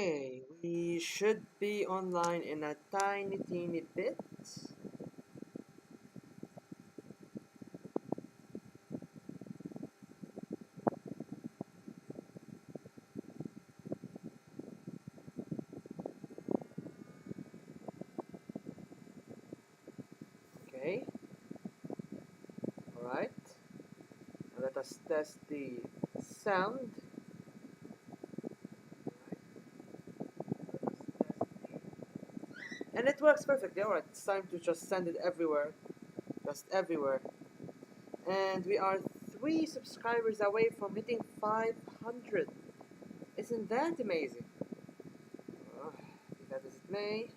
Okay, we should be online in a tiny teeny bit. Okay, alright. Let us test the sound. And it works perfectly. Alright, it's time to just send it everywhere. Just everywhere. And we are 3 subscribers away from hitting 500. Isn't that amazing? Be that as it may,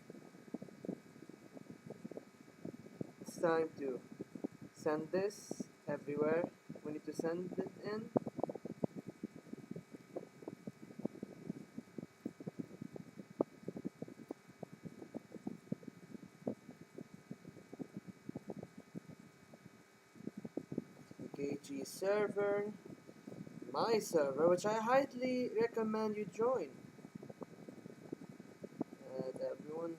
it's time to send this everywhere. We need to send it in. KG server, my server, which I highly recommend you join. Everyone.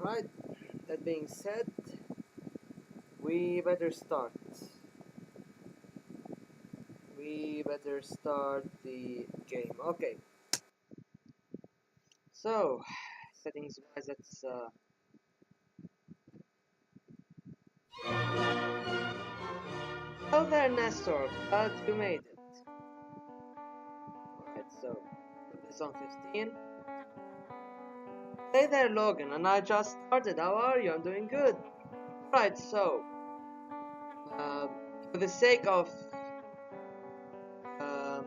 Right, that being said, we better start. We better start the game. Okay, so settings wise, that's hello there, Nestor. Glad you made it. Alright, so put this on 15. Hey there, Logan, and I just started. How are you? I'm doing good. Right, so for the sake of um,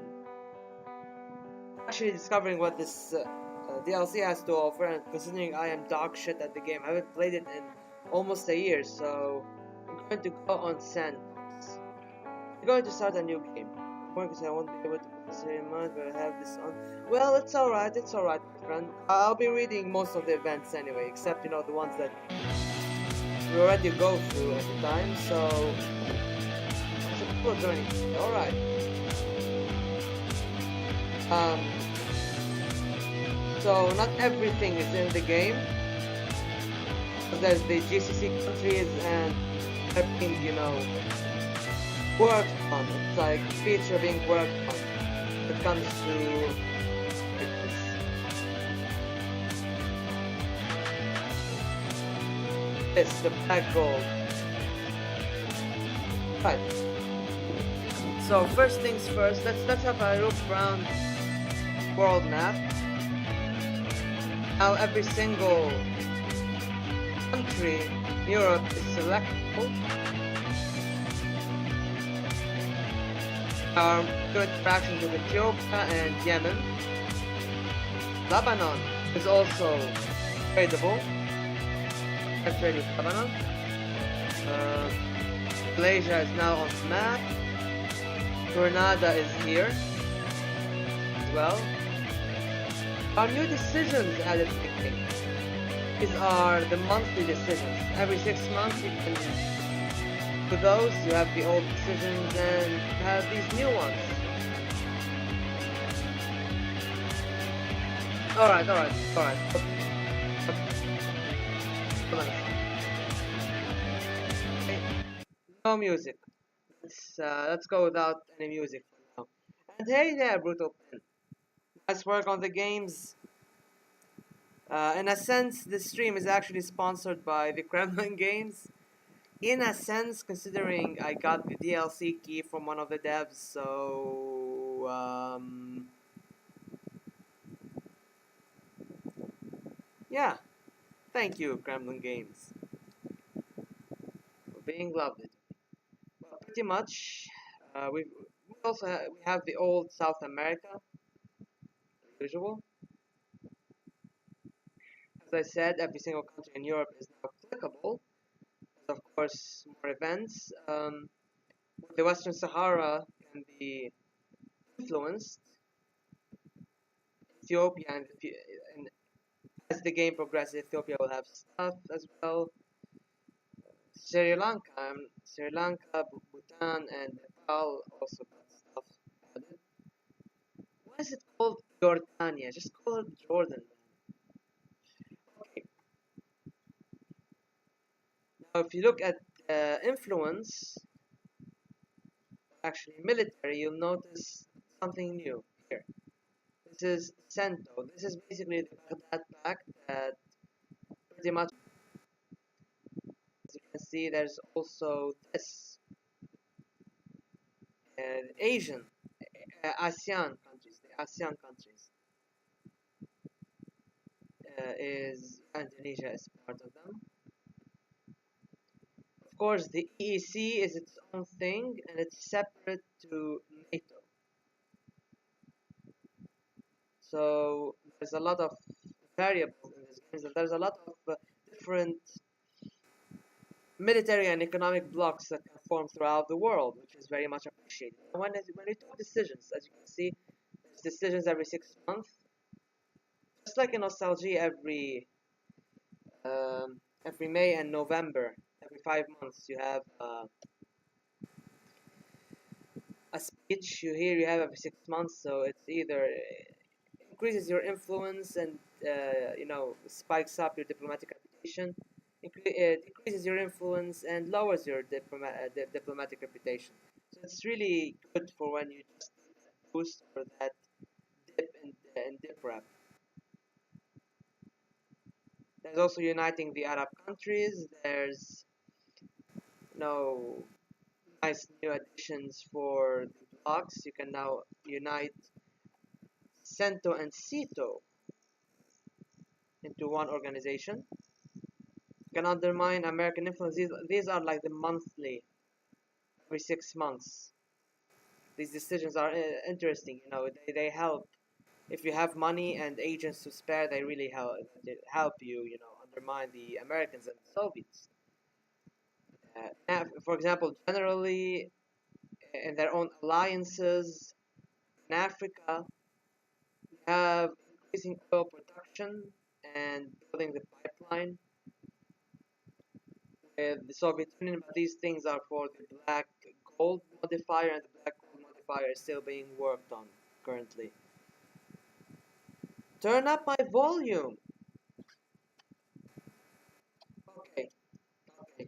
actually discovering what this DLC has to offer, and considering I am dog shit at the game, I haven't played it in almost a year, so I'm going to go on Sandbox. I'm going to start a new game. Because I won't be able to play much, but I have this on. Well, it's alright, my friend. I'll be reading most of the events anyway, except, you know, the ones that we already go through at the time, so people joining. Alright. So not everything is in the game. There's the GCC countries and everything, you know, worked on. It's like feature being worked on. When it comes to this, the black gold. Right. So first things first, let's have a look around world map. How every single country in Europe is selectable. Our good interactions with Ethiopia and Yemen. Lebanon is also tradable. Let's trade with Lebanon. Malaysia is now on the map. Grenada is here as well. Our new decisions added to the game. These are the monthly decisions. Every 6 months you can do those. You have the old decisions and have these new ones. Alright. Okay. No music. Let's go without any music for now. And hey there, Brutal Pen. Nice work on the games. In a sense, this stream is actually sponsored by the Kremlin Games. In a sense, considering I got the DLC key from one of the devs, so yeah, thank you, Kremlin Games, for being lovely. Well, pretty much, we also we have the old South America. usual. As I said, every single country in Europe is now clickable. Of course, more events. The Western Sahara can be influenced. Ethiopia and as the game progresses, Ethiopia will have stuff as well. Sri Lanka, Bhutan, and Nepal also got stuff added. Why is it called Jordania? Just call it Jordan, man. Okay. Now, if you look at influence, actually military, you'll notice something new here. This is CENTO. This is basically the Baghdad Pact that pretty much, as you can see, there's also this Asian, ASEAN countries. The ASEAN countries is Indonesia is part of them. Of course, the EEC is its own thing and it's separate to NATO. So there's a lot of variables in this game. There's a lot of different military and economic blocks that can form throughout the world, which is very much appreciated. And when we do decisions, as you can see, there's decisions every 6 months. Just like in Nostalgia, every May and November, every 5 months, you have a speech. You have every 6 months, so it's either increases your influence and spikes up your diplomatic reputation, decreases your influence and lowers your diplomatic reputation. So it's really good for when you just need that boost for that dip and dip rep. There's also uniting the Arab countries. There's nice new additions for the blocks. You can now unite CENTO and CETO into one organization. You can undermine American influence. These are like the monthly, every 6 months. These decisions are interesting. They help. If you have money and agents to spare, they really help you. Undermine the Americans and the Soviets. For example, generally in their own alliances in Africa, we have increasing oil production and building the pipeline with the Soviet Union, but these things are for the black gold modifier, and the black gold modifier is still being worked on currently. Turn up my volume! Okay, okay.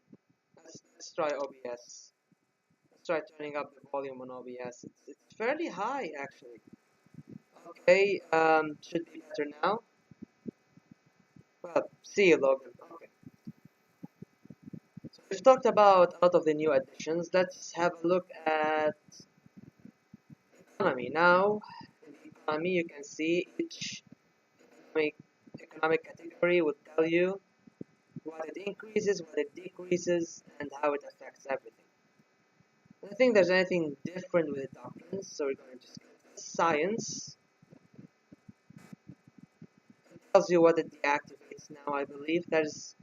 Let's try OBS. Let's try turning up the volume on OBS. It's fairly high actually. Okay, should be better now. Well, see you, Logan. Okay. So we've talked about a lot of the new additions. Let's have a look at economy. Now, in the economy, you can see each economic category would tell you what it increases, what it decreases, and how it affects everything. I don't think there's anything different with the doctrines, so we're going to skip this. Science. It tells you what it deactivates now, I believe. There's,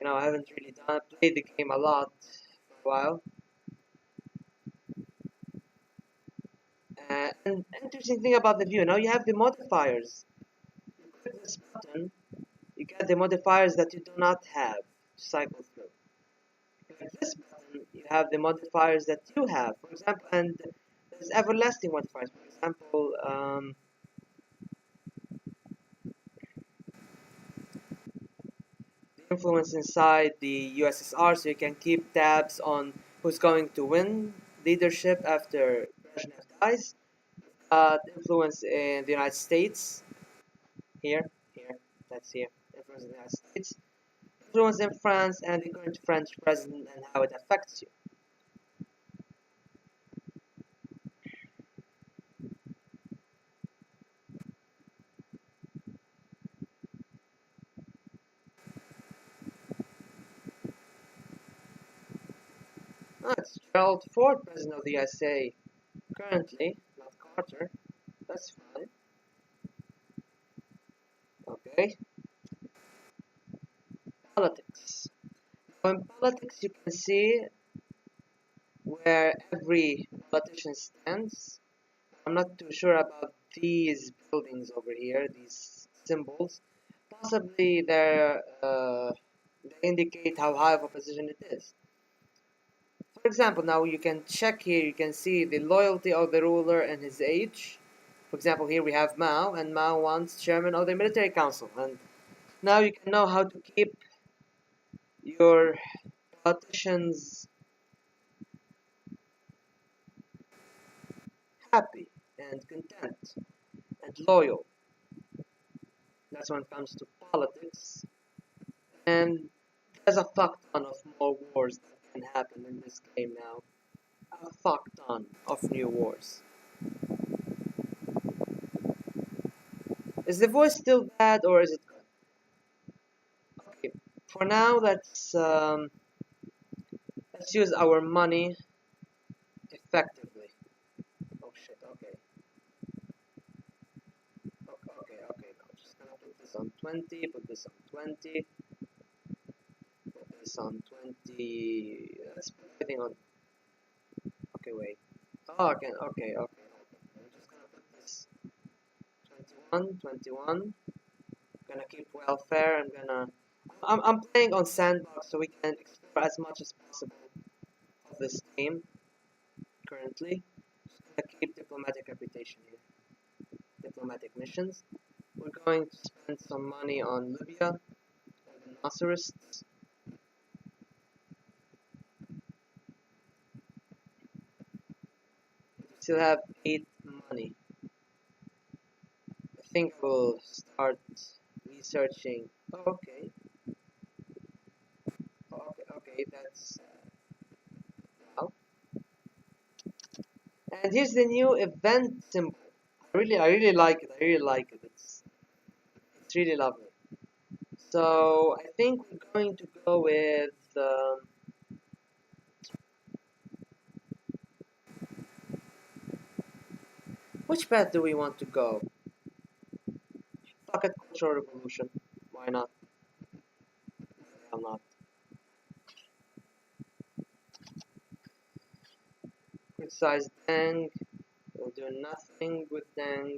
I haven't really played the game a lot for a while. And interesting thing about the view, now you have the modifiers. You click this button, you get the modifiers that you do not have to cycle through. Like this button, you have the modifiers that you have. For example, and there's everlasting modifiers. For example, the influence inside the USSR, so you can keep tabs on who's going to win leadership after Brezhnev dies. Influence in the United States. Here, that's here. Influence in the United States. Influence in France and the current French president and how it affects you. It's Gerald Ford, president of the USA. Currently, not Carter. That's fine. Okay, politics. Now in politics, you can see where every politician stands. I'm not too sure about these buildings over here, these symbols. Possibly they indicate how high of a position it is. For example, now you can check here, you can see the loyalty of the ruler and his age. For example, here we have Mao, and Mao wants chairman of the military council. And now you can know how to keep your politicians happy and content and loyal. That's when it comes to politics. And there's a fuck ton of more wars that can happen in this game now. A fuck ton of new wars. Is the voice still bad or is it good? Okay, for now let's use our money effectively. Oh shit, okay. Okay. I'm just gonna put this on 20, put this on 20, put this on 20. Let's put everything on. Okay, wait. Oh, okay. I'm just gonna put this 21. Gonna keep welfare. I'm playing on sandbox so we can explore as much as possible of this game currently. Just gonna keep diplomatic reputation here. Diplomatic missions. We're going to spend some money on Libya, the Naserists. We still have 8 money. I think we'll start researching. Oh, okay. Okay, that's wow. And here's the new event symbol. I really like it. It's really lovely. So I think we're going to go with which path do we want to go? Fuck it, Cultural Revolution. Why not? Why not? Criticize Deng. We'll do nothing with Deng.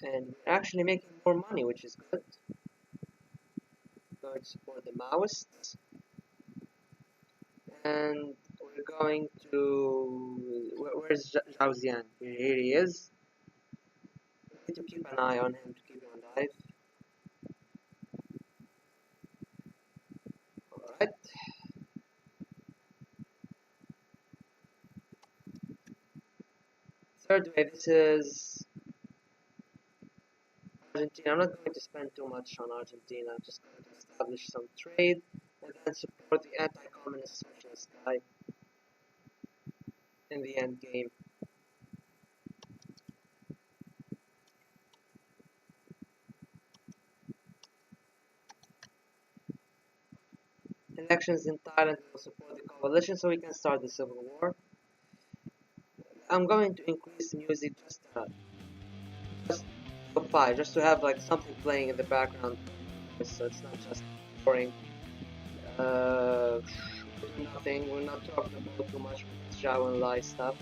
And we're actually making more money, which is good. We're going to support the Maoists. And we're going to... Where's Zhao Ziyan? Here he is. We need to keep an eye on him to keep him alive. Alright. Third wave, this is Argentina. I'm not going to spend too much on Argentina. I'm just going to establish some trade and then support the anti-communist socialist guy in the end game. Elections in Thailand will support the coalition so we can start the civil war. I'm going to increase music just just to have like something playing in the background, so it's not just boring. Nothing. We're not talking about too much Zhao and Lai stuff.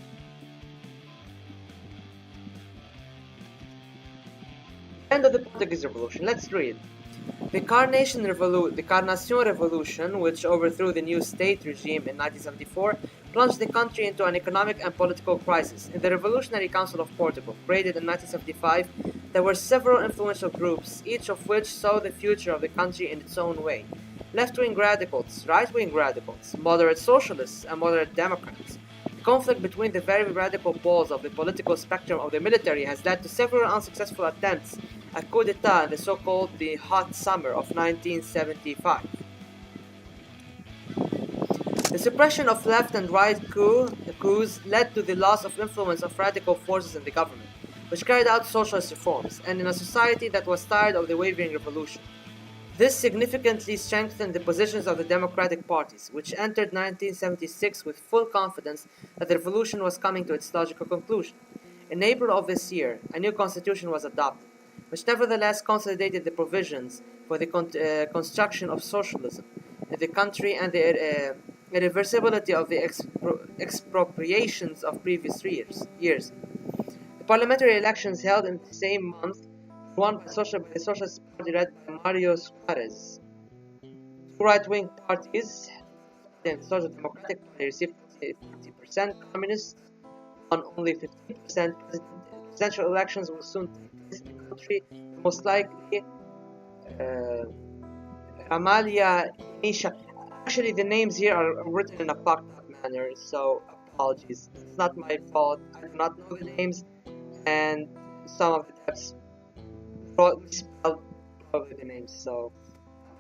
End of the Portuguese Revolution. Let's read. The Carnation Revolution, which overthrew the new state regime in 1974, plunged the country into an economic and political crisis. In the Revolutionary Council of Portugal, created in 1975, there were several influential groups, each of which saw the future of the country in its own way. Left-wing radicals, right-wing radicals, moderate socialists, and moderate Democrats. The conflict between the very radical poles of the political spectrum of the military has led to several unsuccessful attempts at coup d'etat in the so-called the hot summer of 1975. The suppression of left and right coups led to the loss of influence of radical forces in the government, which carried out socialist reforms, and in a society that was tired of the wavering revolution. This significantly strengthened the positions of the democratic parties, which entered 1976 with full confidence that the revolution was coming to its logical conclusion. In April of this year, a new constitution was adopted, which nevertheless consolidated the provisions for the construction of socialism in the country and the irreversibility of the expropriations of previous years. The parliamentary elections held in the same month were won by the Socialist Party led by Mario Suarez. Two right-wing parties, the Social Democratic Party received 40%, Communists won only 15%. Presidential elections will soon take place in the country, most likely Amalia Nisha. Actually, the names here are written in a fucked up manner, so apologies. It's not my fault. I do not know the names, and some of the types misspelled probably the names, so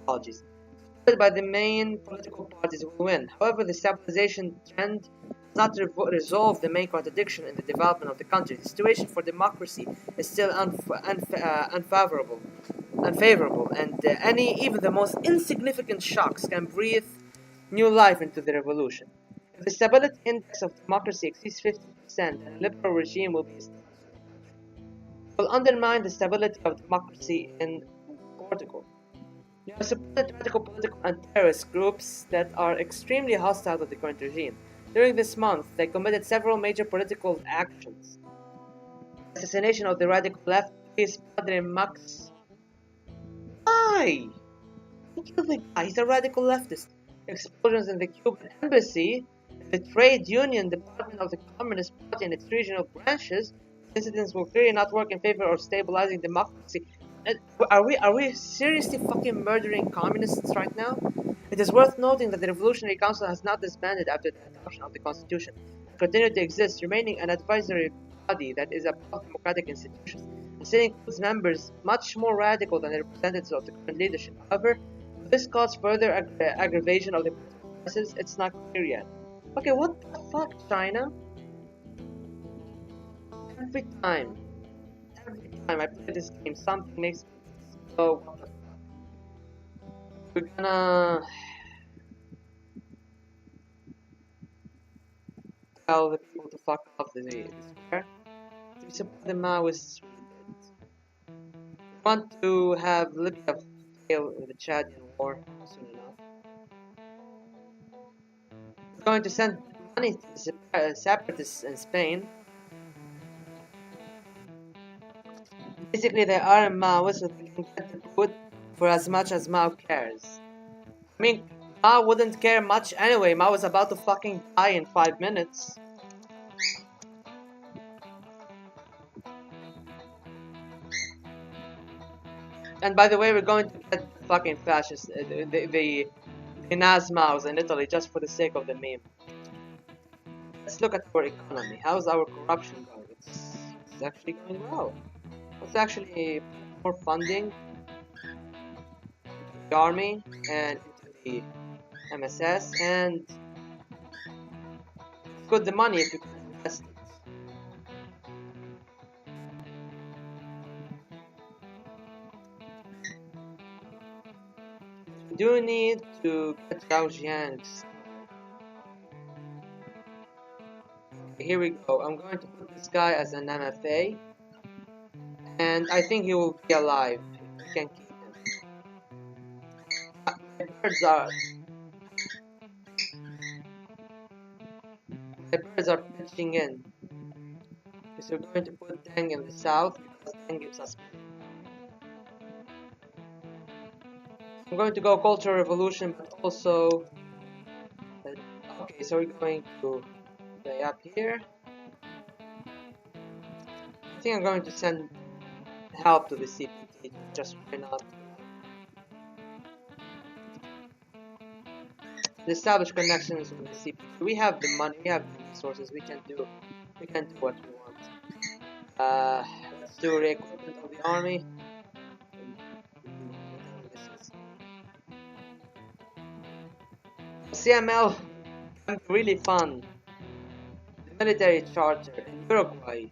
apologies. By the main political parties will win. However, the stabilization trend does not resolve the main contradiction in the development of the country. The situation for democracy is still unfavorable, and even the most insignificant shocks can breathe new life into the revolution. If the stability index of democracy exceeds 50%, then a liberal regime will be established. It will undermine the stability of democracy in Portugal. You have supported radical political and terrorist groups that are extremely hostile to the current regime. During this month, they committed several major political actions. Assassination of the radical left is Padre Max. Why? Who killed the guy? He's a radical leftist. Explosions in the Cuban embassy, the trade union department of the Communist Party and its regional branches. Incidents will clearly not work in favor of stabilizing democracy. Are we seriously fucking murdering communists right now? It is worth noting that the Revolutionary Council has not disbanded after the adoption of the Constitution, and continued to exist, remaining an advisory body that is above democratic institutions, and still includes members much more radical than the representatives of the current leadership. However, will this cause further aggravation of the crisis? It's not clear yet. Okay, what the fuck, China? Every time I play this game, something makes me go, what the fuck? We're gonna tell the people to fuck off the square. To support the Maoists, we want to have Libya fail in the Chadian war soon enough. We're going to send money to the separatists in Spain. Basically, they are Maoists so they can get the food for as much as Mao cares. I mean, Mao wouldn't care much anyway. Mao was about to fucking die in 5 minutes. And by the way, we're going to get fucking fascists, the Nazmaos in Italy just for the sake of the meme. Let's look at our economy. How's our corruption going? It's actually going well. Let's actually put more funding into the army and into the MSS, and it's good the money if you can invest it. We do need to get Zhao Jiang's. Okay, here we go. I'm going to put this guy as an MFA, and I think he will be alive. We can keep him. My birds are pitching in. So we're going to put Deng in the south because Deng gives us money. I'm going to go Cultural Revolution, but also... okay, so we're going to play up here. I think I'm going to send help to the CPT, just why not? To establish connections with the CPT. We have the money, we have the resources, we can do what we want. Let's do re-equipment of the army. CML can be really fun. The military charter in Uruguay.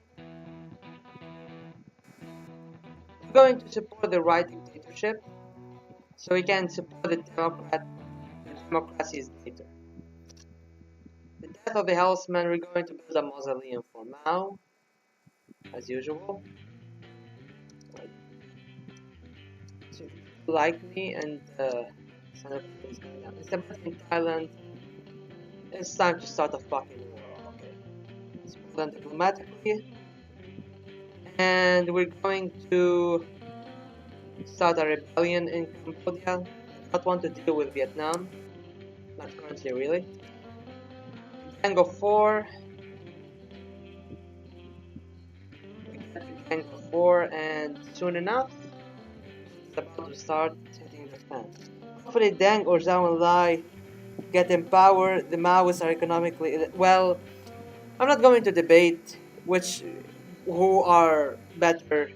We're going to support the right dictatorship. so we can support the democracies later. The death of the Hellsman, we're going to build a mausoleum for Mao, as usual. So like me and Son of is going down. It's about in Thailand. It's time to start a fucking war. Okay. Let's pull them diplomatically. And we're going to start a rebellion in Cambodia. I don't want to deal with Vietnam. Not currently, really. Tango 4. Tango 4, and soon enough, it's about to start hitting the fan. Hopefully, Deng or Zhao Enlai get in power. The Maoists are economically well. I'm not going to debate who are better,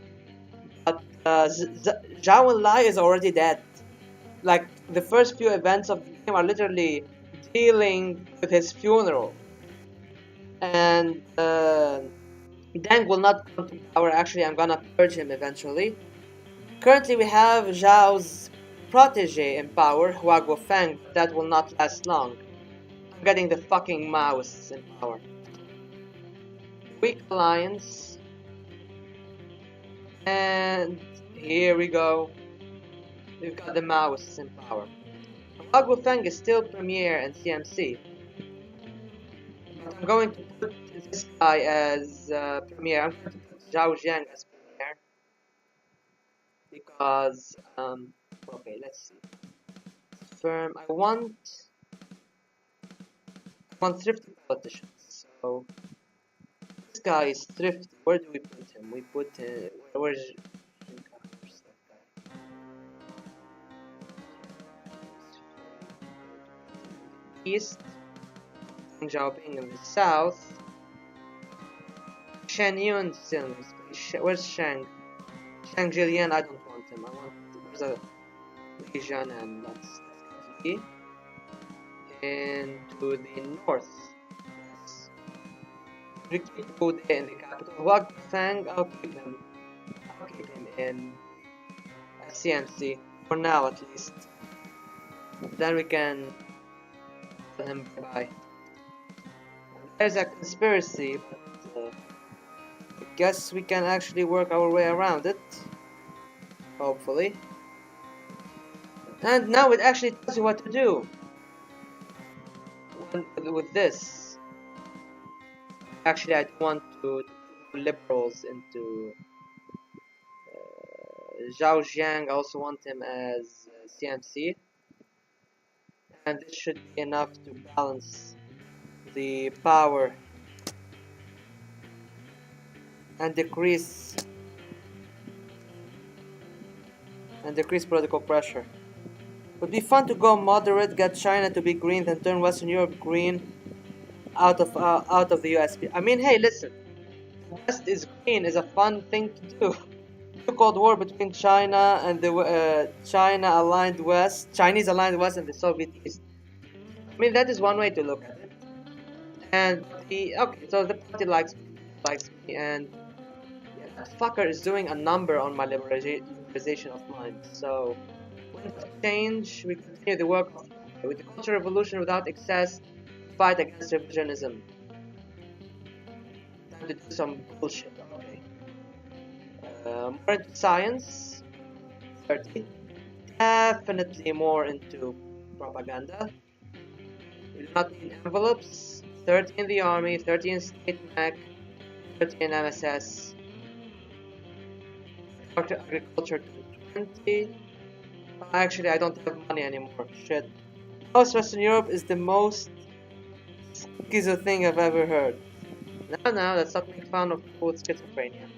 but Zhao Enlai is already dead. Like the first few events of the game are literally dealing with his funeral, and Deng will not come to power. Actually, I'm gonna purge him eventually. Currently, we have Zhao's protege in power, Hua Guofeng, but that will not last long. I'm getting the fucking Maoists in power. Weak alliance. And here we go. We've got the Maoists in power. Hua Guofeng is still premier and CMC. But I'm going to put this guy as premier. I'm going to put Zhao Jiang as premier. Because, okay, let's see. Firm. I want thrifty politicians. So this guy is thrifty. Where do we put him? We put where's east? Deng Xiaoping in the south. Shen Yun still in space. Where's Shang? Shang Jilian, I don't want him. I want there's a Li Jian, and let's get into the north. Yes. We keep Wu De in the capital. Hua Fang, I'll keep him in CMC for now at least. Then we can tell him bye. There's a conspiracy, but I guess we can actually work our way around it. Hopefully. And now it actually tells you what to do with this. Actually, I want to put liberals into Zhao Jiang. I also want him as CMC. And this should be enough to balance the power and decrease political pressure. It would be fun to go moderate, get China to be green, then turn Western Europe green out of the USP. I mean, hey, listen, West is green is a fun thing to do. The Cold War between China and the Chinese aligned West, and the Soviet East. I mean, that is one way to look at it. And so the party likes me, and yeah, that fucker is doing a number on my liberalization of mind. So when to change, we continue the work with the Cultural Revolution without excess, fight against revisionism. Time to do some bullshit. Okay. More into science. 30. Definitely more into propaganda. We do not need envelopes. 30 in the army, 30 in state mech, 30 in MSS. Agriculture 20. Actually, I don't have money anymore. Shit. Most Western Europe is the most schizo thing I've ever heard. Now, let's not make fun of people with schizophrenia.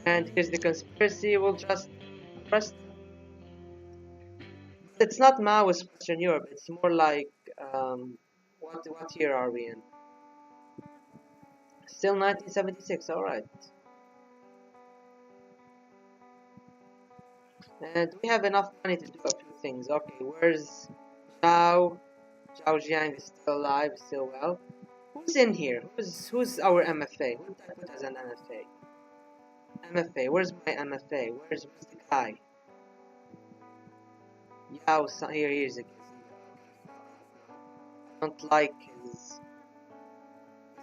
And here's the conspiracy. We'll just press. It's not Maoist Western Europe. It's more like what year are we in? Still 1976. All right. And we have enough money to do a few things. Okay, where's Zhao? Zhao Jiang is still alive, still well. Who's in here? Who's our MFA? Who did I put as an MFA? MFA. Where's my MFA? Where's the guy? Yao, here he is again. I don't like his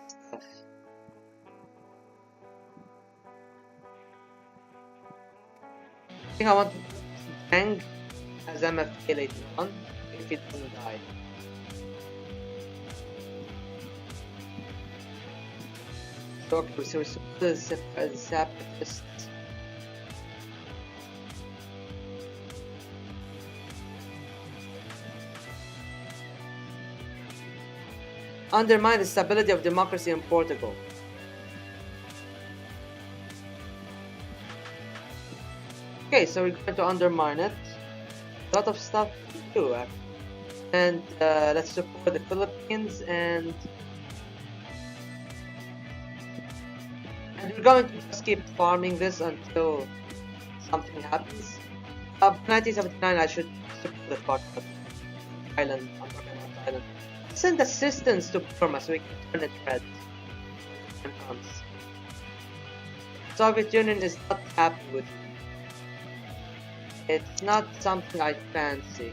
stuff. I think I want to Gang as MFA later on if it doesn't die. So okay, so we're supposed to the separatists. Undermine the stability of democracy in Portugal. Okay, so we're going to undermine it. A lot of stuff to do, actually. And let's support the Philippines and we're going to just keep farming this until something happens. 1979, I should support the part of Thailand. I'm talking about Thailand. Send assistance to Burma so we can turn it red. Soviet Union is not happy with me. It's not something I fancy.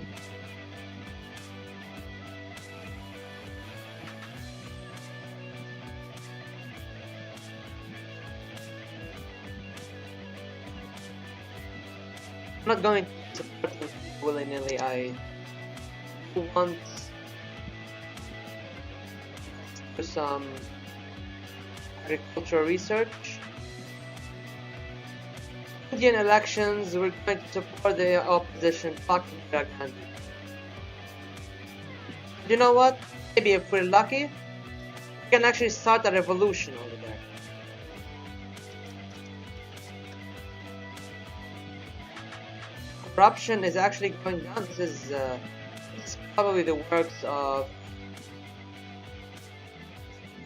I'm not going to support them willy-nilly. I want to do some agricultural research. Indian elections, we're going to support the opposition. Fuck Indira Gandhi. You know what? Maybe if we're lucky, we can actually start a revolution over there. Corruption is actually going down. This is probably the works of.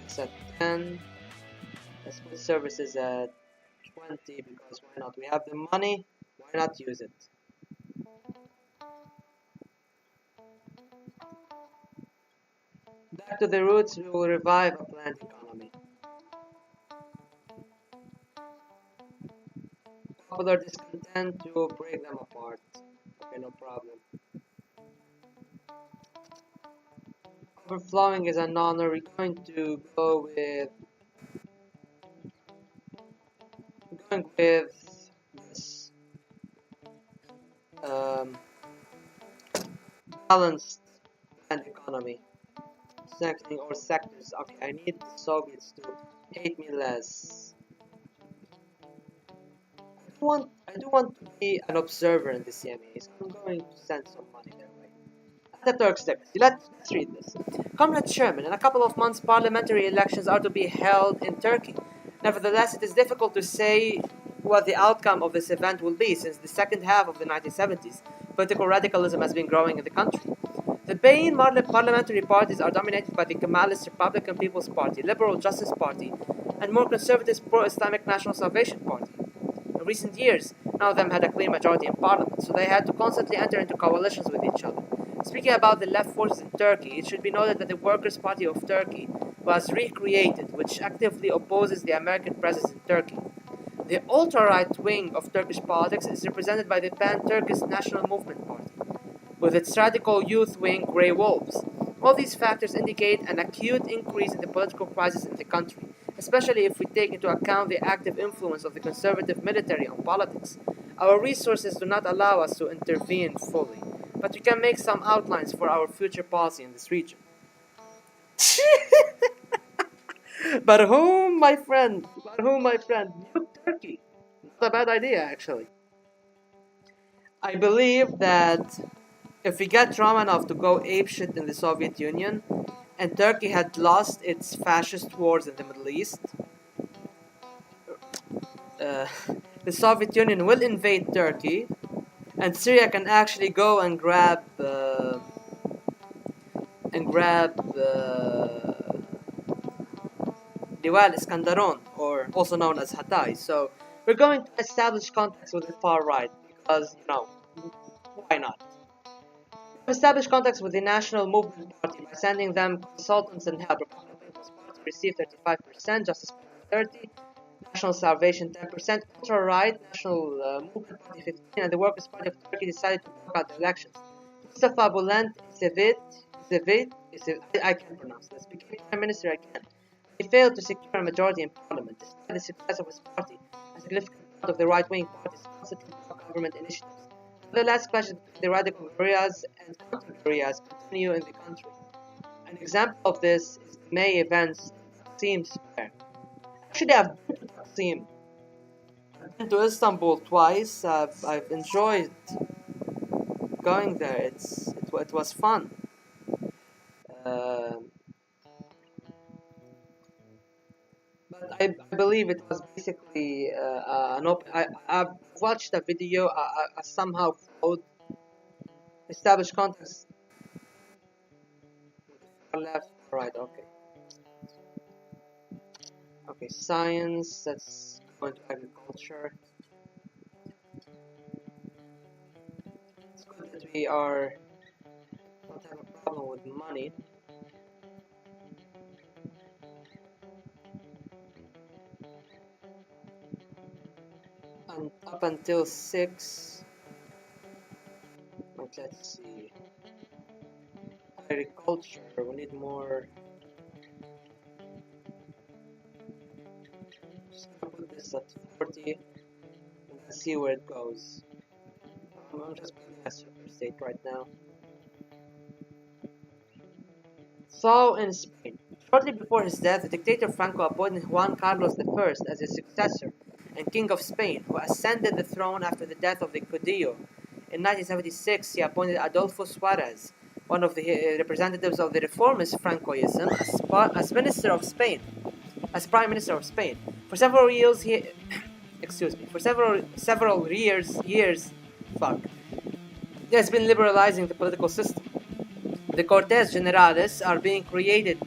It's at 10. Let's put services at 20 because why not? We have the money, why not use it? Back to the roots, we will revive a planned economy. Popular discontent to break them apart. Okay, no problem. Overflowing is an honor. We're going to go with this balanced planned economy. Secting or sectors. Okay, I need the Soviets to hate me less. I do want to be an observer in the CMA, so I'm going to send some money their way. The Turks legacy. Let's read this. Comrade Sherman, in a couple of months, parliamentary elections are to be held in Turkey. Nevertheless, it is difficult to say what the outcome of this event will be, since the second half of the 1970s, political radicalism has been growing in the country. The main parliamentary parties are dominated by the Kemalist Republican People's Party, Liberal Justice Party, and more conservative pro-Islamic National Salvation Party. In recent years, none of them had a clear majority in parliament, so they had to constantly enter into coalitions with each other. Speaking about the left forces in Turkey, it should be noted that the Workers' Party of Turkey was recreated, which actively opposes the American presence in Turkey. The ultra-right wing of Turkish politics is represented by the Pan-Turkish National Movement Party, with its radical youth wing Grey Wolves. All these factors indicate an acute increase in the political crisis in the country, especially if we take into account the active influence of the conservative military on politics. Our resources do not allow us to intervene fully, but we can make some outlines for our future policy in this region. But whom, my friend? Nuke Turkey. Not a bad idea, actually. I believe that if we get Romanov to go apeshit in the Soviet Union, and Turkey had lost its fascist wars in the Middle East, the Soviet Union will invade Turkey, and Syria can actually go and grab Diwal Iskandaron, or also known as Hatay. So we're going to establish contacts with the far right because, why not? Establish contacts with the National Movement Party by sending them consultants and help. Republican People's Party received 35%, Justice Party 30%, National National Salvation 10%, Ultra-Right National Movement Party 15%, and the Workers' Party of Turkey decided to boycott the elections. Mustafa Bülent I can't pronounce this, became Prime Minister again. He failed to secure a majority in parliament, despite the success of his party. A significant part of the right-wing party constantly blocked government initiatives. Nevertheless, clashes between the radical guerrillas and counter-guerrillas continue in the country. An example of this is the May events at Taksim Square. Actually, I've been to Taksim. I've been to Istanbul twice. I've enjoyed going there. It was fun. But I believe it was basically an open. I've watched a video. I somehow followed established contacts. Left, right, okay. Okay, science. Let's go into agriculture. It's good that we don't have a problem with money. And up until 6. But let's see. Agriculture. We need more. Just gonna put this at 40 and let's see where it goes. I'm just putting a super state right now. So in Spain, shortly before his death, the dictator Franco appointed Juan Carlos I as his successor and King of Spain, who ascended the throne after the death of the Caudillo. In 1976, he appointed Adolfo Suarez, one of the representatives of the reformist Francoism, as Minister of Spain, as Prime Minister of Spain. For several years, he has been liberalizing the political system. The Cortes Generales are being created,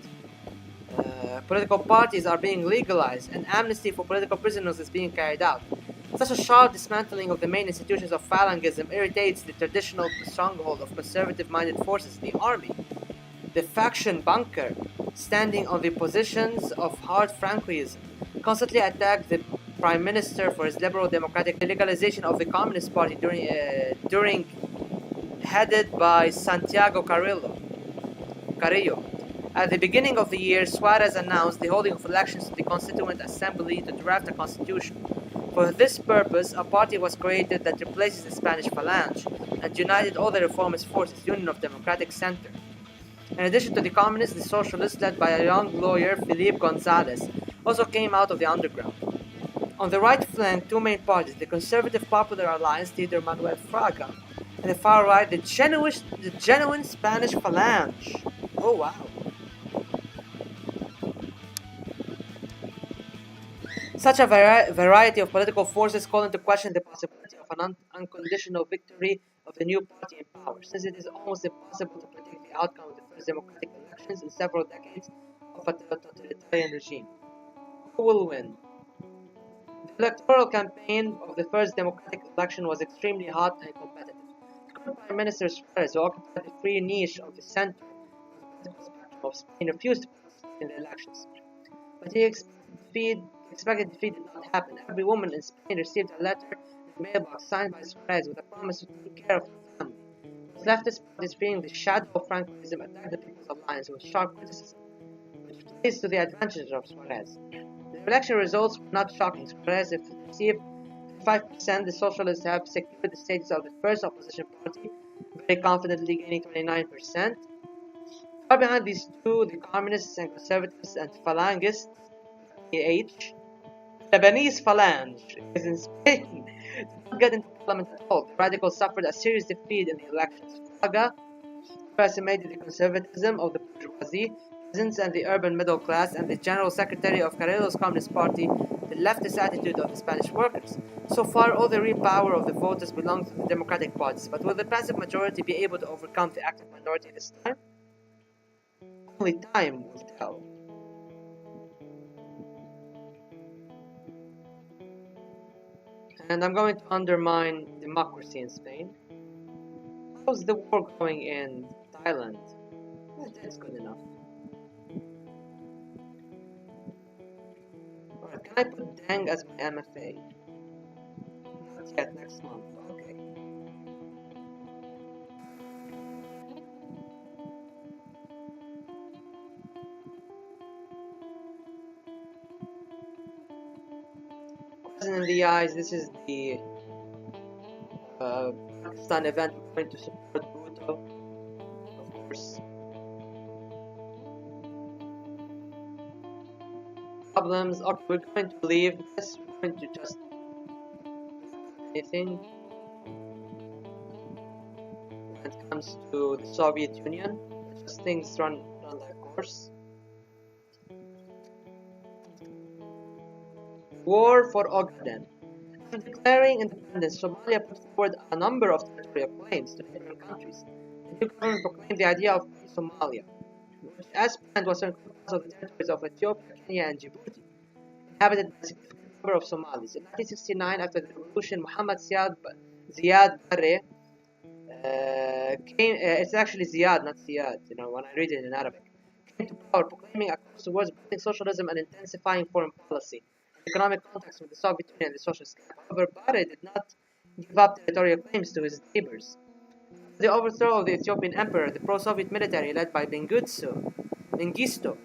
political parties are being legalized, and amnesty for political prisoners is being carried out. Such a sharp dismantling of the main institutions of Falangism irritates the traditional stronghold of conservative-minded forces in the army. The faction bunker, standing on the positions of hard Francoism, constantly attacked the Prime Minister for his liberal democratic legalization of the Communist Party during headed by Santiago Carrillo. At the beginning of the year, Suarez announced the holding of elections to the Constituent Assembly to draft a constitution. For this purpose, a party was created that replaces the Spanish Falange and united all the reformist forces, Union of Democratic Center. In addition to the communists, the socialists, led by a young lawyer, Felipe Gonzalez, also came out of the underground. On the right flank, two main parties, the Conservative Popular Alliance, leader Manuel Fraga, and the far right, the genuine Spanish Falange. Oh wow. Such a variety of political forces call into question the possibility of an unconditional victory of the new party in power, since it is almost impossible to predict the outcome of the first democratic elections in several decades of a totalitarian regime. Who will win? The electoral campaign of the first democratic election was extremely hot and competitive. The current Prime Minister Suarez, who occupied the free niche of the center of the political spectrum of Spain, refused to participate in the elections. But he expected defeat did not happen. Every woman in Spain received a letter in the mailbox signed by Suarez with a promise to take care of her family. Both leftist parties, fearing the shadow of Francoism, attacked the People's Alliance with sharp criticism, which plays to the advantage of Suarez. The election results were not shocking. Suarez received 5%. The Socialists have secured the status of the first opposition party, very confidently gaining 29%. Far behind these two, the Communists and Conservatives and Phalangists, PH, Lebanese Phalange is in Spain did not get into parliament at all. The radicals suffered a serious defeat in the elections. Fraga estimated the conservatism of the bourgeoisie, peasants and the urban middle class, and the general secretary of Carrillo's Communist Party, the leftist attitude of the Spanish workers. So far, all the real power of the voters belongs to the democratic parties, but will the passive majority be able to overcome the active minority this time? Only time will tell. And I'm going to undermine democracy in Spain. How's the war going in Thailand? That's good enough. Alright, can I put Deng as my MFA? Not yet, next month. Okay. Poison in the eyes. This is the Pakistan event. We're going to support Bhutto, of course. Problems. Okay, we're going to leave this. We're going to just anything when it comes to the Soviet Union. Just things run their course. War for Ogaden. After declaring independence, Somalia put forward a number of territorial claims to different countries. The new government proclaimed the idea of Somalia, which as planned was composed of the territories of Ethiopia, Kenya, and Djibouti, inhabited by a significant number of Somalis. In 1969, after the revolution, Muhammad Ziad Barre it's actually Ziad, not Ziad, when I read it in Arabic, came to power, proclaiming a course towards building socialism and intensifying foreign policy in economic contacts with the Soviet Union and the socialist camp. However, Barre did not give up territorial claims to his neighbors. After the overthrow of the Ethiopian emperor, the pro-Soviet military led by Mengistu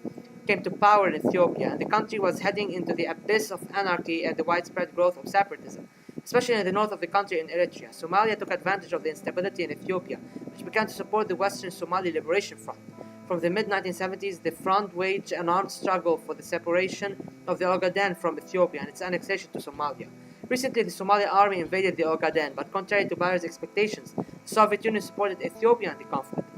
came to power in Ethiopia, and the country was heading into the abyss of anarchy and the widespread growth of separatism, especially in the north of the country in Eritrea. Somalia took advantage of the instability in Ethiopia, which began to support the Western Somali Liberation Front. From the mid-1970s, the front waged an armed struggle for the separation of the Ogaden from Ethiopia and its annexation to Somalia. Recently, the Somali army invaded the Ogaden, but contrary to Barre's expectations, the Soviet Union supported Ethiopia in the conflict.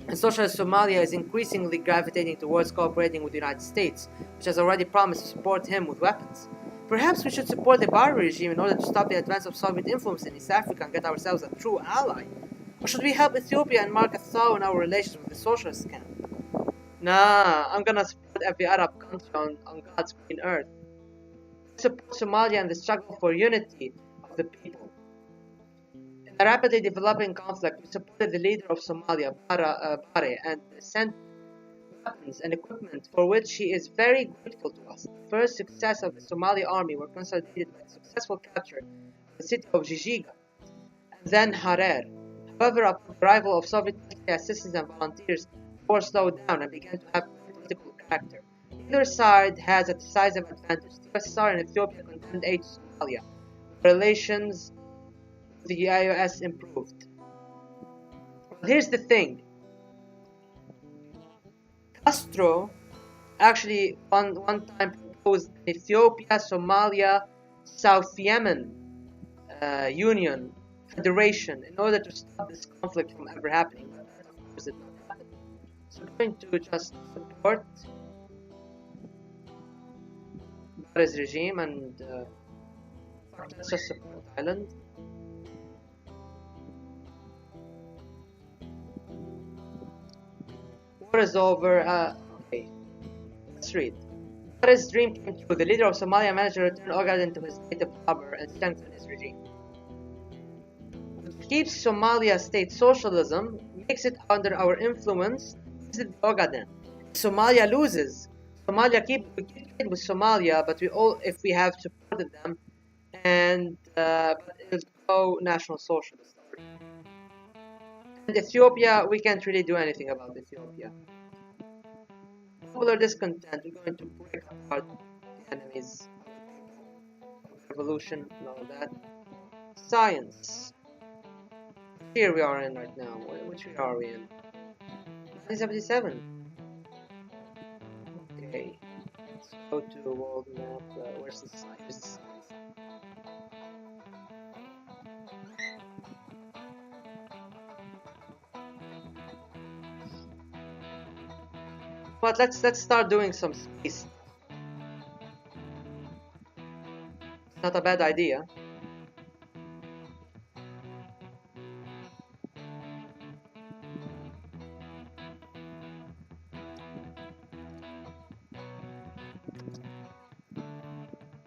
And socialist Somalia is increasingly gravitating towards cooperating with the United States, which has already promised to support him with weapons. Perhaps we should support the Barre regime in order to stop the advance of Soviet influence in East Africa and get ourselves a true ally. Or should we help Ethiopia and mark a thaw in our relations with the socialist camp? Nah, I'm gonna support every Arab country on God's green earth. Support Somalia and the struggle for unity of the people. In a rapidly developing conflict, we supported the leader of Somalia, Barre, and sent weapons and equipment for which he is very grateful to us. The first success of the Somali army were consolidated by the successful capture of the city of Jijiga, and then Harar. However, upon the arrival of Soviet assistance and volunteers, the war slowed down and began to have political character. Neither side has a decisive advantage. The USSR and Ethiopia condemned aid to Somalia. Relations with the IOS improved. Well, here's the thing. Castro actually one time proposed Ethiopia, Somalia, South Yemen Union Federation in order to stop this conflict from ever happening, but that of course did not happen. So we're going to just support Barre's regime and let's just support Thailand. War is over. Okay, let's read. Barre's dream came true. The leader of Somalia managed to return Ogaden to his native harbor and strengthen his regime. What keeps Somalia state socialism, makes it under our influence, is the Ogaden. Somalia loses. We keep trade with Somalia, but if we have supported them, and it'll go national socialist. And Ethiopia, we can't really do anything about Ethiopia. Popular discontent, we're going to break apart the enemies, revolution, and all that. Science. Here we are in right now. Which year are we in? 1977. Okay. Let's go to the world map. Where's the science? But let's start doing some space. It's not a bad idea.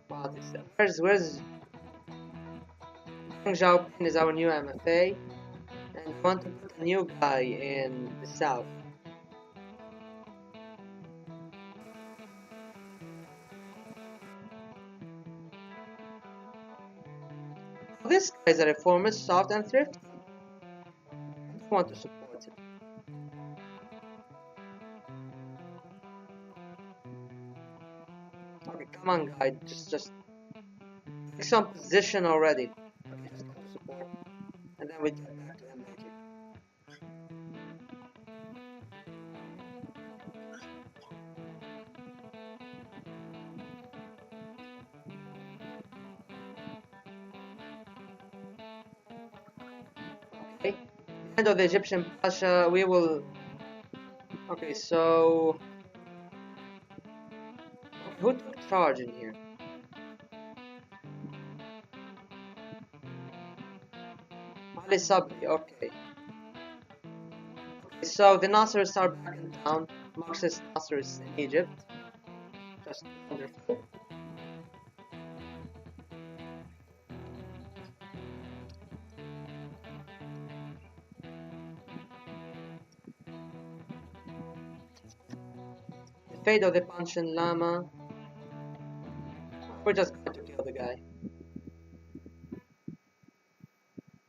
Wow, where's Deng Xiaoping is our new MFA, and we want to put a new guy in the south. This guy is a reformist, soft and thrifty. I want to support him. Okay, come on, guy. Just take some position already. Okay, just go support. And then we get back to him later. Okay. End of the Egyptian Pasha, we will. Okay, so who took charge in here? Ali Sabri, okay. So the Nasrids are back in town. Marxist Nasrids in Egypt. Just wonderful. The fate of the Panchen Lama. We're just going to kill the guy.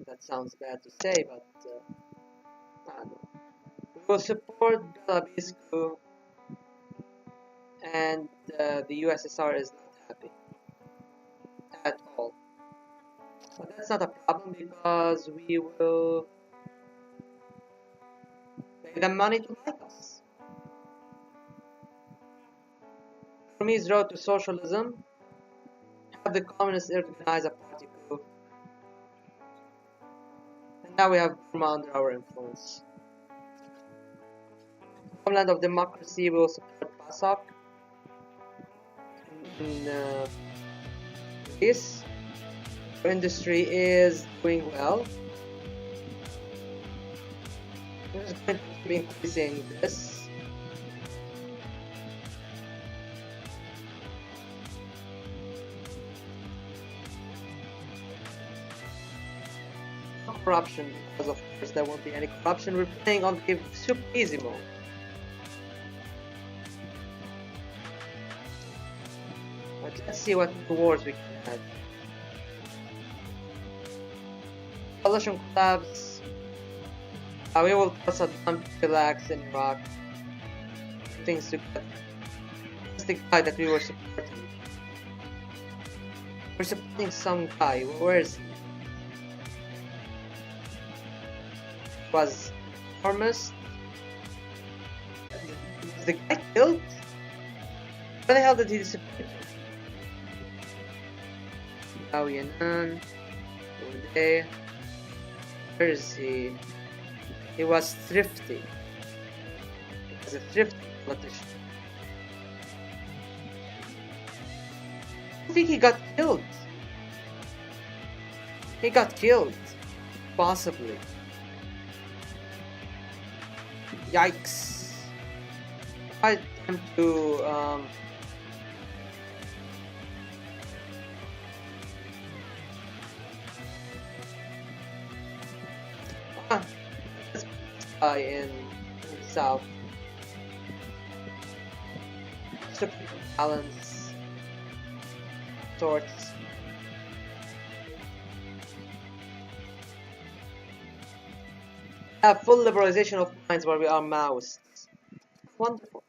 That sounds bad to say, but I don't know. We will support Belabiscu, and the USSR is not happy at all. But that's not a problem because we will pay them money to like us. Burmese road to socialism. Have the communists organize a party coup. And now we have Burma under our influence. Homeland of Democracy will support PASOK. In this, our industry is doing well. We're just going to keep increasing this. Corruption, because of course there won't be any corruption. We're playing on the super easy mode. But let's see what wars we can have. Coalition collapse. We will tell Saddam to relax in Iraq. Things together. That's the guy that we were supporting. We're supporting some guy. Where is he? Was reformist. Was the guy killed? Where the hell did he disappear? Gao Yanan. Where is he? He was thrifty. He was a thrifty politician. I think he got killed. He got killed. Possibly. Yikes. I attempt to in the south. Just to balance sorts. Have full liberalization of mines where we are Maoists. Wonderful.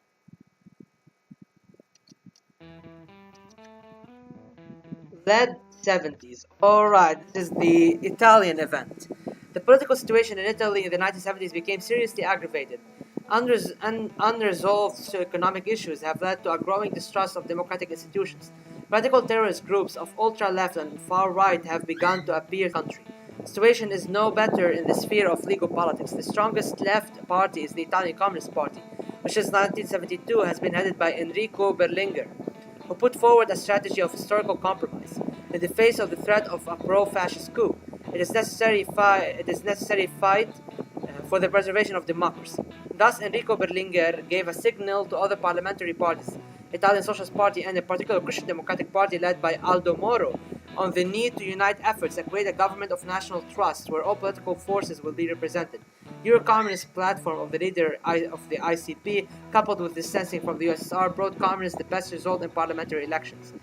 Led 70s. Alright, this is the Italian event. The political situation in Italy in the 1970s became seriously aggravated. Unresolved socioeconomic issues have led to a growing distrust of democratic institutions. Radical terrorist groups of ultra-left and far-right have begun to appear in the country. The situation is no better in the sphere of legal politics. The strongest left party is the Italian Communist Party, which since 1972 has been headed by Enrico Berlinguer, who put forward a strategy of historical compromise. In the face of the threat of a pro-fascist coup, it is necessary fight for the preservation of democracy. Thus, Enrico Berlinguer gave a signal to other parliamentary parties, Italian Socialist Party and in particular Christian Democratic Party led by Aldo Moro, on the need to unite efforts and create a government of national trust where all political forces will be represented. Euro-communist platform of the leader of the ICP, coupled with distancing from the USSR, brought communists the best result in parliamentary elections.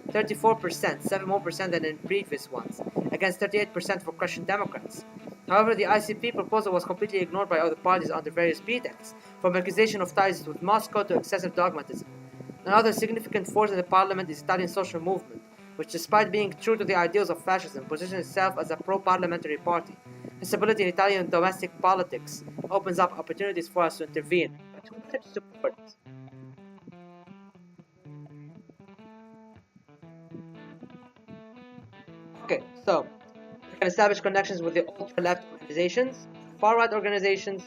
34%, 7 more percent than in previous ones. against 38% for Christian Democrats. However, the ICP proposal was completely ignored by other parties under various pretexts, from accusation of ties with Moscow to excessive dogmatism. Another significant force in the parliament is the Italian social movement, which, despite being true to the ideals of fascism, positions itself as a pro-parliamentary party. Instability in Italian domestic politics opens up opportunities for us to intervene. But who to support? Okay, so we can establish connections with the ultra-left organizations, far-right organizations,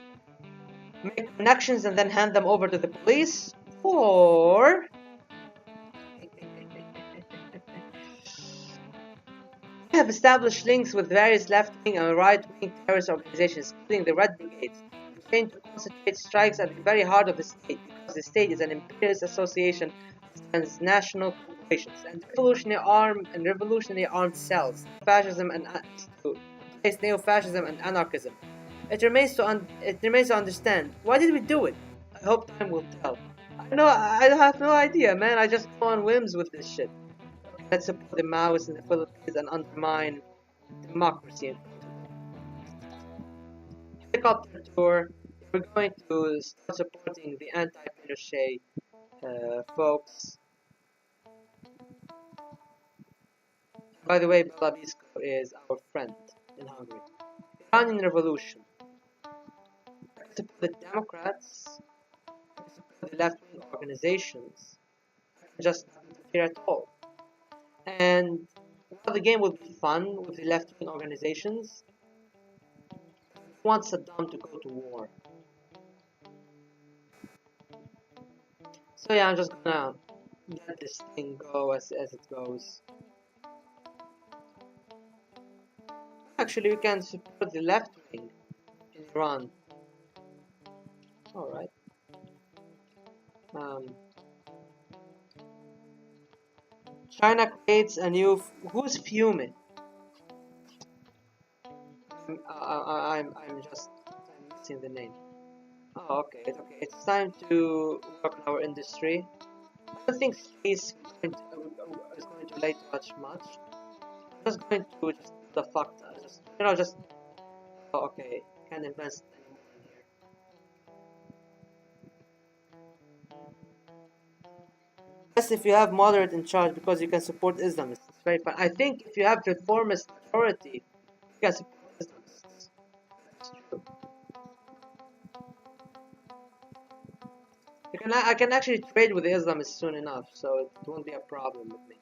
make connections and then hand them over to the police, or we have established links with various left-wing and right-wing terrorist organizations, including the Red Brigades, who train to concentrate strikes at the very heart of the state, because the state is an imperialist association of transnational corporations and revolutionary armed cells, fascism and to replace neo-fascism and anarchism. It remains to understand, why did we do it? I hope time will tell. I have no idea, man. I just go on whims with this shit. Let's support the Maoists in the Philippines and undermine democracy. Helicopter tour. We're going to start supporting the anti-Pinochet folks. By the way, Balabisko is our friend in Hungary. Iranian Revolution. Support the Democrats. Support the left-wing organizations. Just not interfere at all. And while the game will be fun with the left-wing organizations, who wants Saddam to go to war? So yeah, I'm just gonna let this thing go as it goes. Actually, we can support the left-wing in Iran. Alright. China creates a new. Who's fuming? I'm missing the name. Oh, okay. It's time to work on our industry. I don't think space is going to lay much. I'm just going to just the fuck. Just. Oh, okay. Can't invest anymore in here. Yes, if you have moderate in charge, because you can support Islamists. It's very fun. I think if you have reformist authority, you can support Islamists. That's true. I can actually trade with the Islamists soon enough, so it won't be a problem with me.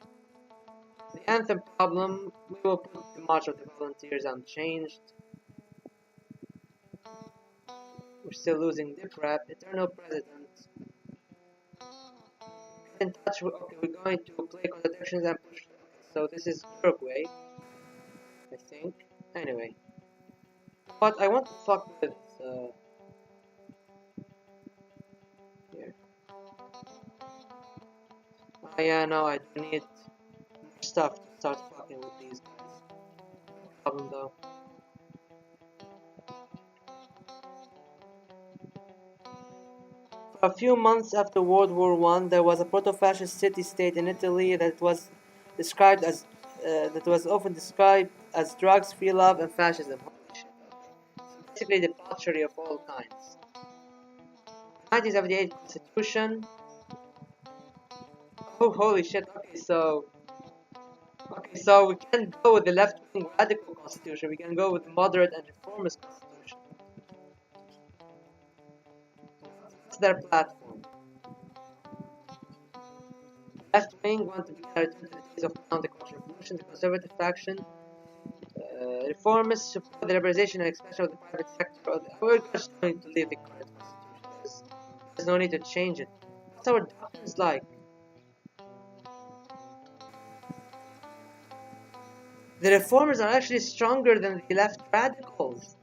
The anthem problem, we will put the march of the volunteers unchanged. We're still losing Dip Rap, Eternal President. Get in touch with, okay, we're going to play contradictions and push. So this is Uruguay, I think. Anyway. But I want to fuck with here. Oh yeah, no, I do need more stuff to start fucking with these guys. No problem though. For a few months after World War I, there was a proto-fascist city-state in Italy that was described as often described as drugs, free love, and fascism. Holy shit. So basically, debauchery of all kinds. 1978 Constitution. Oh, holy shit. Okay, so we can go with the left-wing radical constitution. We can go with the moderate and reformist constitution. That's their platform. Left-wing want to be a return to the days of counterculture revolution. The conservative faction. Reformists support the liberalization and expansion of the private sector. We're just going to leave the current constitution. There's no need to change it. What's our doctrines like? The reformers are actually stronger than the left radicals.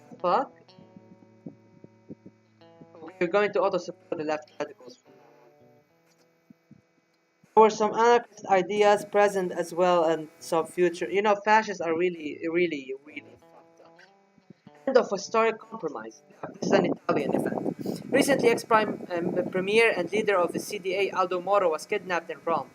What the fuck? We're going to auto support the left radicals from now on. There were some anarchist ideas present as well, and some future. You know, fascists are really fucked up. End of historic compromise. This is an Italian event. Recently, ex-premier and leader of the CDA, Aldo Moro, was kidnapped in Rome.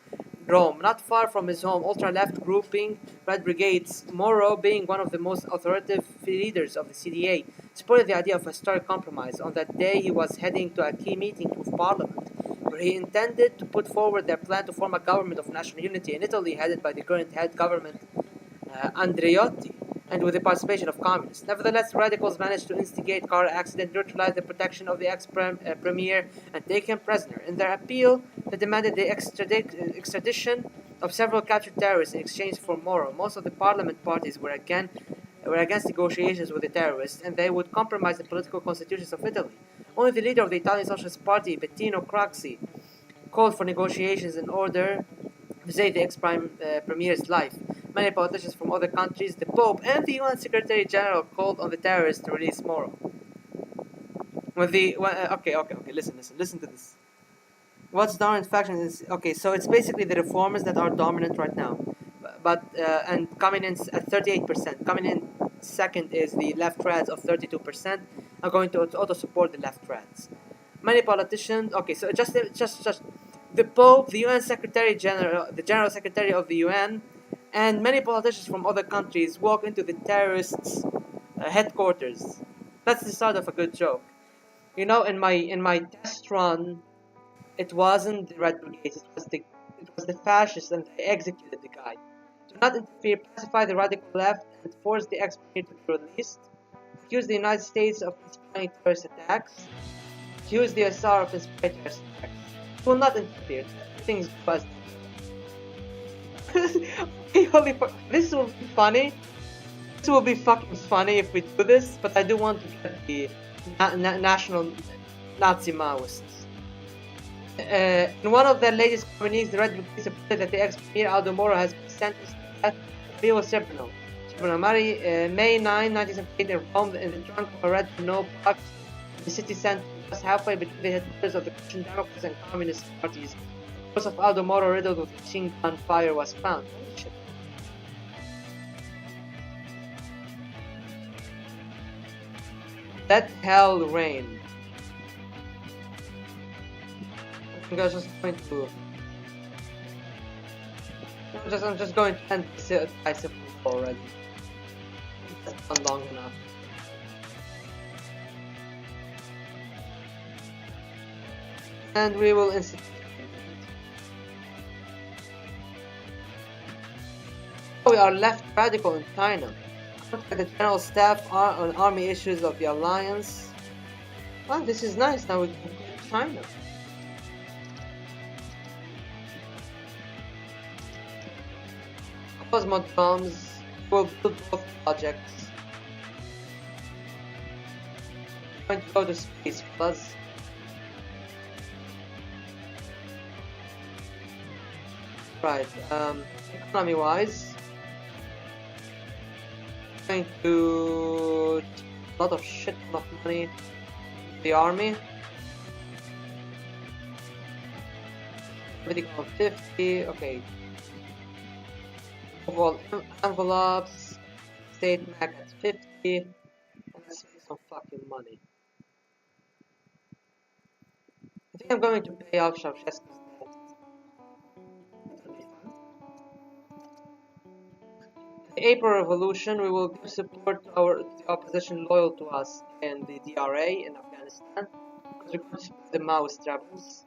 Rome. Not far from his home, ultra-left grouping Red Brigades, Moro, being one of the most authoritative leaders of the CDA, supported the idea of a historic compromise. On that day, he was heading to a key meeting with Parliament, where he intended to put forward their plan to form a government of national unity in Italy, headed by the current head government, Andreotti, and with the participation of communists. Nevertheless, radicals managed to instigate car accident, neutralize the protection of the ex-premier, and take him prisoner. In their appeal, they demanded the extradition of several captured terrorists in exchange for Moro. Most of the parliament parties were against negotiations with the terrorists, and they would compromise the political constitutions of Italy. Only the leader of the Italian Socialist Party, Bettino Craxi, called for negotiations in order to save the ex-premier's life. Many politicians from other countries, the Pope, and the UN Secretary General called on the terrorists to release Moro. Listen to this. What's dominant faction is so it's basically the reformers that are dominant right now, and coming in at 38%. Coming in second is the left rads of 32%. Are going to auto support the left rads. Many politicians. So just the Pope, the UN Secretary General, the General Secretary of the UN, and many politicians from other countries walk into the terrorists' headquarters. That's the start of a good joke. You know, in my test run, it wasn't the Red Brigades, it was the fascists, and they executed the guy. Do not interfere, pacify the radical left, and force the ex-premier to be released. Accuse the United States of inspiring terrorist attacks. Accuse the USSR of inspiring terrorist attacks. It will not interfere. Things buzz. Holy fuck! This will be funny. This will be fucking funny if we do this, but I do want to get the national Nazi Maoists. In one of their latest communiques, the Red Brigades reported that the ex-premier Aldo Moro has been sentenced to death by Pio Ceprano. May 9, 1978, in Rome, in the trunk of a red Renault parked in the city center, just halfway between the headquarters of the Christian Democrats and Communist parties. The corpse of Aldo Moro, riddled with machine gun fire, was found. Holy shit. Let hell rain. I think I'm just going to end this already. That's not long enough. And we will institute. We are left radical in China. The general staff on army issues of the alliance. Oh, this is nice. Now we can go to China. Cosmodromes will build both projects. I'm going to go to space plus. Right, economy wise, going to a lot of shit of money. The army. Everything on 50, okay. Overall envelopes, state mac at 50, let's make some fucking money. I think I'm going to pay off Ceausescu's debt. The April Revolution, we will give support to the opposition loyal to us in the DRA in Afghanistan, because we're going to support the Maoist rebels.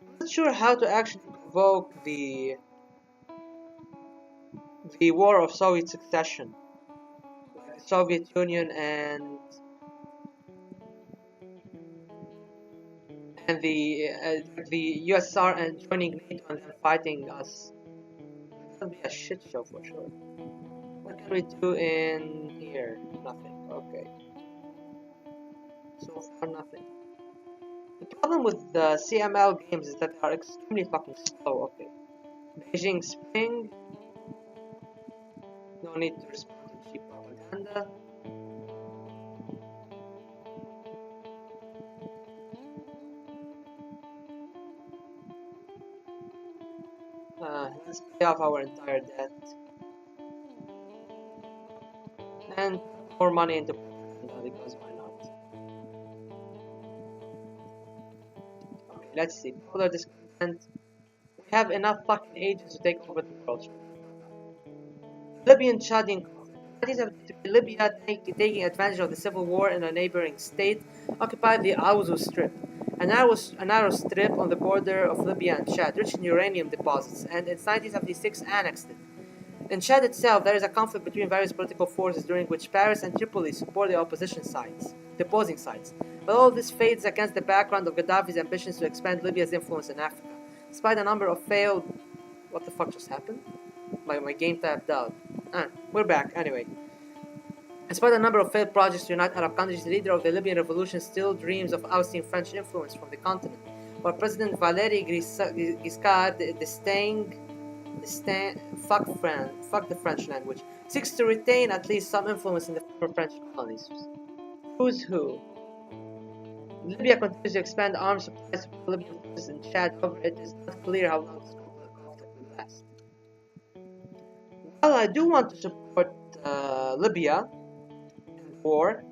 I'm not sure how to actually provoke the war of Soviet succession, like the Soviet Union and the USSR and joining NATO and then fighting us. That'll be a shit show for sure. What can we do in here? Nothing. Okay. So far, nothing. The problem with the CML games is that they are extremely fucking slow. Okay. Beijing Spring. No need to respond to cheap propaganda. Let's pay off our entire debt. And more money into propaganda, because why not? Okay, let's see. Popular discontent. We have enough fucking agents to take over the world. Libyan Chadian conflict. Libya taking advantage of the civil war in a neighboring state occupied the Awzu Strip, a narrow strip on the border of Libya and Chad, rich in uranium deposits, and in 1976 annexed it. In Chad itself, there is a conflict between various political forces during which Paris and Tripoli support the opposing sides. But all this fades against the background of Gaddafi's ambitions to expand Libya's influence in Africa. Despite a number of failed... What the fuck just happened? My game tapped out. We're back, anyway. Despite a number of failed projects to unite Arab countries, the leader of the Libyan revolution still dreams of ousting French influence from the continent, while President Valéry Giscard d'Estaing fuck the French language, seeks to retain at least some influence in the former French colonies. Who's who? Libya continues to expand arms supplies to Libyan forces in Chad, however it is not clear how long this conflict will last. Well, I do want to support Libya in the war.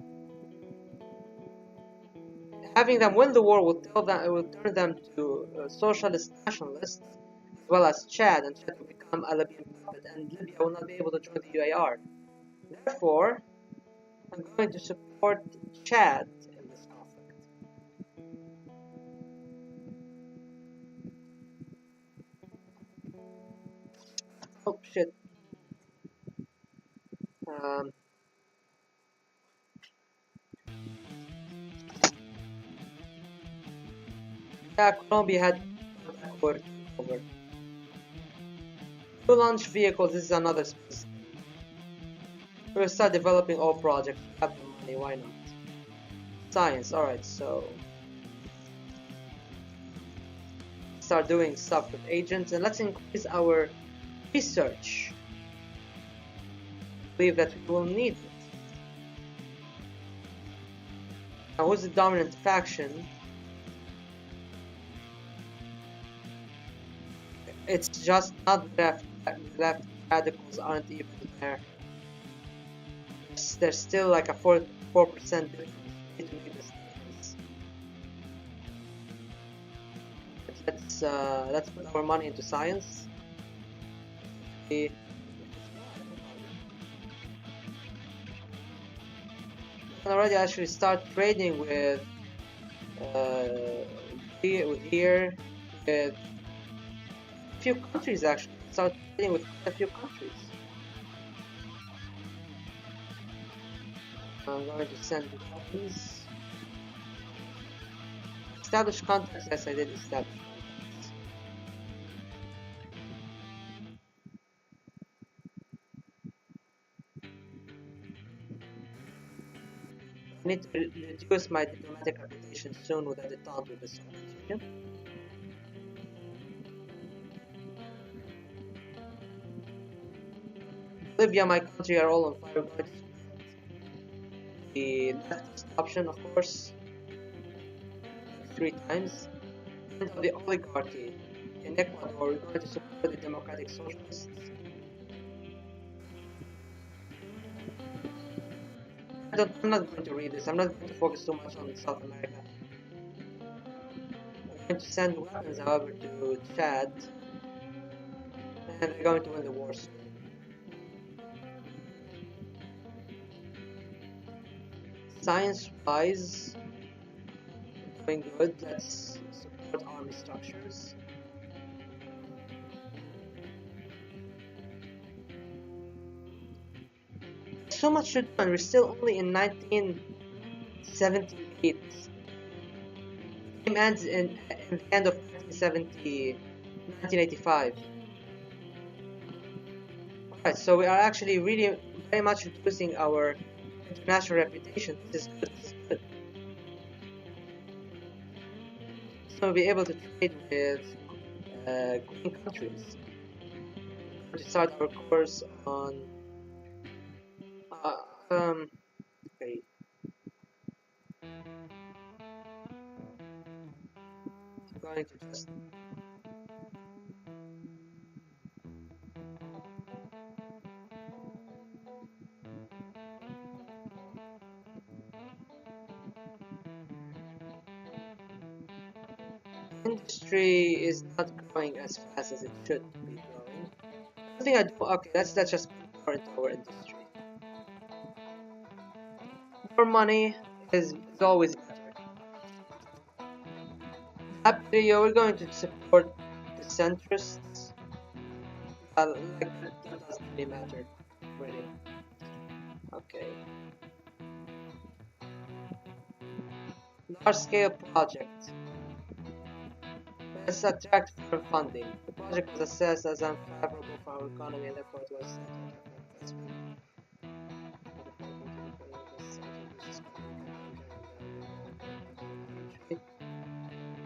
Having them win the war will turn them to socialist nationalists, as well as Chad, and Chad will become a Libyan puppet, and Libya will not be able to join the UAR. Therefore, I'm going to support Chad in this conflict. Oh shit. Yeah, Colombia had over. New launch vehicles, this is another space. We'll start developing all projects. We have the money, why not? Science, alright, so start doing stuff with agents, and let's increase our research. I believe that we will need it. Now, who's the dominant faction? It's just not left radicals aren't even there. There's still like a 4% difference between the states. Let's put our money into science. We can already actually start trading with here with a few countries. Actually, start trading with a few countries. I'm going to send weapons. Establish contacts. Yes, I did establish contacts. I need to reduce my diplomatic reputation soon with a detente with the Soviet Union. Libya, my country, are all on fire. The leftist option, of course, 3 times, and of the oligarchy in Ecuador, we're going to support the democratic socialists. I'm not going to read this. I'm not going to focus so much on South America. I'm going to send weapons, however, to Chad, and they're going to win the war soon. Science-wise, doing good. Let's support army structures. So much to do, and we're still only in 1978. The game ends in the end of 1985. Alright, so we are actually really very much reducing our international reputation. This is good. This is good. So we'll be able to trade with green countries. To start our course on okay. I'm going to just industry is not growing as fast as it should be growing. I think I do. Okay, let's just put more into our industry. More money is always better. That video, we're going to support the centrists. Like that doesn't really matter, really. Okay. Large-scale project. Let's attract for funding. The project was assessed as unfavorable for our economy and therefore it was set.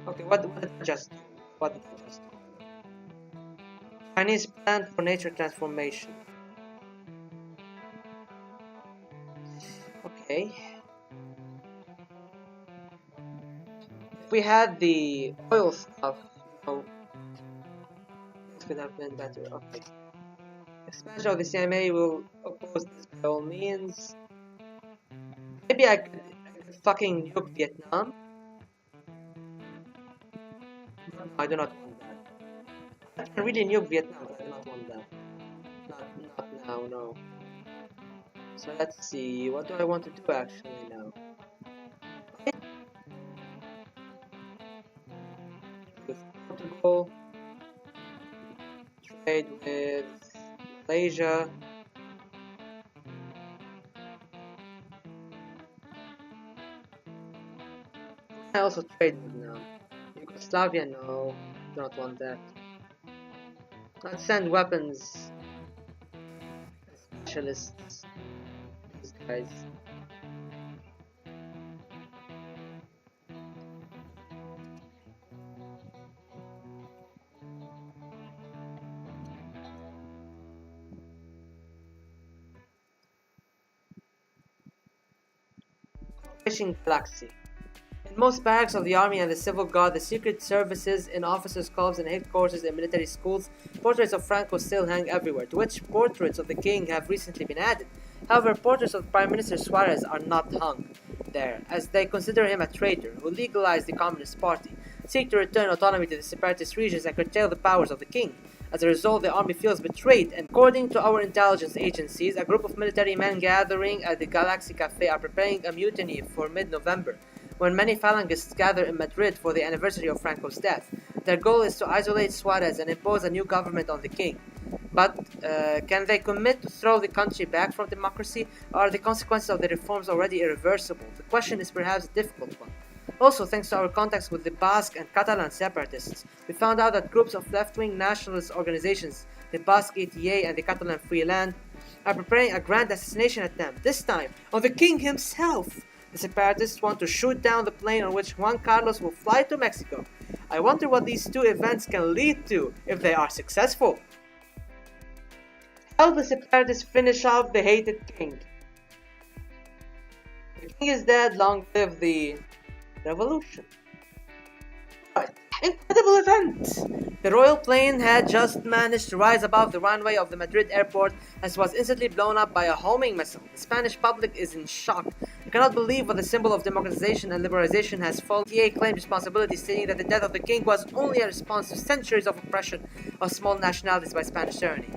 Okay, what did I just do? What did I just do? Chinese plan for nature transformation. Okay. If we had the oil stuff, this could have been better. Okay. Expansion of the CMA will oppose this by all means. Maybe I could fucking nuke Vietnam. No, I do not want that. I can really nuke Vietnam, but I do not want that. Not now, no. So let's see, what do I want to do actually now? With Portugal, trade with Malaysia. I also trade with now. Yugoslavia, no, do not want that. Let's send weapons specialists. These guys. Fishing Galaxy. In most barracks of the army and the civil guard, the secret services, in officers' clubs and headquarters in military schools, portraits of Franco still hang everywhere, to which portraits of the king have recently been added. However, portraits of Prime Minister Suarez are not hung there, as they consider him a traitor who legalized the Communist Party, seek to return autonomy to the separatist regions and curtail the powers of the king. As a result, the army feels betrayed, and according to our intelligence agencies, a group of military men gathering at the Galaxy Cafe are preparing a mutiny for mid-November, when many Phalangists gather in Madrid for the anniversary of Franco's death. Their goal is to isolate Suarez and impose a new government on the king. But can they commit to throw the country back from democracy, or are the consequences of the reforms already irreversible? The question is perhaps a difficult one. Also, thanks to our contacts with the Basque and Catalan separatists, we found out that groups of left-wing nationalist organizations, the Basque ETA and the Catalan Free Land, are preparing a grand assassination attempt, this time on the king himself. The separatists want to shoot down the plane on which Juan Carlos will fly to Mexico. I wonder what these two events can lead to if they are successful. How the separatists finish off the hated king? The king is dead, long live the revolution. Right. Incredible event! The royal plane had just managed to rise above the runway of the Madrid airport and was instantly blown up by a homing missile. The Spanish public is in shock. They cannot believe what the symbol of democratization and liberalization has fallen. ETA claimed responsibility, stating that the death of the king was only a response to centuries of oppression of small nationalities by Spanish tyranny.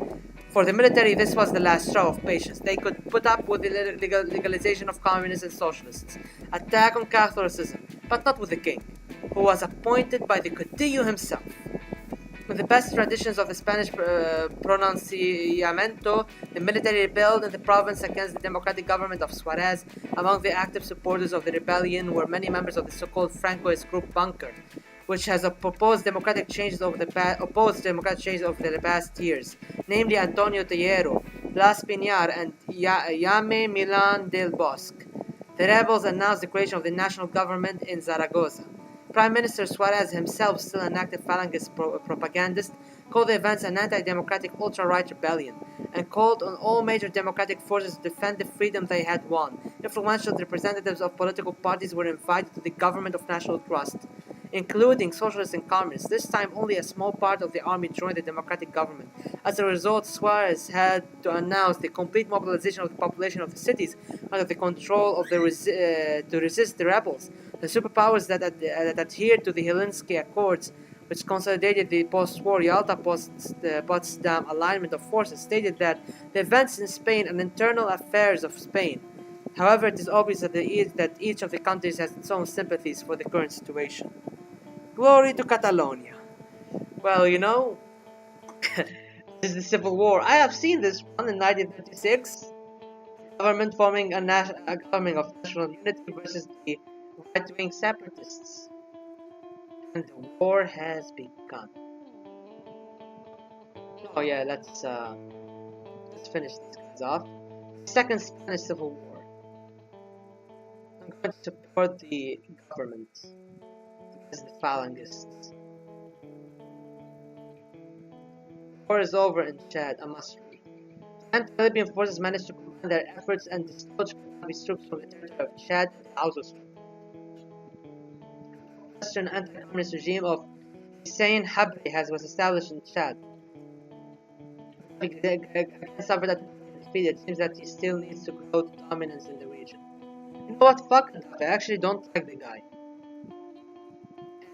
For the military, this was the last straw of patience. They could put up with the legalization of communists and socialists, attack on Catholicism, but not with the king, who was appointed by the Caudillo himself. With the best traditions of the Spanish pronunciamiento, the military rebelled in the province against the democratic government of Suarez. Among the active supporters of the rebellion were many members of the so-called Francoist group Bunker, which has opposed democratic changes over the past years, namely Antonio Tejero, Blas Piñar, and Jaime Milán del Bosque. The rebels announced the creation of the national government in Zaragoza. Prime Minister Suarez himself, still an active Falangist propagandist, called the events an anti-democratic ultra-right rebellion, and called on all major democratic forces to defend the freedom they had won. Influential representatives of political parties were invited to the government of national trust, including socialists and communists. This time, only a small part of the army joined the democratic government. As a result, Suarez had to announce the complete mobilization of the population of the cities under the control of to resist the rebels. The superpowers that adhered to the Helsinki Accords which consolidated the post-war Yalta Potsdam alignment of forces, stated that the events in Spain and internal affairs of Spain. However, it is obvious that each of the countries has its own sympathies for the current situation. Glory to Catalonia. Well, you know, this is the Civil War. I have seen this one in 1936. Government forming a government of national unity versus the right-wing separatists. And the war has begun. Oh yeah, let's finish these guys off. Second Spanish Civil War. I'm going to support the government as the Phalangists. War is over in Chad, a must-read. Anti-Libyan forces managed to combine their efforts and dislodge Gaddafi's troops from the territory of Chad and Al-Zawsra. The Western anti-communist regime of Hussein Habri was established in Chad. Against that defeat, it seems that he still needs to grow to dominance in the region. You know what? Fuck Gaddafi. I actually don't like the guy.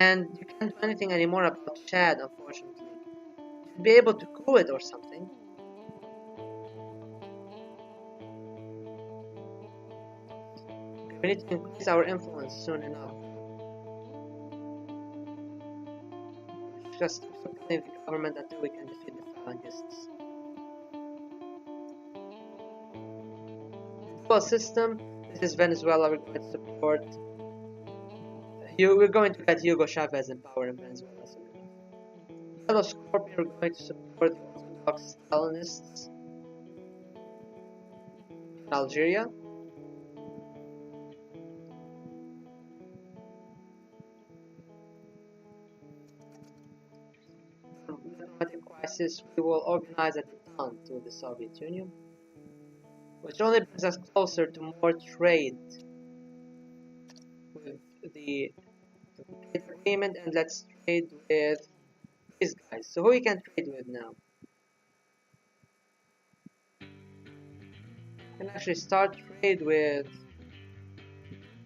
And you can't do anything anymore about Chad, unfortunately. You should be able to coup it or something. We need to increase our influence soon enough. Just supporting the government until we can defeat the Phalangists. Dual system. This is Venezuela. We're going to support. We're going to get Hugo Chavez in power in Venezuela soon enough. Yellow Scorpion. We're going to support the Orthodox Stalinists in Algeria. Diplomatic crisis. We will organize a detente with the Soviet Union, which only brings us closer to more trade with the trade agreement, and let's trade with these guys. So who we can trade with now? We can actually start trade with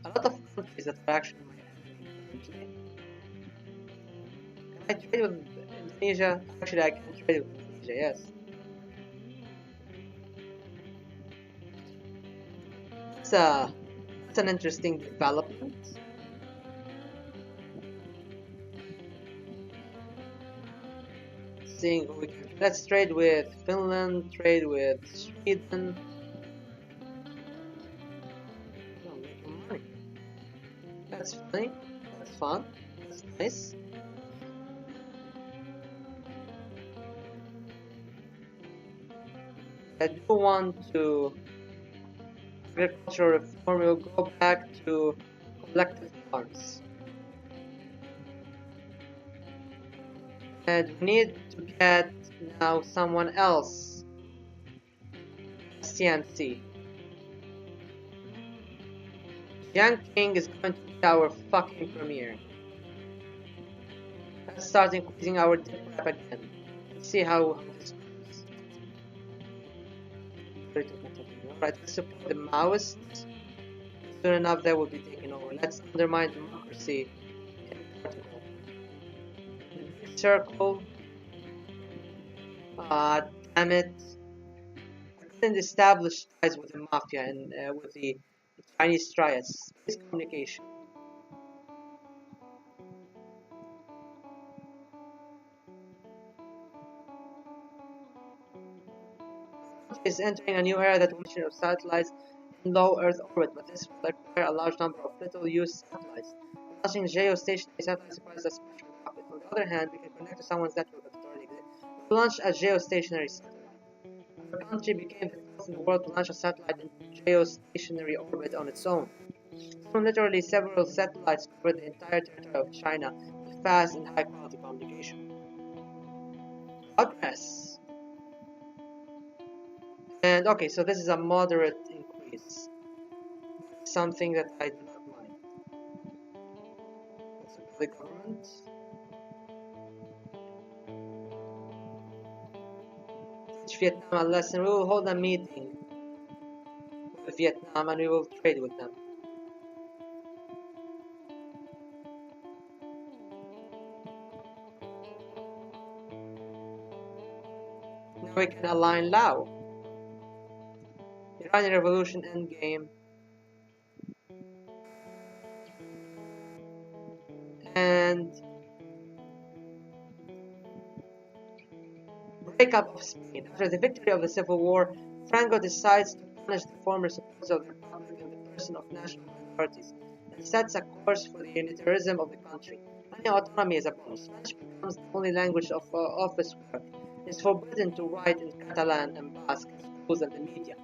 a lot of countries that are actually my enemy. Can I trade with Indonesia? Actually, I can trade with Indonesia, yes. That's an interesting development. Seeing who we can. Let's trade with Finland, trade with Sweden. Oh, making money. That's funny. That's fun. That's nice. I do want to agricultural reform. We'll go back to collective farms. And we need to get now someone else. CNC. Yang King is going to be our fucking premier. Let's start increasing our dip rep again. Let's see how this goes. Alright, let's support the Maoists. Soon enough they will be taken over. Let's undermine democracy in Portugal. Circle. Damn it. I couldn't establish ties with the mafia and with the Chinese triads. Space communication. Is entering a new era that will share satellites in low Earth orbit, but this will require a large number of little-used satellites. Launching geostationary satellites requires a special rocket. On the other hand, we can connect to someone's network that already exists. We launch a geostationary satellite. Our country became the first in the world to launch a satellite in geostationary orbit on its own. Soon, literally several satellites cover the entire territory of China with fast and high-quality communication. Progress. And okay, so this is a moderate increase. Something that I do not mind. Let's look at the government. Teach Vietnam a lesson. We will hold a meeting with Vietnam and we will trade with them. We can align Lao. Iranian Revolution Endgame. And breakup of Spain. After the victory of the Civil War, Franco decides to punish the former supporters of the Republic in the person of national minorities and sets a course for the unitarism of the country. Any autonomy is abolished. Spanish becomes the only language of office work. It is forbidden to write in Catalan and Basque in schools and the media.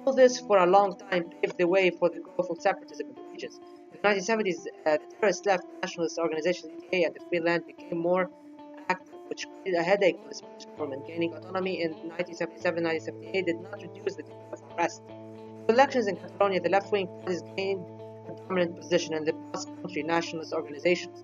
All this for a long time paved the way for the growth of separatism in the regions. In the 1970s, the terrorist left nationalist organizations ETA and the Free Land became more active, which created a headache for the Spanish government. Gaining autonomy in 1977-1978 did not reduce the degree of unrest. In elections in Catalonia, the left-wing parties gained a dominant position in the Basque Country nationalist organizations.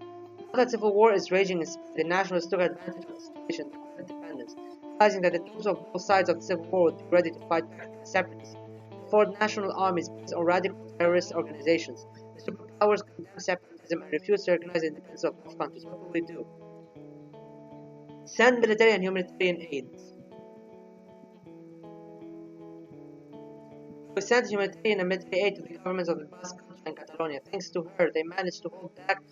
Now that civil war is raging in Spain, the nationalists took advantage of the situation and declared independence, realizing that the troops of both sides of the civil war would be ready to fight back against separatists. They formed national armies based on radical terrorist organizations. The superpowers condemned separatism and refused to recognize the independence of both countries. What will we do? Send military and humanitarian aid. We sent humanitarian and military aid to the governments of the Basque Country and Catalonia. Thanks to her, they managed to hold back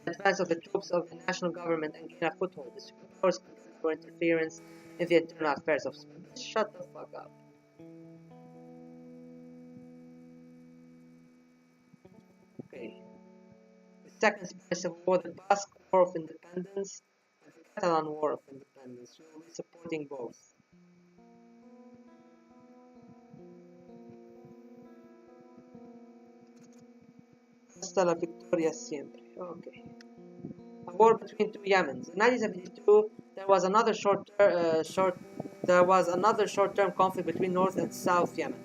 the advance of the troops of the national government and gain a foothold. The superpowers condemned for interference in the internal affairs of Spain. Shut the fuck up. Okay. The Second Spanish Civil War, the Basque War of Independence, and the Catalan War of Independence. We will be supporting both. Hasta la victoria siempre. Okay. A war between two Yemens. In 1972, there was another short-term conflict between North and South Yemen,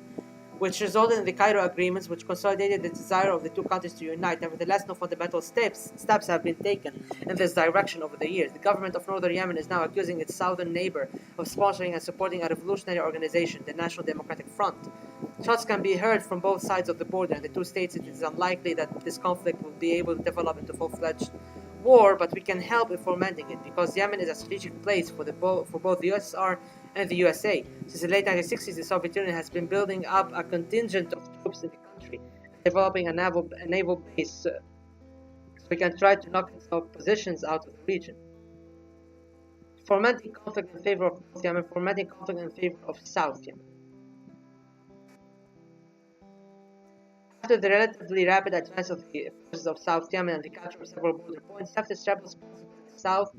which resulted in the Cairo Agreements, which consolidated the desire of the two countries to unite. Nevertheless, no fundamental steps have been taken in this direction over the years. The government of Northern Yemen is now accusing its southern neighbor of sponsoring and supporting a revolutionary organization, the National Democratic Front. Shots can be heard from both sides of the border, and the two states it is unlikely that this conflict will be able to develop into full-fledged war, but we can help in fomenting it, because Yemen is a strategic place for both the USSR and the USA. Since the late 1960s, the Soviet Union has been building up a contingent of troops in the country, developing a naval base, so we can try to knock its positions out of the region. Fomenting conflict in favor of North Yemen, fomenting conflict in favor of South Yemen. After the relatively rapid advance of the forces of South Yemen and the capture of several border points, leftist rebels sponsored by the South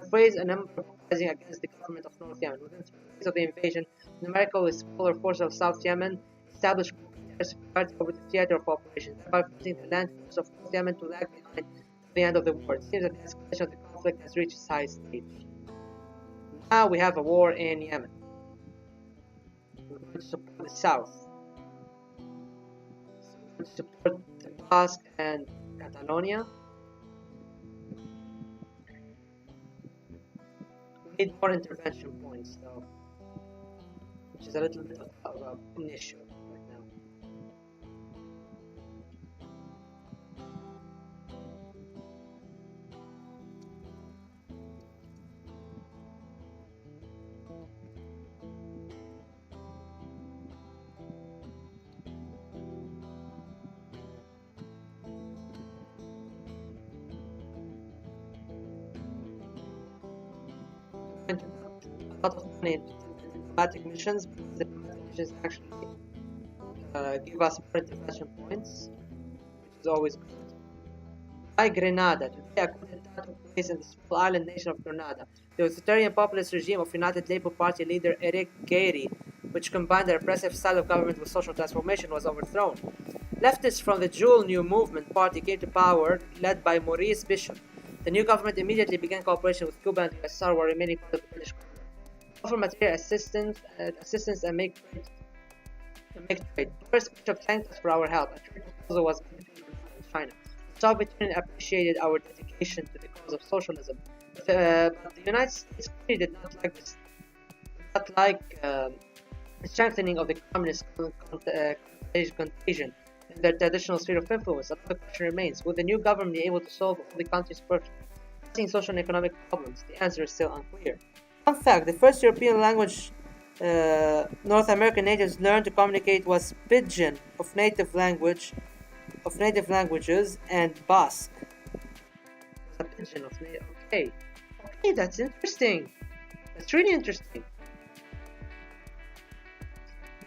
have raised a number of uprisings against the government of North Yemen. Within 3 days of the invasion, numerically smaller forces of South Yemen established their superiority over the theater of operations, thereby forcing the land force of North Yemen to lag behind the end of the war. It seems that the escalation of the conflict has reached its highest stage. Now we have a war in Yemen. We're going to support the South. To support the Basque and Catalonia. We need more intervention points though, which is a little bit of an issue right now. A lot of money into diplomatic missions, because the diplomatic missions actually give us more intervention points, which is always good. By Grenada, today a coup d'etat took place in the small island nation of Grenada. The authoritarian populist regime of United Labour Party leader Eric Gairy, which combined the repressive style of government with social transformation, was overthrown. Leftists from the Dual New Movement party came to power, led by Maurice Bishop. The new government immediately began cooperation with Cuba and the USSR while remaining part of the British government. Offer material assistance and make trade. First, Bishop thanked us for our help. A trade proposal was made between Grenada and China. The Soviet Union appreciated our dedication to the cause of socialism, but the United States clearly did not like this. Strengthening of the communist contagion in their traditional sphere of influence. Another question remains: will the new government be able to solve all the country's pressing social and economic problems? The answer is still unclear. Fun fact: the first European language North American natives learned to communicate was Pidgin of native languages and Basque. A Pidgin of native. Okay, okay, that's interesting. That's really interesting.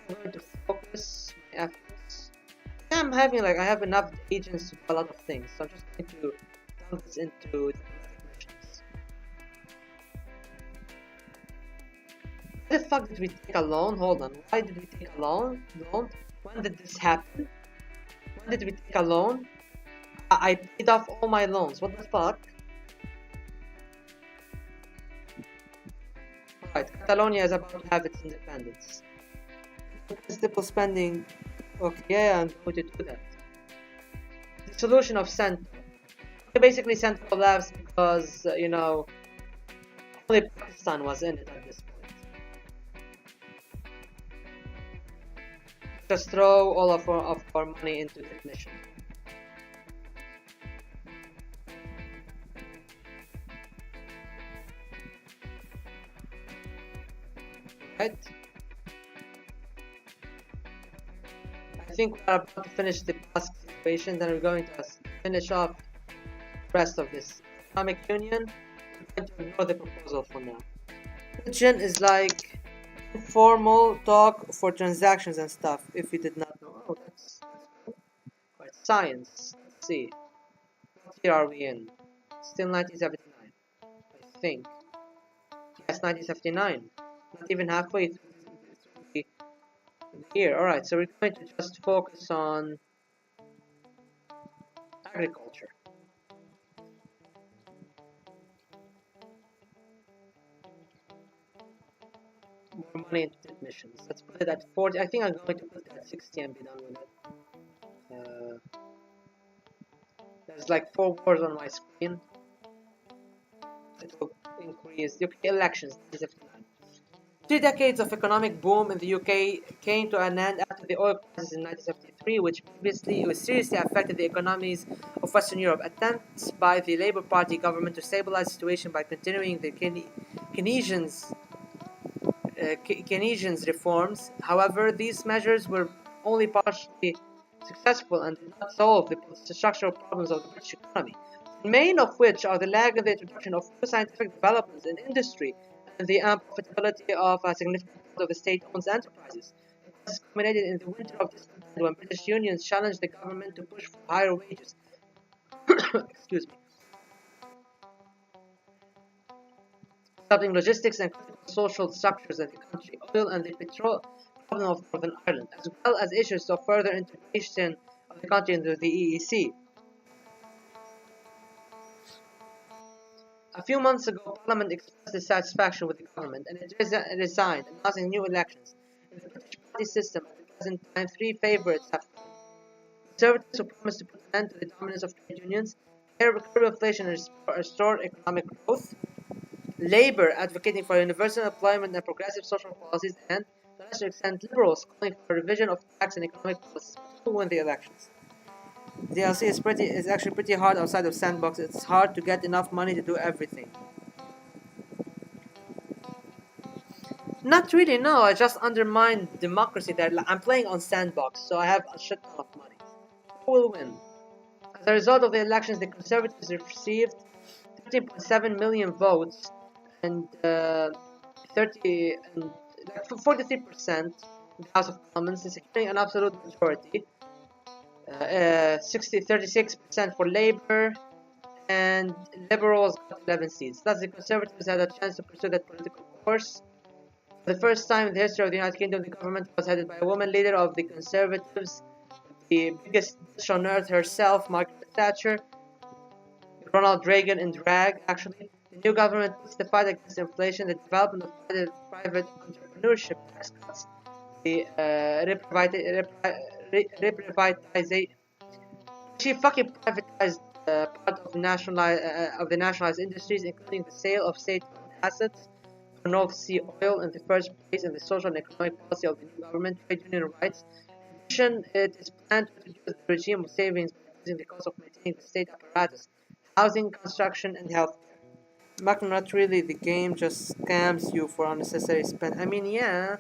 I'm going to focus my efforts. Yeah, I have enough agents to do a lot of things, so I'm just going to turn this into diplomatic missions. Why the fuck did we take a loan? Hold on. Why did we take a loan? When did this happen? When did we take a loan? I paid off all my loans. What the fuck? Alright, Catalonia is about to have its independence. Stipple spending. Okay, yeah, I'm going to do that. The solution of Cento. Basically, Cento collapsed because, only Pakistan was in it at this point. Just throw all of our money into this mission. Right? I think we're about to finish the Basque situation, then we're going to finish off the rest of this economic union. I'm going to ignore the proposal for now. Religion is like informal talk for transactions and stuff, if you did not know. Oh, that's cool. Right, science. Let's see. What year are we in? Still 1979, I think. Yes, 1979. Not even halfway through the year. Alright, so we're going to just focus on agriculture. More money into missions. Let's put it at 40. I think I'm going to put it at 60 and be done with it. There's like 4 wars on my screen. It will increase. UK elections. 3 decades of economic boom in the UK came to an end after the oil crisis in 1973, which previously seriously affected the economies of Western Europe. Attempts by the Labour Party government to stabilize the situation by continuing the Keynesian reforms. However, these measures were only partially successful and did not solve the structural problems of the British economy, the main of which are the lag in the introduction of new scientific developments in industry and the unprofitability of a significant part of the state-owned enterprises. The crisis culminated in the winter of discontent when British unions challenged the government to push for higher wages. Excuse me. Disrupting logistics and critical social structures in the country, oil and the petrol problem of Northern Ireland, as well as issues of further integration of the country into the EEC. A few months ago, Parliament expressed dissatisfaction with the government and it resigned, announcing new elections. In the British party system, at the present time, 3 favourites have come. Conservatives who promised to put an end to the dominance of trade unions, curb inflation and restore economic growth. Labour advocating for universal employment and progressive social policies, and to a lesser extent Liberals calling for a revision of tax and economic policies to win the elections. DLC is actually pretty hard outside of Sandbox. It's hard to get enough money to do everything. Not really, no. I just undermine democracy there. I'm playing on Sandbox, so I have a shit ton of money. Who will win? As a result of the elections, the Conservatives received 13.7 million votes and 43% in the House of Commons, securing an absolute majority. 36% for Labour, and Liberals got 11 seats. Thus, the Conservatives had a chance to pursue that political course. For the first time in the history of the United Kingdom, the government was headed by a woman leader of the Conservatives, the biggest bitch on earth herself, Margaret Thatcher, Ronald Reagan in drag, actually. The new government puts the fight against inflation, the development of private entrepreneurship, tax cuts, the reprivatization. She fucking privatized part of the nationalized industries, including the sale of state-owned assets for North Sea oil in the first place, and the social and economic policy of the new government, trade union rights. In addition, it is planned to introduce the regime of savings by reducing the cost of maintaining the state apparatus, housing, construction, and healthcare. Mac, not really. The game just scams you for unnecessary spend. I mean, yeah,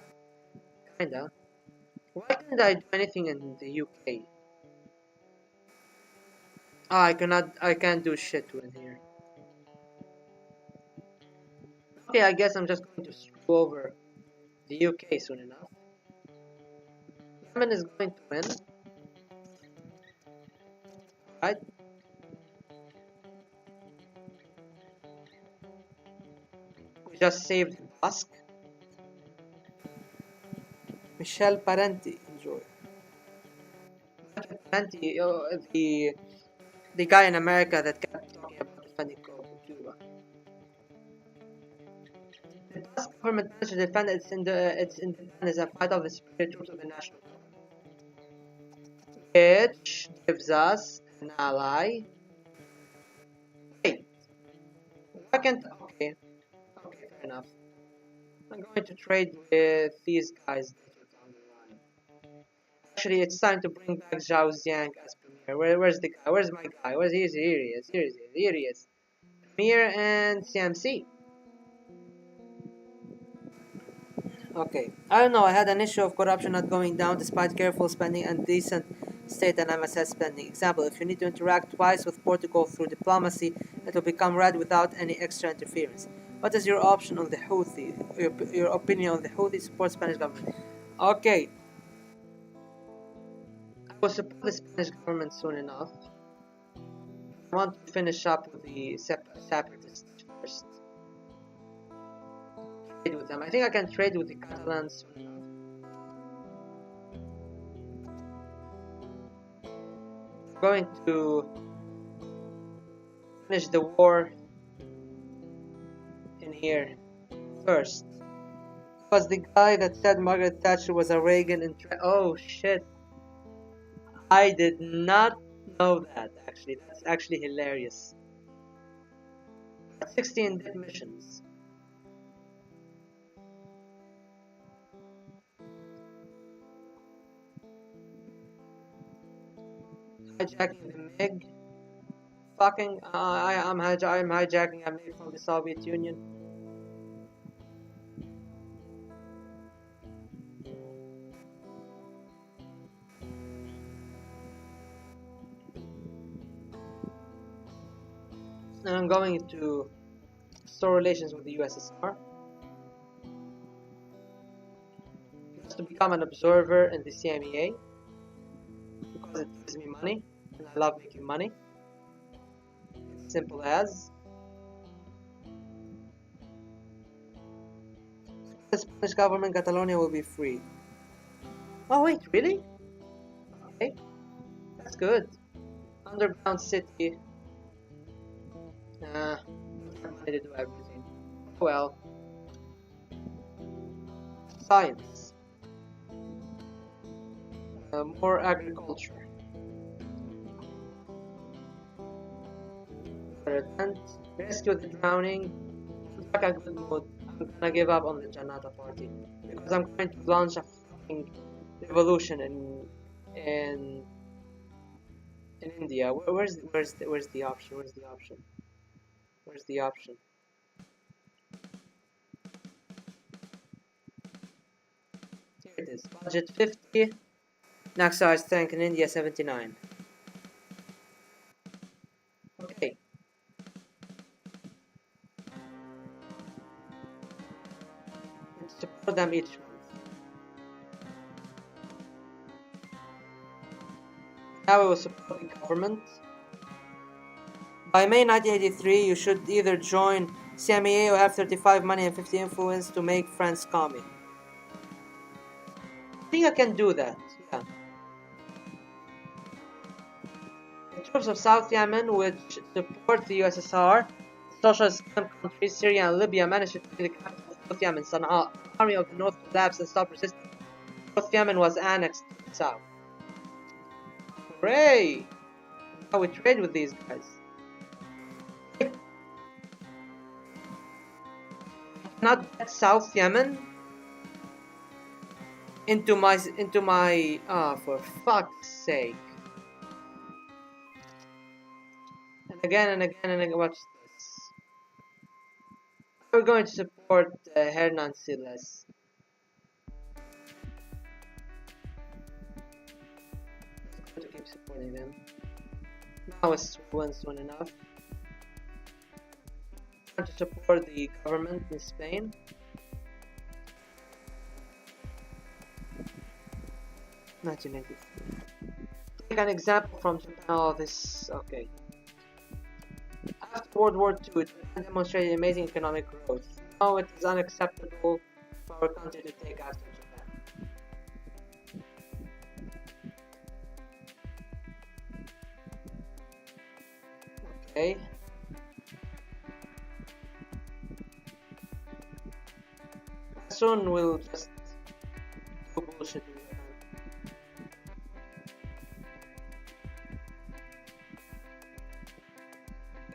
kinda. Why can't I do anything in the UK? Ah, I cannot. I can't do shit in here. Okay, I guess I'm just going to screw over the UK soon enough. Yemen is going to win, right? We just saved Tusk. Michel Parenti, enjoy. Parenti, the guy in America that kept talking about defending Cuba. The Tusk government managed to defend its independence and fight off the superior troops of the national government, which gives us an ally. Wait, why can't? Okay, okay, fair enough. I'm going to trade with these guys later down the line. Actually, it's time to bring back Zhao Xiang as Premier. Where's the guy? Where's my guy? Where's he? Here he is. Here he is. Here he is. Premier and CMC. Okay. I don't know. I had an issue of corruption not going down despite careful spending and decent state and MSS spending. Example, if you need to interact twice with Portugal through diplomacy, it will become red without any extra interference. What is your option on the Houthi? Your opinion on the Houthi support Spanish government? Okay. I will support the Spanish government soon enough. I want to finish up with the separatists first. Trade with them. I think I can trade with the Catalans soon enough. I'm going to finish the war in here first. Was the guy that said Margaret Thatcher was a Reagan and oh shit. I did not know that actually. That's actually hilarious. 16 dead missions. Hijacking the MiG. Fucking I'm hijacking a MiG from the Soviet Union. And I'm going to restore relations with the USSR. Just to become an observer in the CMEA. Because it gives me money. And I love making money. It's simple as. The Spanish government, Catalonia will be free. Oh wait, really? Okay. That's good. Underground city. Don't have money to do everything. Well. Science. More agriculture. Event. Rescue the drowning. Back a good mood. I'm gonna give up on the Janata party. Because I'm going to launch a fucking revolution in India. Where's the option? Where's the option? Where's the option? Here it is. Budget 50. Naxar tank in India 79. Okay. Support them each month. Now we will support the government. By May 1983, you should either join CMEA or have 35 money and 50 influence to make France commie. I think I can do that, yeah. The troops of South Yemen, which support the USSR, socialist countries Syria and Libya, managed to take the capital of South Yemen, Sana'a. The army of the north collapsed and stopped resisting. South Yemen was annexed to the south. Hooray! Now we trade with these guys. Not get South Yemen into my for fuck's sake. And again, watch this. We're going to support Hernan Siles. Going to keep supporting them. Now it's ruined soon enough. We're going to support the government in Spain. Take an example from Japan. Oh, this okay. After World War II, Japan demonstrated amazing economic growth. Now it is unacceptable for our country to take after Japan. Okay. Soon we'll just do bullshit in Japan.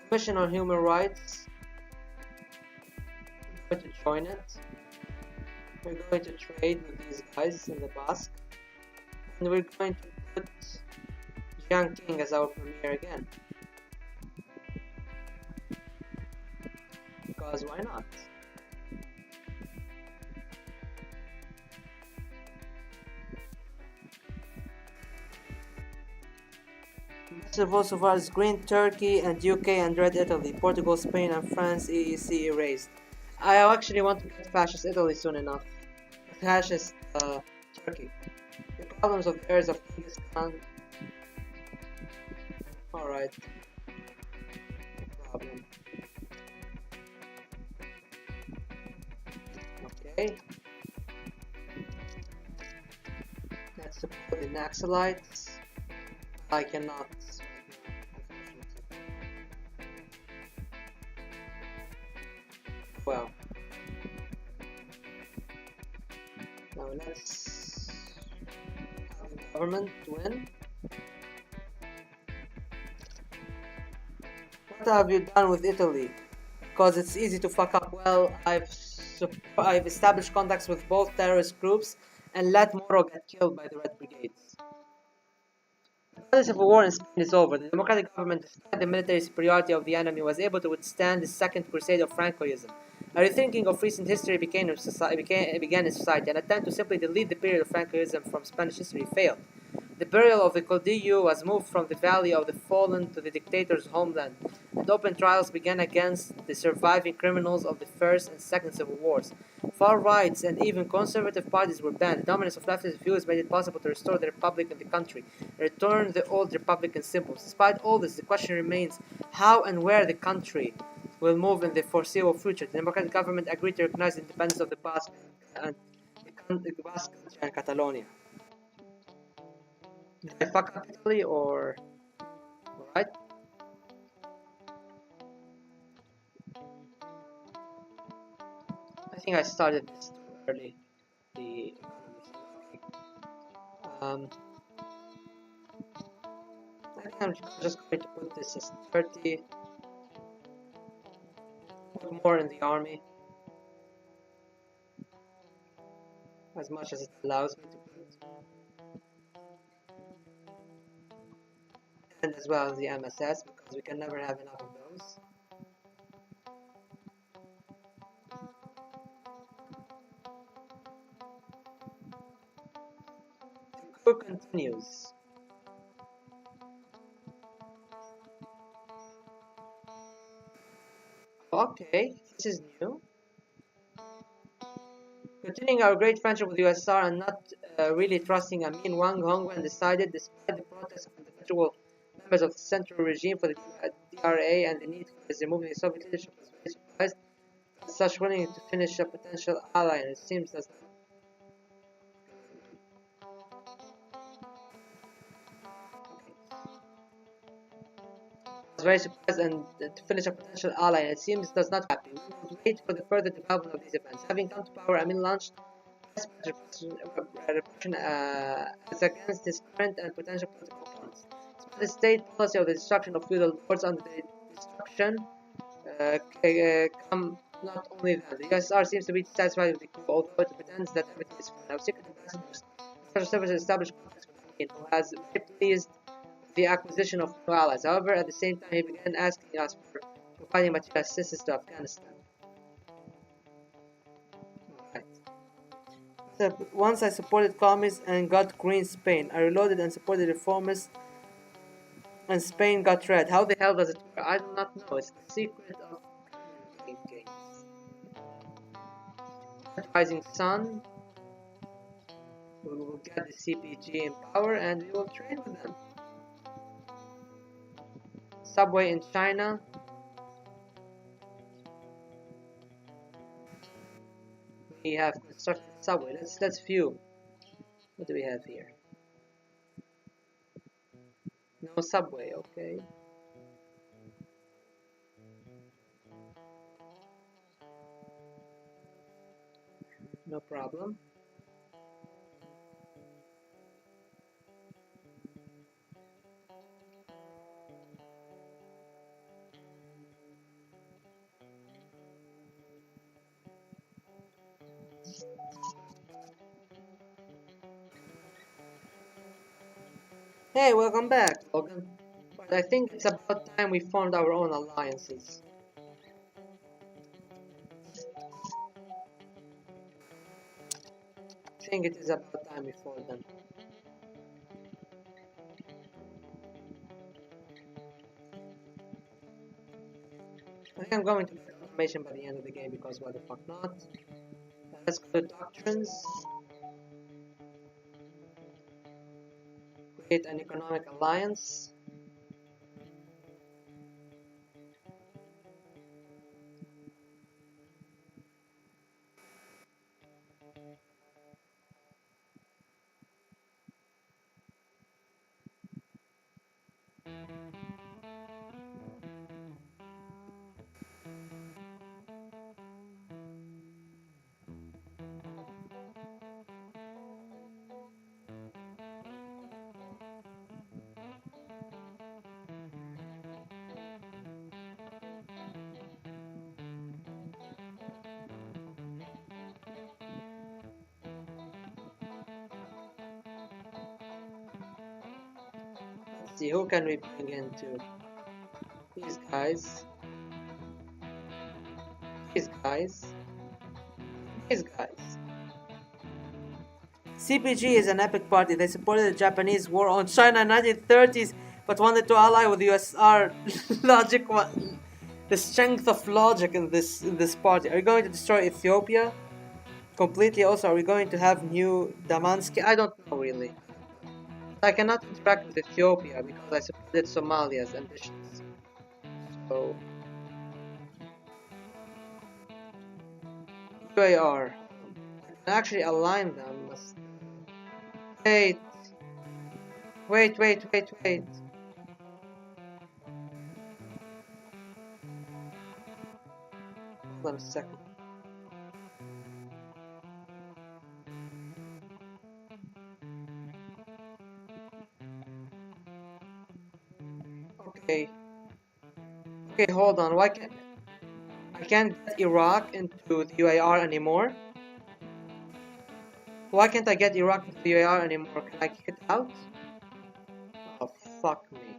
Commission on Human Rights. We're going to join it. We're going to trade with these guys in the Basque. And we're going to put Jiang Qing as our premier again. Because why not? So far as Green Turkey and UK and Red Italy, Portugal, Spain and France EEC erased. I actually want to get Fascist Italy soon enough. Fascist Turkey. The problems of heirs of Genghis Khan. Alright. No problem. Okay. Let's support the Naxalites. I cannot. Well, now let's have the government win. What have you done with Italy? Because it's easy to fuck up. Well, I've established contacts with both terrorist groups and let Moro get killed by the Red Brigades. The civil war in Spain is over. The democratic government, despite the military superiority of the enemy, was able to withstand the second crusade of Francoism. A rethinking of recent history began in society. An attempt to simply delete the period of Francoism from Spanish history failed. The burial of the Caudillo was moved from the Valley of the Fallen to the dictator's homeland, and open trials began against the surviving criminals of the First and Second Civil Wars. Far rights and even conservative parties were banned. The dominance of leftist views made it possible to restore the republic in the country, and return the old republican symbols. Despite all this, the question remains how and where the country will move in the foreseeable future. The democratic government agreed to recognize the independence of the Basque and the Basque country and Catalonia. Did I fuck up Italy or right? I think I started this too early. The I think I'm just going to put this as 30. Put more in the army. As much as it allows me to put. And as well as the MSS, because we can never have enough of those. The coup continues. Okay, this is new. Continuing our great friendship with USSR and not really trusting Amin, Wang Hongwen decided, despite the protests of individual members of the central regime for the DRA and the need for removing the Soviet leadership, was very surprised at such willing to finish a potential ally, and it seems as was very surprised and to finish a potential ally, and it seems does not happen. We will wait for the further development of these events. Having come to power, Amin launched repression as against his current and potential political opponents. The state policy of the destruction of feudal lords under the destruction come not only that. The USSR seems to be satisfied with the coup, although it pretends that everything is fine. Our secret ambassadors, special services established contacts with Amin, who has very pleased the acquisition of new allies. However, at the same time, he began asking us for providing material assistance to Afghanistan. once I supported communists and got green Spain. I reloaded and supported reformists and Spain got red. How the hell does it work? I do not know. It's the secret of game games. Rising Sun. We will get the CPG in power and we will train with them. Subway in China. We have constructed subway. Let's view. What do we have here? No subway, okay. No problem. Hey, welcome back, Logan. But I think it's about time we formed our own alliances. I think it is about time we formed them. I think I'm going to get information by the end of the game because why the fuck not? Let's go to doctrines. Create an economic alliance. Let's see, who can we bring into? These guys. These guys. These guys. CPG is an epic party. They supported the Japanese war on China in 1930s, but wanted to ally with the USSR. Logic, the strength of logic in this party. Are you going to destroy Ethiopia completely? Also, are we going to have new Damansky? I don't know really. I cannot interact with Ethiopia because I supported Somalia's ambitions. So UAR. I can actually align them. Wait. Wait. Hold on a second. Okay. Okay, hold on. Why can't I can't get Iraq into the UAR anymore? Why can't I get Iraq into the UAR anymore? Can I kick it out? Oh, fuck me.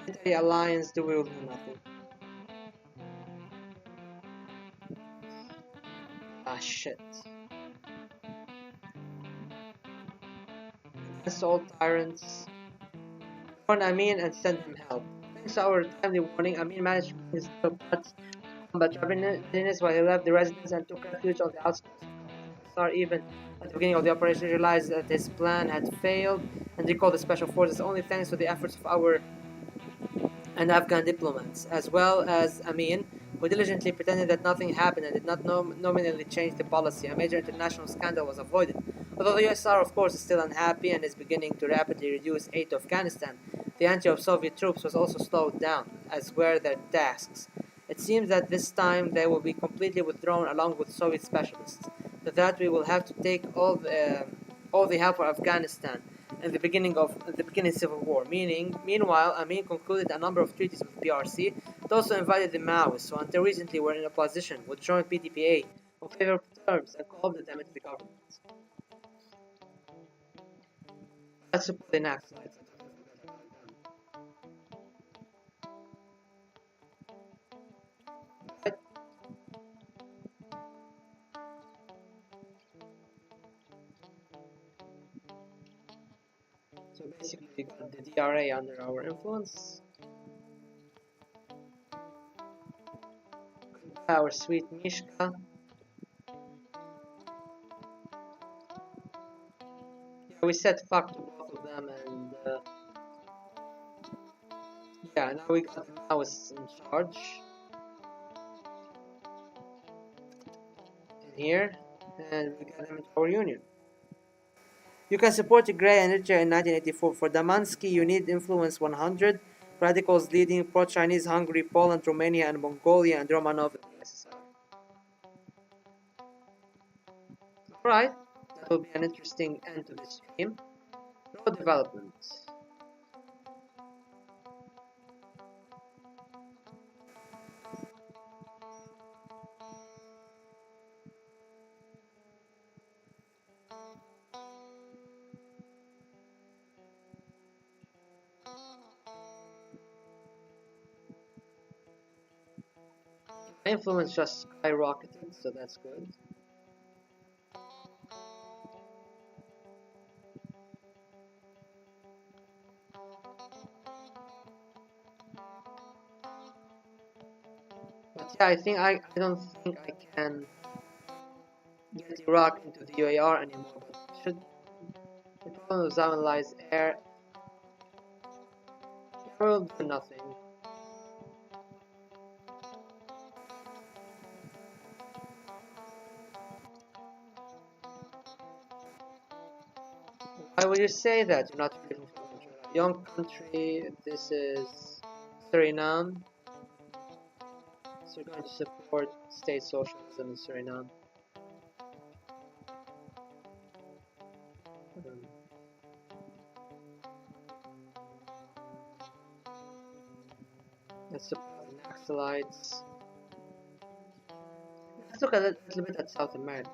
Military alliance, we will do nothing. Ah, shit. Against all tyrants. Warn Amin and send him help. Thanks to our timely warning, Amin managed to bring his little parts to combat readiness while he left the residence and took refuge on the outskirts. Sar even at the beginning of the operation realized that his plan had failed and recalled the special forces only thanks to the efforts of our and Afghan diplomats, as well as Amin, who diligently pretended that nothing happened and did not nominally change the policy. A major international scandal was avoided. Although the USSR, of course, is still unhappy and is beginning to rapidly reduce aid to Afghanistan, the anti-Soviet troops was also slowed down, as were their tasks. It seems that this time they will be completely withdrawn along with Soviet specialists. So that we will have to take all the help for Afghanistan in the beginning civil war. Meanwhile, Amin concluded a number of treaties with PRC. It also invited the Maoists, who until recently were in opposition, would join PDPA on favorable terms and co-opted them into the government. Let's support the next slide. So basically we got the DRA under our influence. Our sweet Mishka. Yeah, we said fuck to both of them, and yeah, now we got the Maoists in charge. In here, and we got them into our union. You can support Tigray and Eritrea in 1984. For Damansky, you need influence 100. Radicals leading pro-Chinese Hungary, Poland, Romania, and Mongolia, and Romanov in the USSR. Alright, that will be an interesting end to this stream. Road development. My influence just skyrocketed, so that's good. But yeah, I don't think I can get Iraq into the UAR anymore. But should the problem of Zaman lies air will do nothing. Why would you say that? You're not really from a young country. This is Suriname. So you're going to support state socialism in Suriname. Let's support the Naxalites. Let's look a little bit at South America.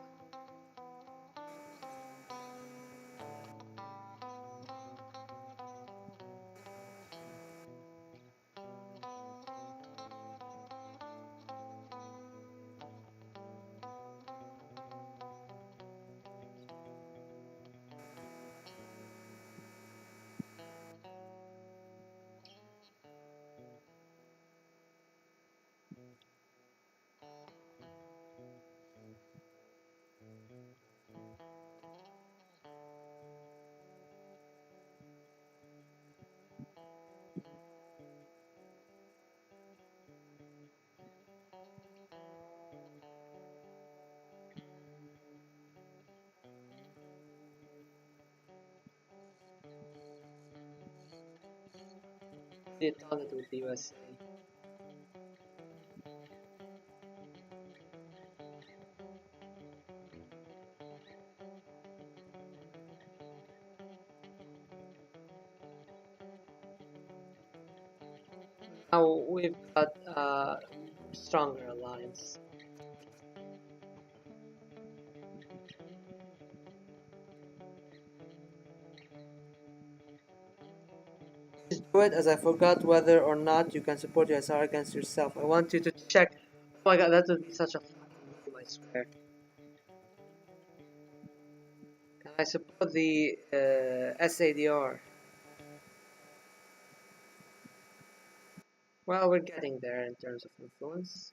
They done it with the USA. Now we've got a stronger alliance. Please do it, as I forgot whether or not you can support your SR against yourself. I want you to check. Oh my god, that would be such a fucking move, I swear. Can I support the SADR? Well, we're getting there in terms of influence.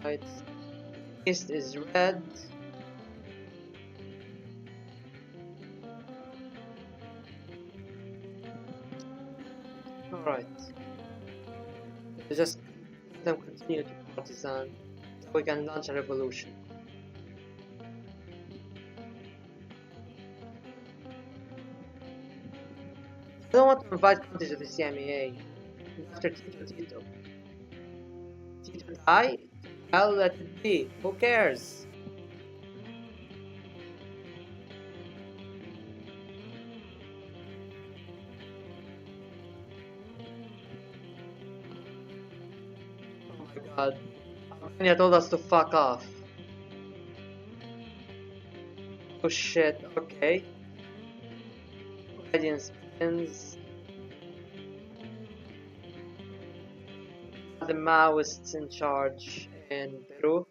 Right. East is red. Alright. Just let them continue to partisan so we can launch a revolution. I don't want to invite countries to the CMEA after Tito. Tito die? I'll let it be. Who cares? my god. Albania told us to fuck off. Oh shit, okay. Audience begins. The Maoists in charge in Peru.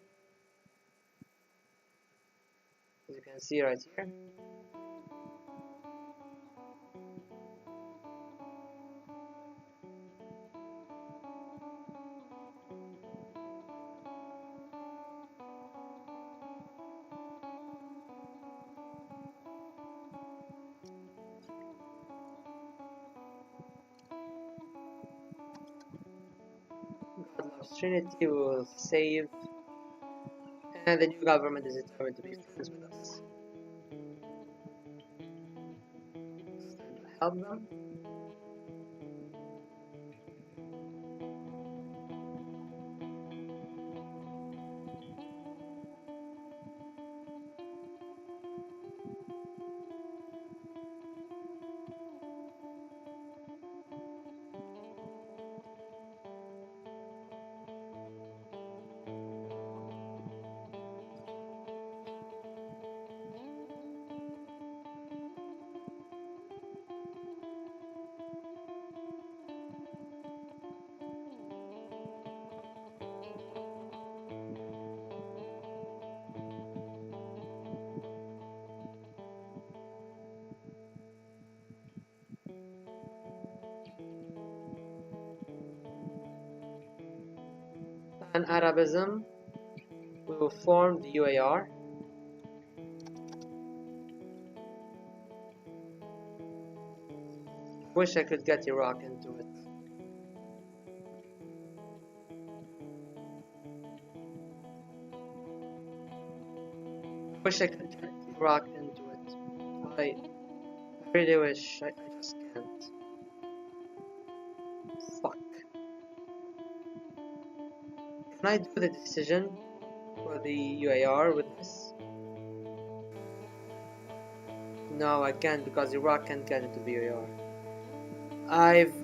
As you can see right here. God loves Trinity will save, and the new government is determined to be friends with us. It's time to help them. Pan Arabism will form the UAR. Wish I could get Iraq into it. Wish I could get Iraq into it. I really wish. I just can't. Fuck. Can I do the decision for the UAR with this? No, I can't because Iraq can't get into the UAR.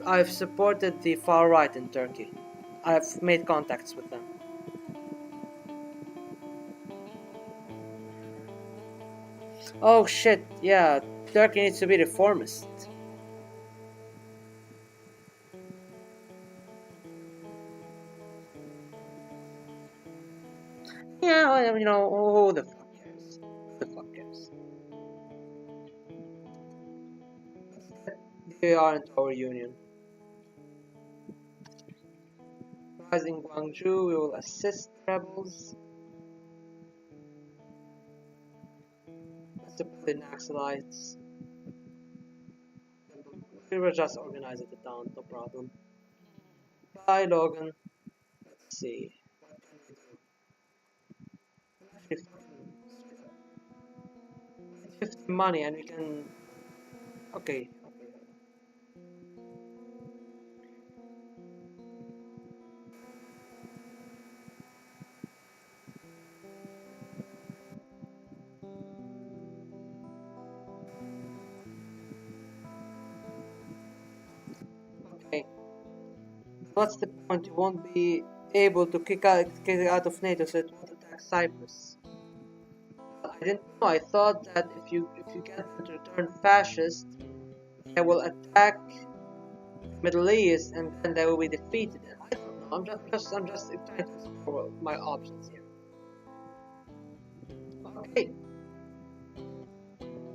I've supported the far right in Turkey. I've made contacts with them. Oh shit, yeah, Turkey needs to be reformist. Yeah, well, you know, who the fuck cares? Who the fuck cares? They aren't our union. Rising Gwangju, we will assist rebels. Support the Naxalites. We will just organize it down, no problem. Bye, Logan. Let's see. What can we do? Actually, fucking straight up. 50 money and we can. Okay. Okay. What's the point? You won't be able to kick it out of NATO, so it won't attack Cyprus. I didn't know. I thought that if you get them to turn fascist, they will attack Middle East and then they will be defeated. I don't know. I'm just trying to explore my options here. Okay.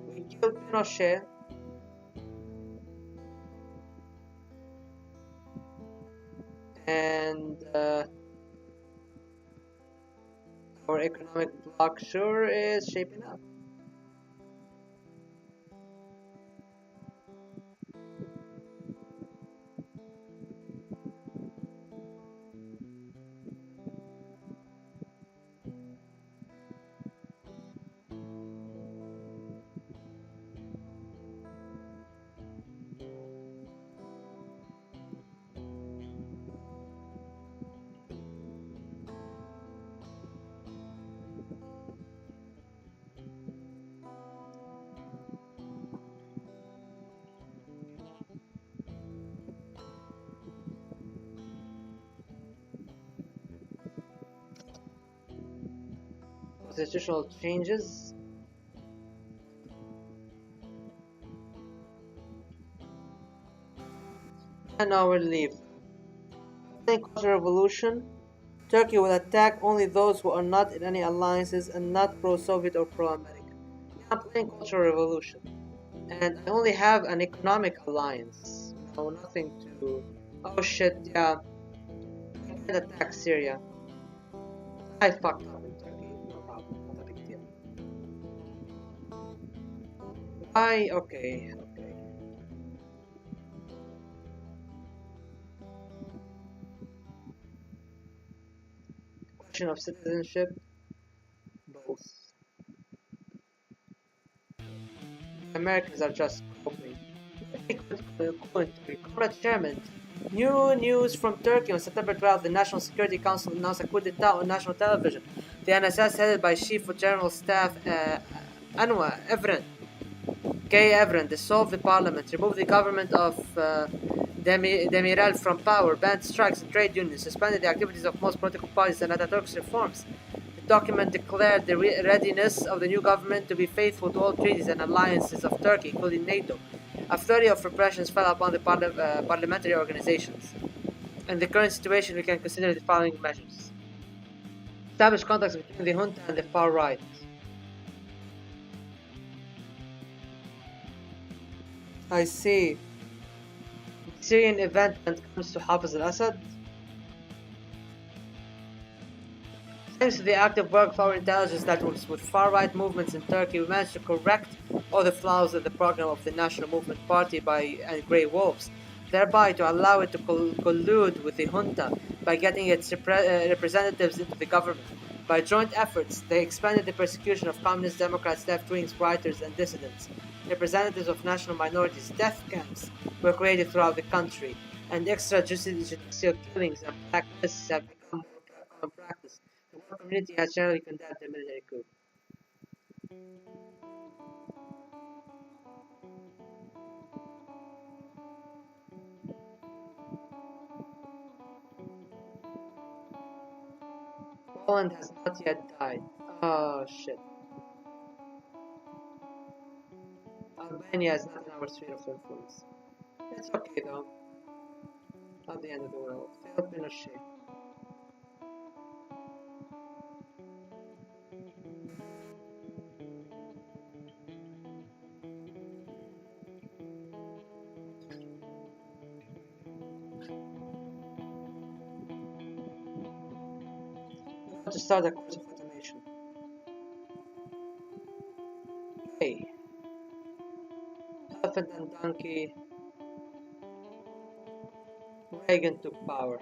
We killed Pinochet. And our economic bloc sure is shaping up. constitutional changes. And now we'll leave. Playing Cultural Revolution. Turkey will attack only those who are not in any alliances and not pro-Soviet or pro-American. I'm playing Cultural Revolution. And I only have an economic alliance. No, nothing to... Oh shit, yeah. I can't attack Syria. I fucked up in Turkey. No problem, not a big deal. Why? Okay. Question of citizenship. Both. Americans are just coping. Comrade Chairman, new news from Turkey on September 12th. The National Security Council announced a coup d'etat on national television. The NSS, headed by Chief of General Staff Anwar Evren, K. Evren, dissolved the parliament, removed the government of Demirel from power, banned strikes and trade unions, suspended the activities of most political parties and Ataturk's reforms. The document declared the readiness of the new government to be faithful to all treaties and alliances of Turkey, including NATO. A flurry of repressions fell upon the parliamentary organizations. In the current situation, we can consider the following measures. Establish contacts between the junta and the far right. I see. The Syrian event when it comes to Hafez al-Assad. Thanks to the active work of our intelligence networks with far-right movements in Turkey, we managed to correct all the flaws in the program of the National Movement Party and Grey Wolves, thereby to allow it to collude with the junta by getting its representatives into the government. By joint efforts, they expanded the persecution of communist Democrats, left-wings, writers, and dissidents. Representatives of national minorities, death camps were created throughout the country, and extrajudicial killings and blacklists have become more common practice. The world community has generally condemned the military coup. Poland has not yet died. Oh shit. Albania is not in our sphere of influence. It's okay though. Not the end of the world. Failed Pinochet. To start a course of automation. Okay. Elephant and donkey. Reagan took power.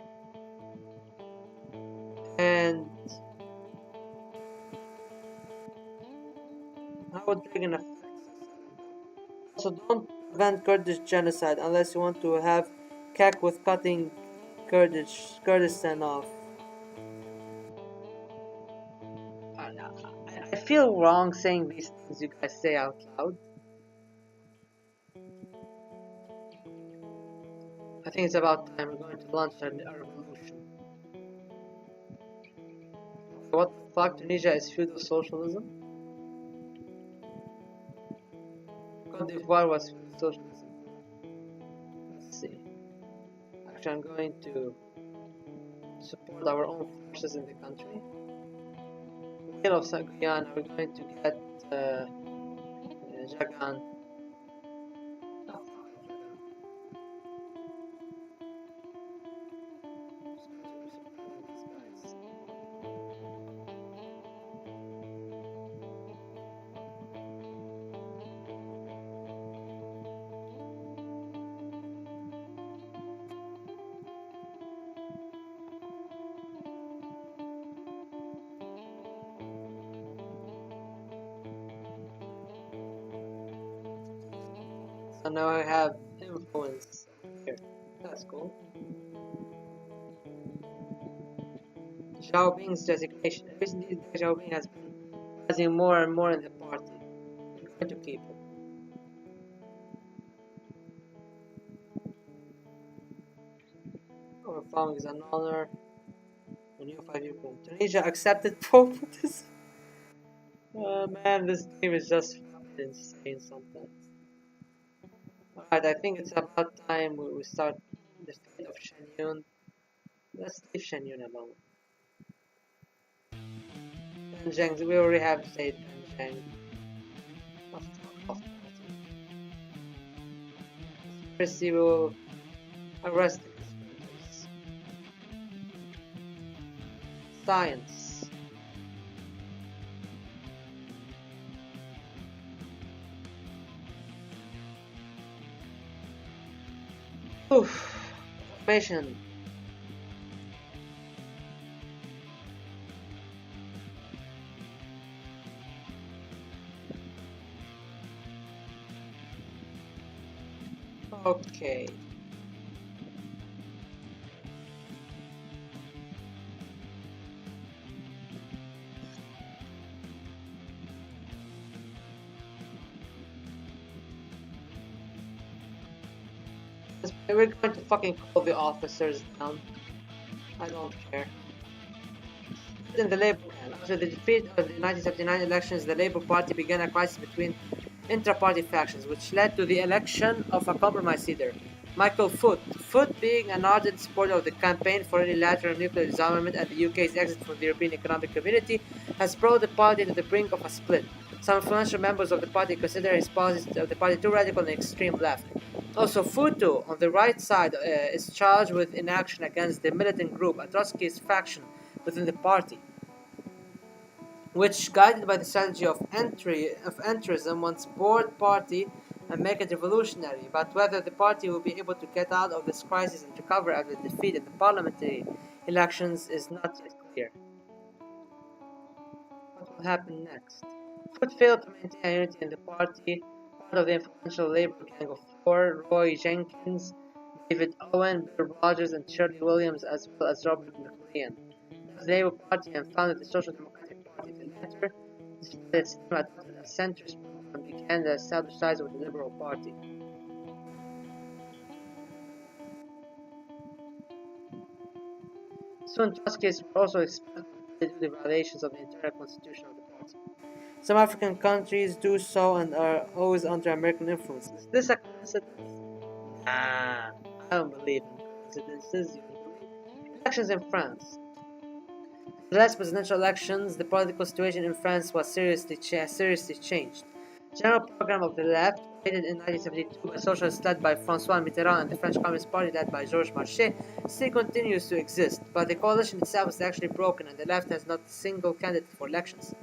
And how would Reagan affect us? So don't prevent Kurdish genocide unless you want to have CAC with cutting Kurdistan off. I feel wrong saying these things you guys say out loud. I think it's about time we're going to launch a revolution. What the fuck? Tunisia is feudal socialism? Cote d'Ivoire was feudal socialism. Let's see. Actually, I'm going to support our own forces in the country. Wheel of Guyana, we're going to get Jagan. So now I have influence here. That's cool. Xiaobing's designation. Recently, Xiaobing has been rising more and more in the party. We're going to keep him. Overflowing is an honor. A new 5-year plan. Tunisia accepted Pope. Man, this game is just fucking insane sometimes. Alright, I think it's about time we start the fate of Shen Yun. Let's leave Shen Yun alone. Dan Zheng, we already have said Dan Zheng. Let's talk off conspiracy. We will arrest the conspirators. Science. Oof. Information. Okay. We're going to fucking call the officers down. I don't care. In the Labour after the defeat of the 1979 elections, the Labour Party began a crisis between intra-party factions, which led to the election of a compromise leader, Michael Foot. Foot, being an ardent supporter of the campaign for unilateral nuclear disarmament and the UK's exit from the European Economic Community, has brought the party to the brink of a split. Some influential members of the party consider his policies of the party too radical and extreme left. Also, Futu, on the right side, is charged with inaction against the militant group, a Trotskyist faction within the party, which, guided by the strategy of entrism, wants to board party and make it revolutionary. But whether the party will be able to get out of this crisis and recover after defeat in the parliamentary elections is not yet clear. What will happen next? Foot failed to maintain unity in the party. Part of the influential Labour Gang of Four, Roy Jenkins, David Owen, Bill Rogers, and Shirley Williams, as well as Robert McLean, left the Labour Party and founded the Social Democratic Party. The latter, despite its name, adopted a centrist program and began to establish ties with the Liberal Party. Soon, Trotskyists were also expelled due to the violations of the internal constitution of the party. Some African countries do so and are always under American influence. Is this a coincidence? Nah, I don't believe in coincidences. You believe? Elections in France. In the last presidential elections, the political situation in France was seriously changed. The general program of the left, created in 1972 by socialists led by François Mitterrand and the French Communist Party led by Georges Marchais, still continues to exist, but the coalition itself is actually broken and the left has not a single candidate for elections.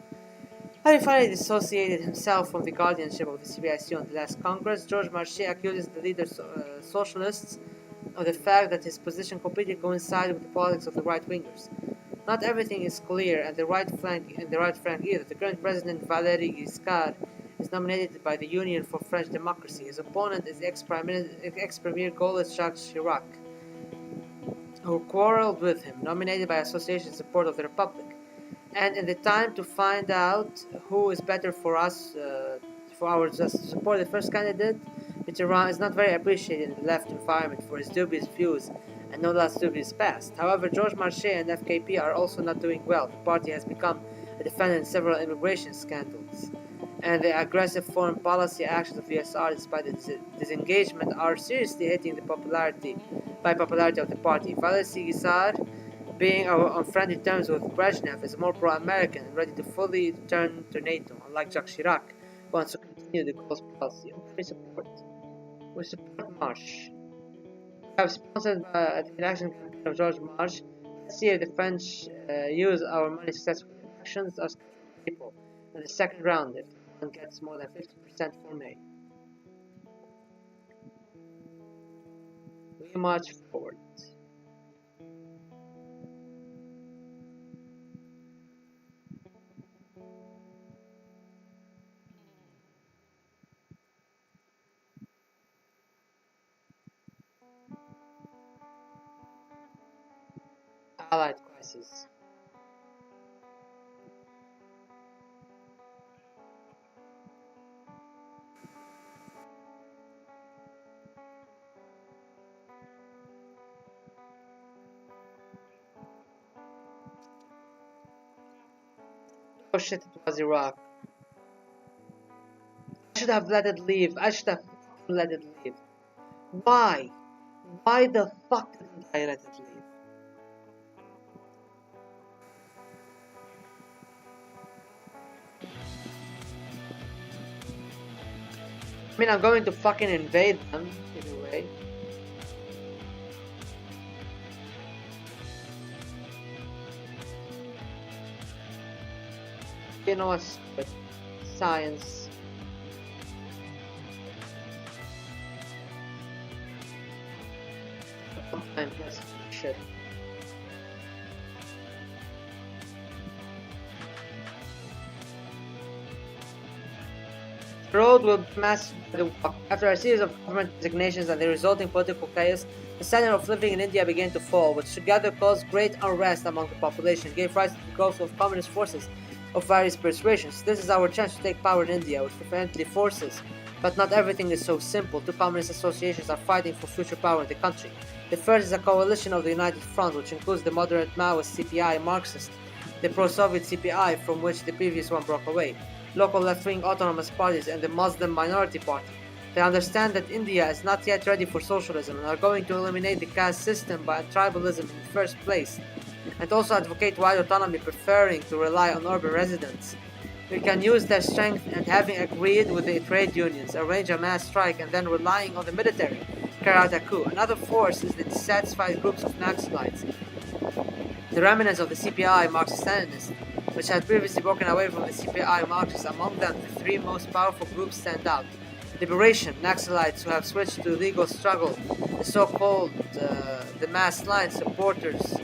Having finally dissociated himself from the guardianship of the CBIC on the last Congress, Georges Marchais accuses the leaders socialists of the fact that his position completely coincided with the politics of the right-wingers. Not everything is clear, and the right flank either. The current president, Valéry Giscard, is nominated by the Union for French Democracy. His opponent is ex-premier Gaullist Jacques Chirac, who quarreled with him, nominated by association in support of the Republic. And in the time to find out who is better for us, for our just to support the first candidate, Mitterrand is not very appreciated in the left environment for his dubious views and no less dubious past. However, Georges Marchais and FKP are also not doing well. The party has become a defendant in several immigration scandals, and the aggressive foreign policy actions of the USSR, despite its disengagement, are seriously hitting the popularity of the party. Valéry Giscard, being on friendly terms with Brezhnev, is more pro-American and ready to fully return to NATO, unlike Jacques Chirac, who wants to continue the Gaull's policy. We support March. We have sponsored the election campaign of George March. Let's see if the French use our money successfully. Elections are scheduled for April, and the second round, if one gets more than 50% for May. We march forward. Allied crisis. Oh shit, it was Iraq. should have let it leave. I should have let it leave. Why? Why the fuck didn't I let it leave? I mean, I'm going to fucking invade them anyway. You know what's good? Science. I'm just shit. The road will be mastered by the walk. After a series of government resignations and the resulting political chaos, the standard of living in India began to fall, which together caused great unrest among the population, gave rise to the growth of communist forces of various persuasions. This is our chance to take power in India with friendly forces. But not everything is so simple. Two communist associations are fighting for future power in the country. The first is a coalition of the United Front, which includes the moderate Maoist CPI Marxist, the pro-Soviet CPI, from which the previous one broke away, local left-wing autonomous parties, and the Muslim Minority Party. They understand that India is not yet ready for socialism and are going to eliminate the caste system by tribalism in the first place, and also advocate wide autonomy, preferring to rely on urban residents. We can use their strength and, having agreed with the trade unions, arrange a mass strike and then relying on the military, carry out a coup. Another force is the dissatisfied groups of Naxalites, the remnants of the CPI Marxist-Leninists, which had previously broken away from the CPI Marxists. Among them, the three most powerful groups stand out. Liberation, Naxalites who have switched to legal struggle, the so-called the mass line supporters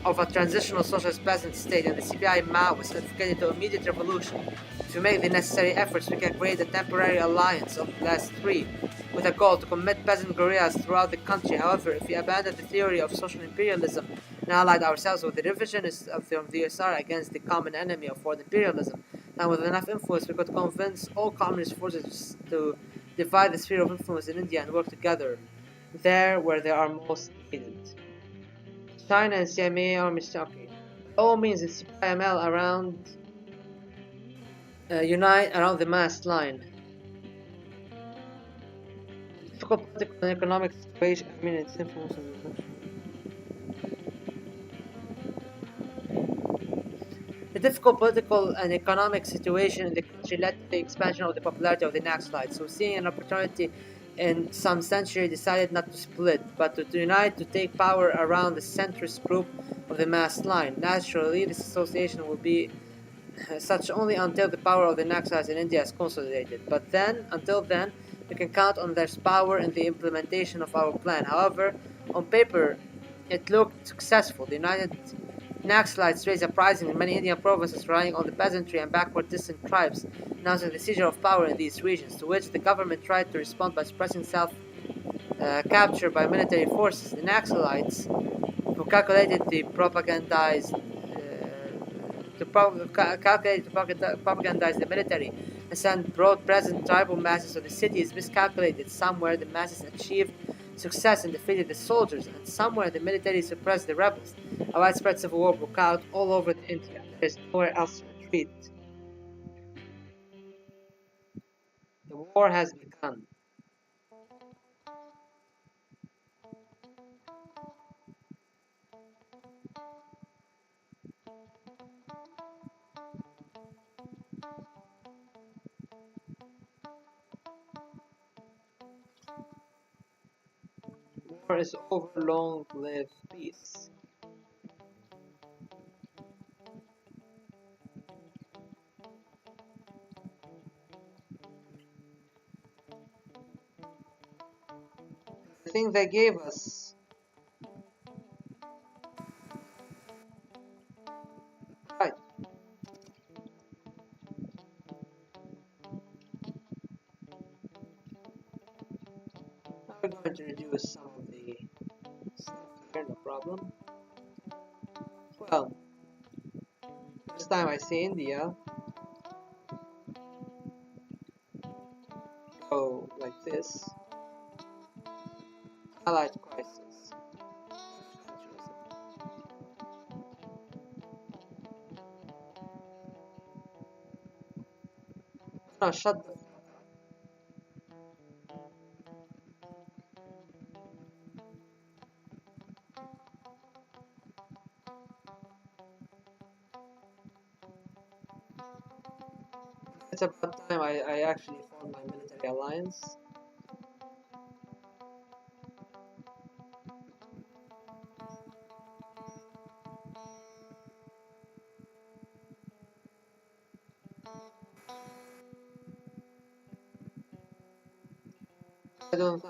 of a transitional socialist peasant state, and the CPI Maoists advocated to immediate revolution. If we make the necessary efforts, we can create a temporary alliance of the last three, with a goal to commit peasant guerrillas throughout the country. However, if we abandon the theory of social imperialism and allied ourselves with the revisionists from the USSR against the common enemy of world imperialism, and with enough influence, we could convince all communist forces to divide the sphere of influence in India and work together there where they are most needed. China and CMA are mistaken. By all means, it's CPIML around unite around the mast line. Difficult political and economic situation. I mean, its influence on the country. The difficult political and economic situation in the country led to the expansion of the popularity of the Naxalites, who, seeing an opportunity in some century, decided not to split, but to unite to take power around the centrist group of the mass line. Naturally, this association will be such only until the power of the Naxalites in India is consolidated. But then, until then, we can count on their power in the implementation of our plan. However, on paper, it looked successful. The United Naxalites raised uprisings in many Indian provinces, relying on the peasantry and backward distant tribes, announcing the seizure of power in these regions, to which the government tried to respond by suppressing self-capture by military forces. The Naxalites, who calculated to propagandize the military and send broad present tribal masses to the cities, miscalculated. Somewhere the masses achieved success and defeated the soldiers, and somewhere the military suppressed the rebels. A widespread civil war broke out all over India. There is nowhere else to retreat. The war has begun. War is over, long live peace. The thing they gave us. Right. Now we're going to reduce some of the stuff here, no problem. Well, first time I see India go like this. Allied crisis. No, shut the That time I actually formed my military alliance.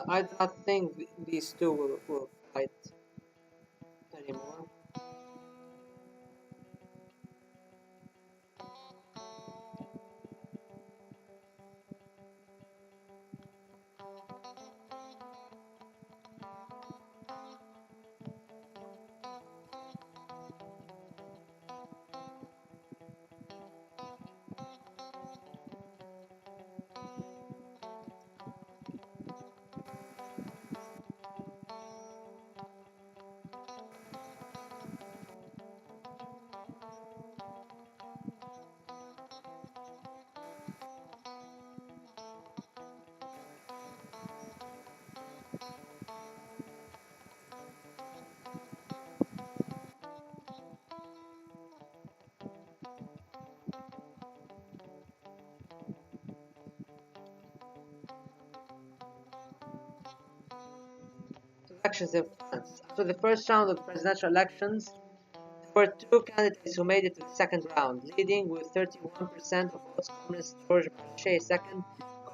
I don't think these two will fight anymore. Elections in France. After the first round of presidential elections, there were two candidates who made it to the second round, leading with 31% of votes Communist Georges Marchais, second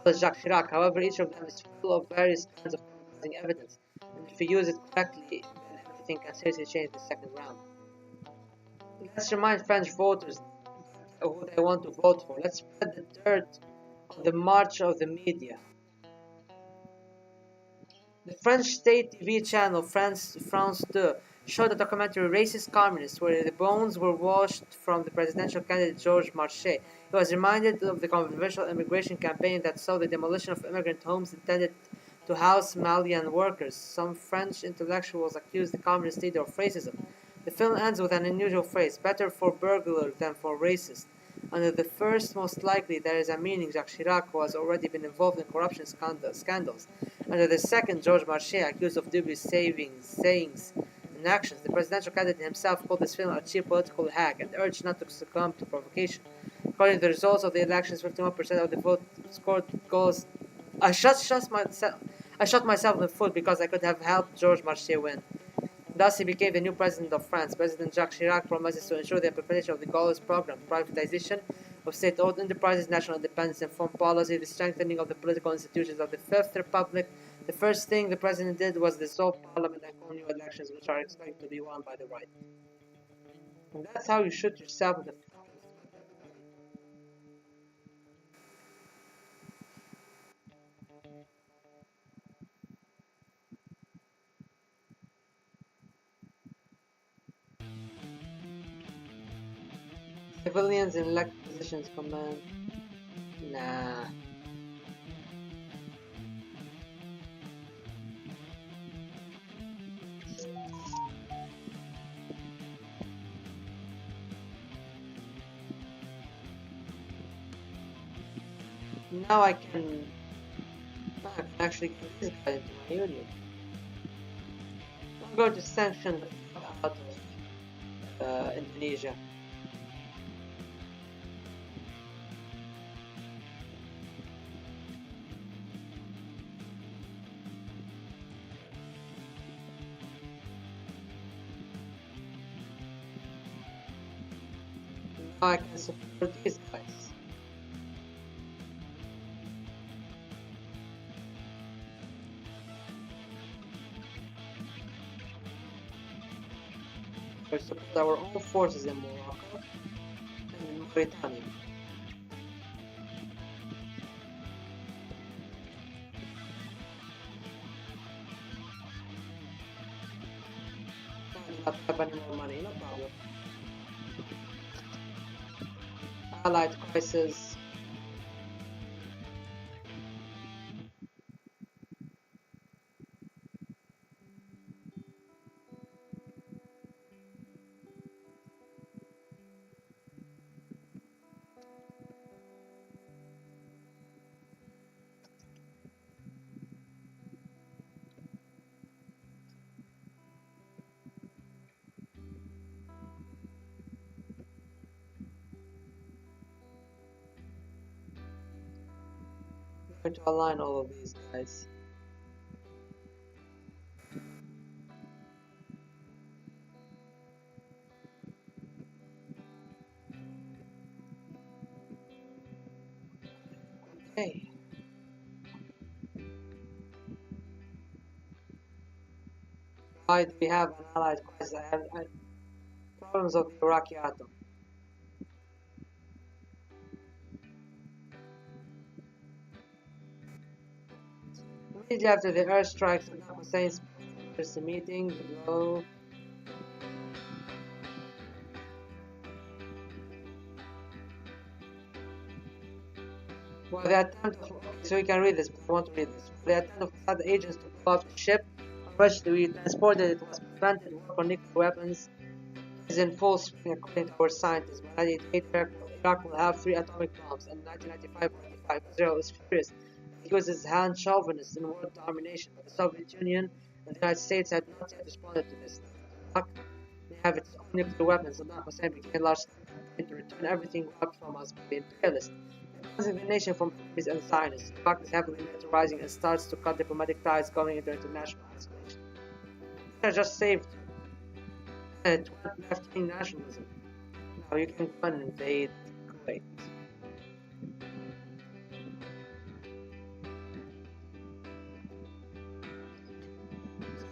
was Jacques Chirac. However, each of them is full of various kinds of compromising evidence, and if we use it correctly, then everything can seriously change the second round. Let's remind French voters who they want to vote for. Let's spread the dirt on the march of the media. The French state TV channel France 2 showed a documentary Racist Communists where the bones were washed from the presidential candidate Georges Marchais. He was reminded of the controversial immigration campaign that saw the demolition of immigrant homes intended to house Malian workers. Some French intellectuals accused the communist leader of racism. The film ends with an unusual phrase, better for burglar than for racist. Under the first, most likely, there is a meaning Jacques Chirac, who has already been involved in corruption scandals. Under the second, Georges Marchais, accused of dubious sayings and actions. The presidential candidate himself called this film a cheap political hack and urged not to succumb to provocation. According to the results of the elections, 51% of the vote scored goes. I shot myself in the foot because I could have helped Georges Marchais win. Thus, he became the new president of France. President Jacques Chirac promises to ensure the implementation of the Gaullist program, privatization of state-owned enterprises, national independence and foreign policy, the strengthening of the political institutions of the Fifth Republic. The first thing the president did was dissolve parliament and call new elections, which are expected to be won by the right. And that's how you shoot yourself in the foot. Civilians in elected positions command. Nah. Now I can actually get this guy into my union. I'm going to sanction the fuck out of Indonesia. Now I can support these guys. We support our own forces in Morocco and in Mauritania. I don't have any more money, no problem. Allied crisis. going to align all of these guys. Okay. Why do we have an allied crisis? I have problems of the Iraqi atom. Immediately after the airstrike, Saddam Hussein's there's a meeting below. Well, the attempt of, so we can read this, but I want to read this. The attempt of other agents to blow up the ship on which we transported it was prevented. Work on nuclear weapons is in full swing, according to our scientists. By 1988, Iraq will have 3 atomic bombs, and in 1995, Israel is furious. It was his hand chauvinist in world domination, but the Soviet Union and the United States had not yet responded to this. Iraq may have its own nuclear weapons, and Saddam Hussein became large to return everything robbed from us by the imperialists. Closing the nation from enemies and Zionists, Iraq is heavily militarizing and starts to cut diplomatic ties going into international isolation. They are just saved left-wing nationalism. Now you can go and invade Kuwait.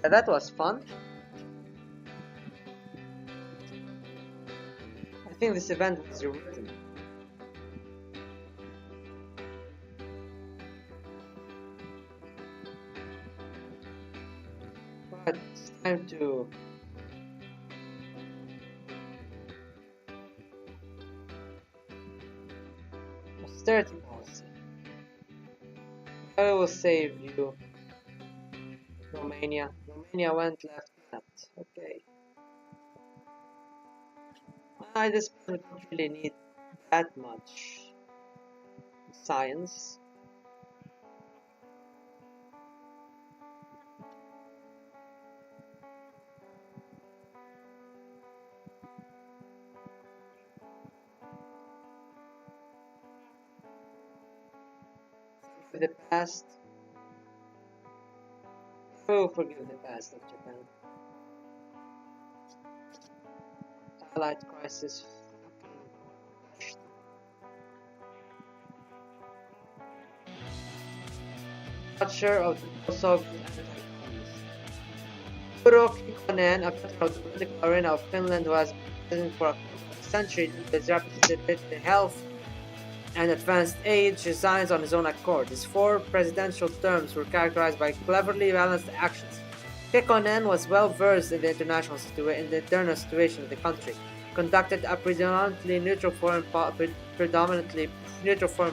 Yeah, that was fun. I think this event was rewritten. But it's time to austerity policy. I will save you. Romania. Romania went left. Okay. This don't really need that much science. For the past, I will forgive the past of Japan. Allied crisis. Structure of the Soviet anti-communists. Urho Kekkonen, a veteran of the political arena of Finland who has been president for a century due to his rapid health and advanced age, resigns on his own accord. His 4 presidential terms were characterized by cleverly balanced actions. Kekkonen was well versed in the internal situation of the country, conducted a predominantly neutral foreign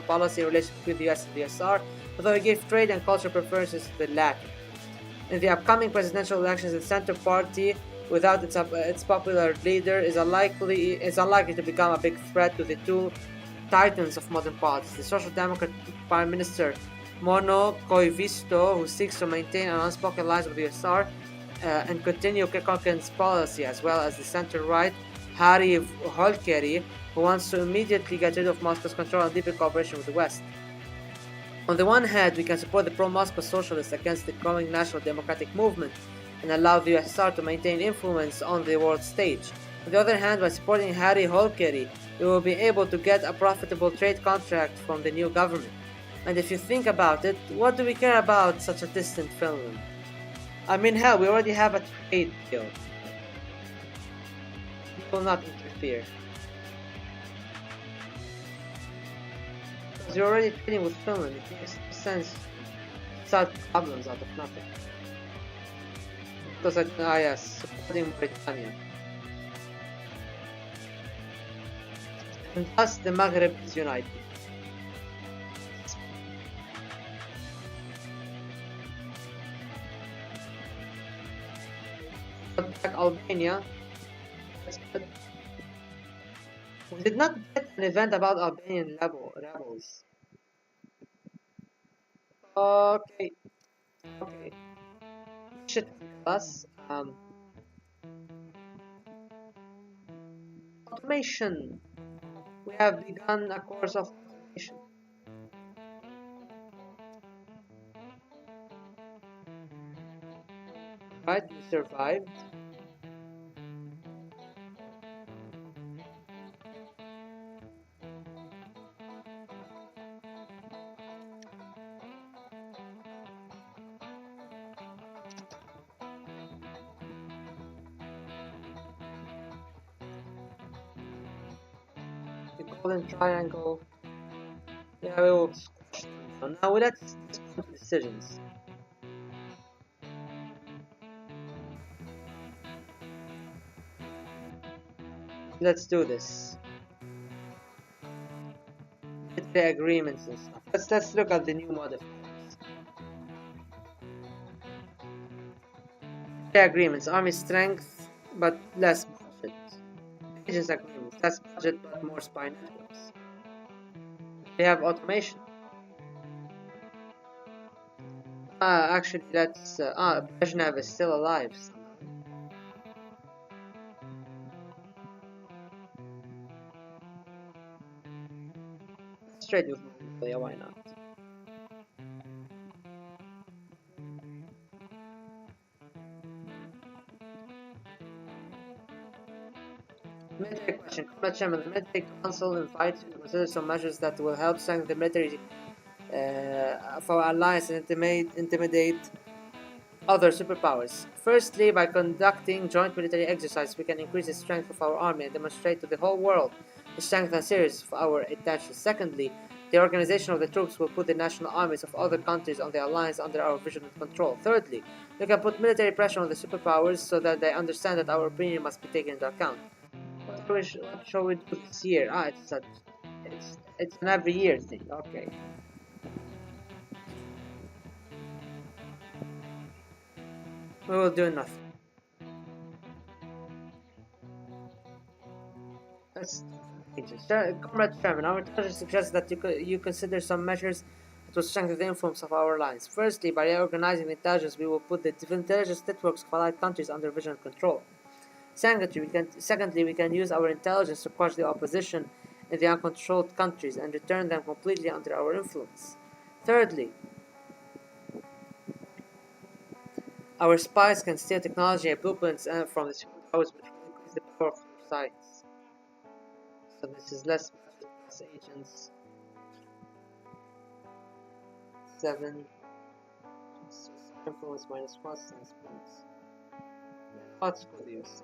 policy in relation between the US and the USSR, although he gave trade and cultural preferences to the latter. In the upcoming presidential elections, the Center Party, without its popular leader, is unlikely to become a big threat to the 2 titans of modern politics: the Social Democrat Prime Minister Mauno Koivisto, who seeks to maintain an unspoken alliance with the USSR and continue Kekkonen's policy, as well as the center-right Harri Holkeri, who wants to immediately get rid of Moscow's control and deepen cooperation with the West. On the one hand, we can support the pro-Moscow socialists against the growing national democratic movement and allow the USSR to maintain influence on the world stage. On the other hand, by supporting Harri Holkeri, we will be able to get a profitable trade contract from the new government. And if you think about it, what do we care about such a distant Finland? I mean, hell, we already have a trade deal. We will not interfere. Because you're already trading with Finland, it makes sense to start problems out of nothing. Because yes, supporting Britannia. And thus the Maghreb is united. Back Albania. We did not get an event about Albanian rebels. Okay. Should us automation. We have begun a course of automation. Right, we survived. The golden triangle. Yeah, we will squash them. So now let's go to decisions. Let's do this. The agreements and stuff. Let's look at the new modifiers. The agreements, army strength, but less budget. Agents agreements, less budget but more spy networks. We have automation. Actually, that's Brezhnev is still alive. Straight with Mongolia, why not? Military question. Combat Chairman, the Military Council invites you to consider some measures that will help strengthen the military of our alliance and intimidate other superpowers. Firstly, by conducting joint military exercises, we can increase the strength of our army and demonstrate to the whole world the strength and seriousness of our intentions. Secondly, the organization of the troops will put the national armies of other countries on the alliance under our vision and control. Thirdly, we can put military pressure on the superpowers so that they understand that our opinion must be taken into account. What shall we do this year? It's an every year thing. Okay. We will do nothing. That's Comrade Chairman, our intelligence suggests that you consider some measures that will strengthen the influence of our alliance. Firstly, by reorganizing the intelligence, we will put the intelligence networks of allied countries under vision and control. Secondly, we can use our intelligence to crush the opposition in the uncontrolled countries and return them completely under our influence. Thirdly, our spies can steal technology and blueprints from the superpowers, which will increase the power of their sites. So this is less agents. 7 influence minus 1 sense points. What's good use?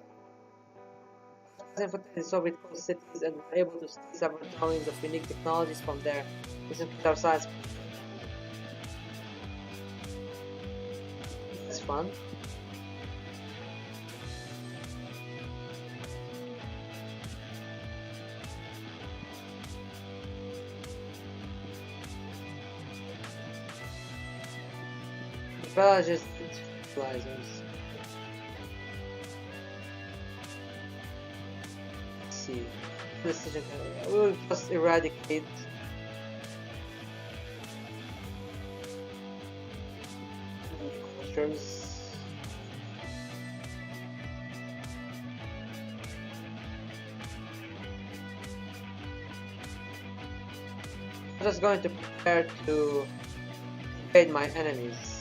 The Soviet coast cities and were able to steal several drawings of unique technologies from there. This includes our science. It's fun. Well, just fertilizers. Let's see. Decision area. We will just eradicate cultures. I'm just going to prepare to invade my enemies.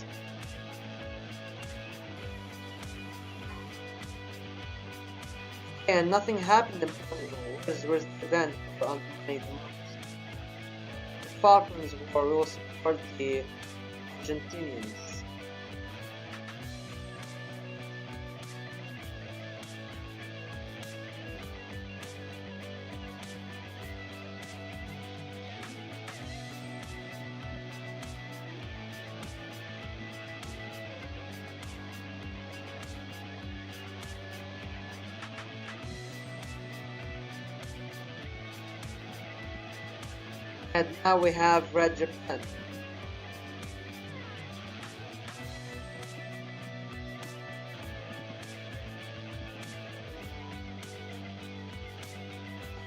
And nothing happened in Portugal because we're the event for undermining the most. The Falklands War will support the Argentinians. And now we have Red Japan.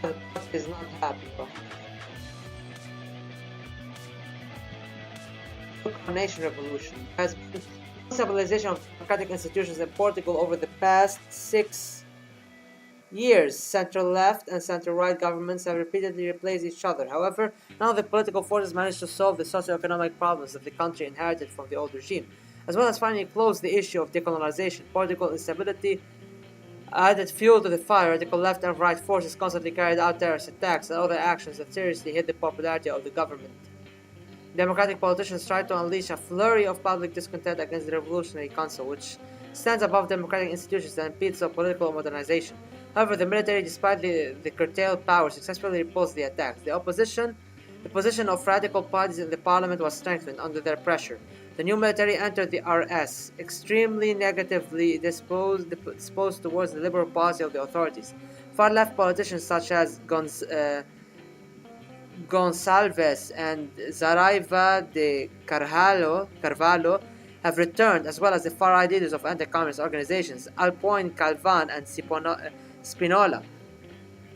The party is not happy. Nation revolution has been stabilization of democratic institutions in Portugal over the past 6 years. Central-left and center-right governments have repeatedly replaced each other. However, none of the political forces managed to solve the socio-economic problems that the country inherited from the old regime. as well as finally close the issue of decolonization. Political instability added fuel to the fire. Radical left and right forces constantly carried out terrorist attacks and other actions that seriously hit the popularity of the government. Democratic politicians tried to unleash a flurry of public discontent against the Revolutionary Council, which stands above democratic institutions and impedes political modernization. However, the military, despite the curtailed power, successfully repulsed the attacks. The position of radical parties in the parliament was strengthened under their pressure. The new military entered the RS, extremely negatively disposed towards the liberal policy of the authorities. Far-left politicians such as Gonçalves and Saraiva de Carvalho have returned, as well as the far-right leaders of anti-communist organizations, Alpoin Calvan and Spinola.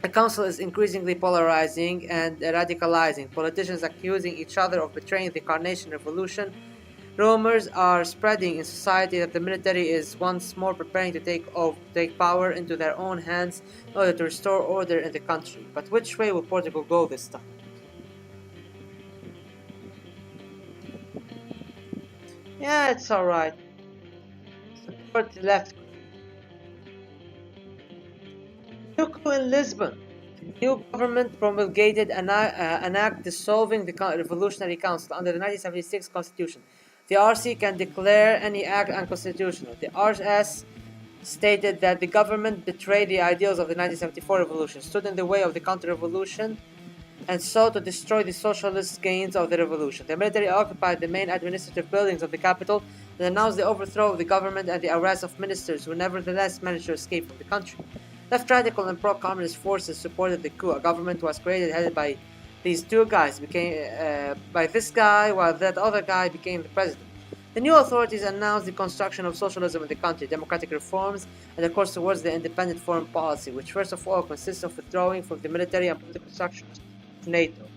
The council is increasingly polarizing and radicalizing, politicians accusing each other of betraying the Carnation Revolution. Rumors are spreading in society that the military is once more preparing to take power into their own hands in order to restore order in the country. But which way will Portugal go this time? Yeah, it's alright. Support the left. New coup in Lisbon. The new government promulgated an act dissolving the Revolutionary Council under the 1976 Constitution. The RC can declare any act unconstitutional. The RS stated that the government betrayed the ideals of the 1974 revolution, stood in the way of the counter-revolution, and sought to destroy the socialist gains of the revolution. The military occupied the main administrative buildings of the capital and announced the overthrow of the government and the arrest of ministers who nevertheless managed to escape from the country. Left radical and pro-communist forces supported the coup. A government was created headed by these two guys, by this guy, while that other guy became the president. The new authorities announced the construction of socialism in the country, democratic reforms, and a course towards the independent foreign policy, which first of all consists of withdrawing from the military and political structures of NATO.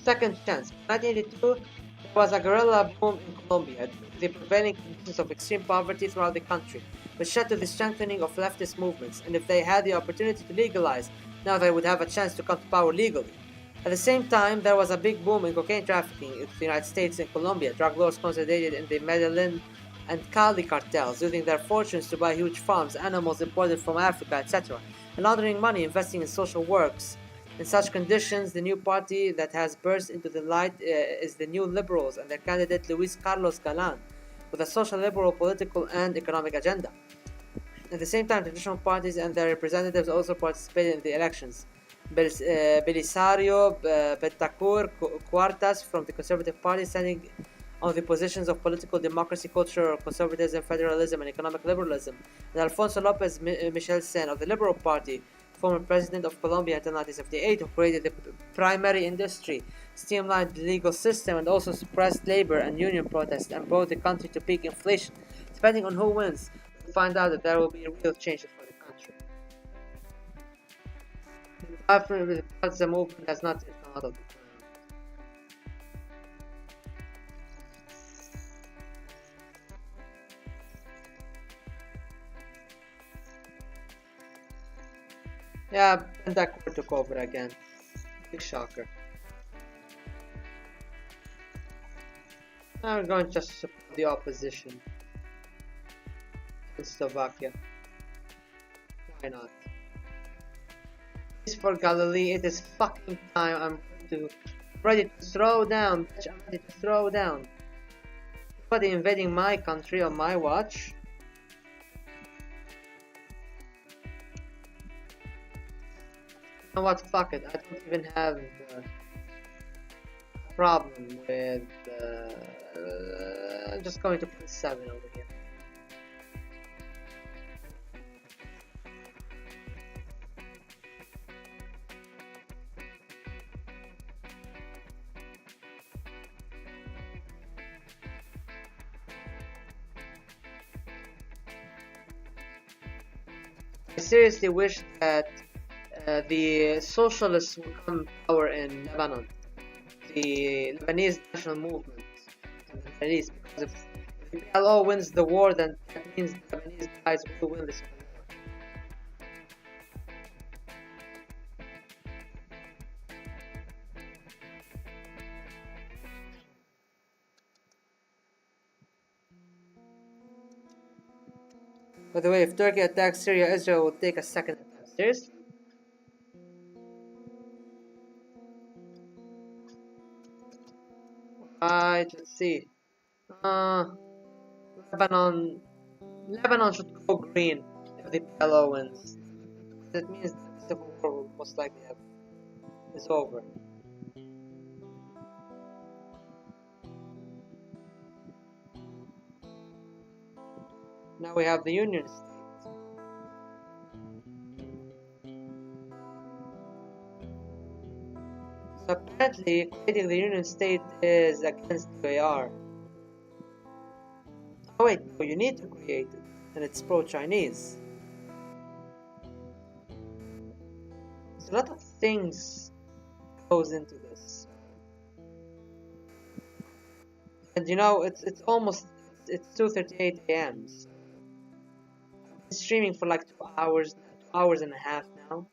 Second chance. In 1982, there was a guerrilla boom in Colombia, the prevailing conditions of extreme poverty throughout the country, which led to the strengthening of leftist movements, and if they had the opportunity to legalize, now they would have a chance to come to power legally. At the same time, there was a big boom in cocaine trafficking in the United States and Colombia. Drug lords consolidated in the Medellin and Cali cartels, using their fortunes to buy huge farms, animals imported from Africa, etc., and laundering money, investing in social works. In such conditions, the new party that has burst into the light is the New Liberals and their candidate Luis Carlos Galan, with a social liberal political and economic agenda. At the same time, traditional parties and their representatives also participated in the elections. Belisario Betancur Cuartas from the Conservative Party, standing on the positions of political democracy, cultural conservatism, federalism, and economic liberalism, and Alfonso Lopez Michelsen of the Liberal Party, former president of Colombia until 1978, who created the primary industry, streamlined the legal system, and also suppressed labor and union protests and brought the country to peak inflation. Depending on who wins, we'll find out that there will be real changes for the country. The partisan movement has not come out of the ground. Yeah, Bentancur took over again. Big shocker. Now we're going to just support the opposition in Slovakia. Why not? Peace for Galilee, it is fucking time. I'm ready to throw down, bitch. I'm ready to throw down. Nobody invading my country on my watch. You know what? Fuck it. I don't even have a problem with. I'm just going to put 7 over here. I seriously wish that the socialists will come to power in Lebanon, the Lebanese national movement, because if the PLO wins the war, then that means the Lebanese guys will win this war. By the way, if Turkey attacks Syria, Israel will take a second attack. Seriously? Right, let's see. Lebanon should go green if the PLO wins. That means the civil war will most likely is over. Now we have the Union State. So apparently, creating the Union State is against UAR. Oh wait, no, you need to create it, and it's pro-Chinese. So a lot of things goes into this, and you know it's 2:38 a.m. So I've been streaming for like 2 hours and a half now,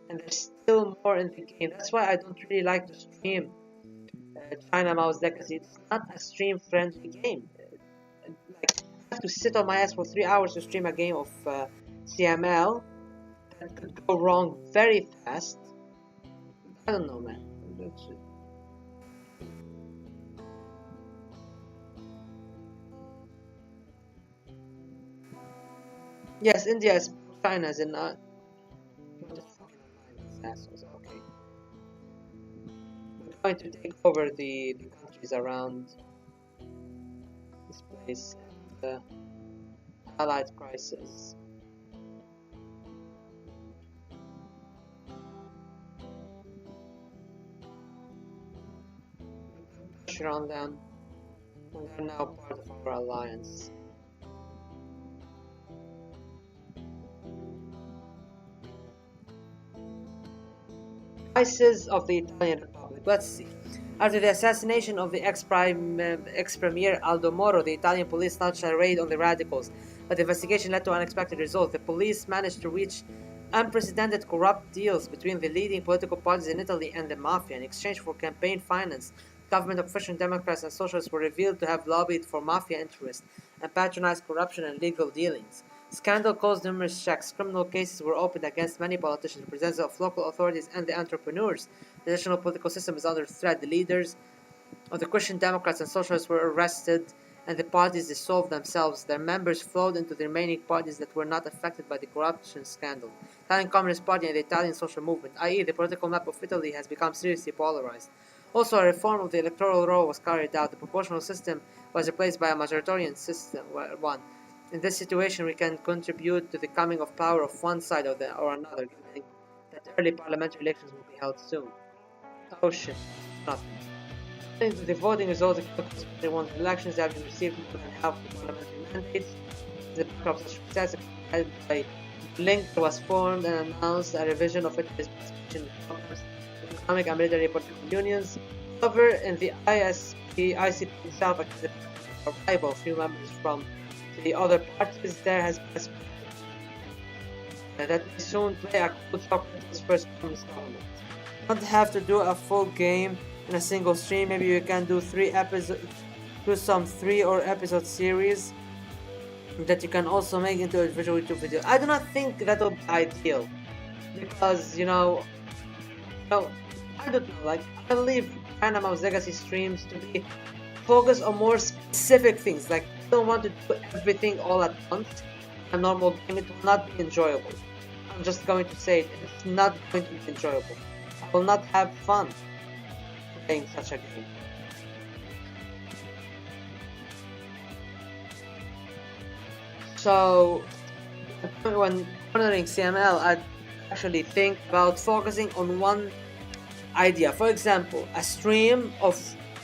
and there's still more in the game. That's why I don't really like to stream China Mouse Legacy. It's not a stream-friendly game. Like, I have to sit on my ass for 3 hours to stream a game of CML that could go wrong very fast. I don't know, man. Yes, India is China, as in assholes. Okay, we're going to take over the countries around this place and the Allied crisis. Pressure on them, and they're now part of our alliance. Crisis of the Italian Republic. Let's see. After the assassination of the ex-premier Aldo Moro, the Italian police launched a raid on the radicals, but the investigation led to unexpected results. The police managed to reach unprecedented corrupt deals between the leading political parties in Italy and the mafia. In exchange for campaign finance, government officials, Democrats and Socialists were revealed to have lobbied for mafia interests and patronized corruption and legal dealings. Scandal caused numerous checks. Criminal cases were opened against many politicians, representatives of local authorities, and the entrepreneurs. The national political system is under threat. The leaders of the Christian Democrats and Socialists were arrested, and the parties dissolved themselves. Their members flowed into the remaining parties that were not affected by the corruption scandal. The Italian Communist Party and the Italian Social Movement, i.e., the political map of Italy, has become seriously polarized. Also, a reform of the electoral roll was carried out. The proportional system was replaced by a majoritarian system. In this situation, we can contribute to the coming of power of one side or another, given that early parliamentary elections will be held soon. Oh shit, nothing. According to the voting results, the Congress won the elections, having received more than half the parliamentary mandates. The backdrop of success held by Link was formed and announced a revision of Italy's participation in Congress, economic and military political unions. However, in the ICP itself, a rival of few members from the other parties, there has been that we soon play a close talk with this first communist government. You don't have to do a full game in a single stream. Maybe you can do 3 episodes, do some 3 or episode series that you can also make into a visual YouTube video. I do not think that will be ideal because I don't know. Like, I believe China Mouse Legacy streams to be focused on more specific things. Like, I don't want to do everything all at once. A normal game, it will not be enjoyable. I'm just going to say it, it's not going to be enjoyable. I will not have fun playing such a game. So, when monitoring CML, I actually think about focusing on one idea. For example, a stream of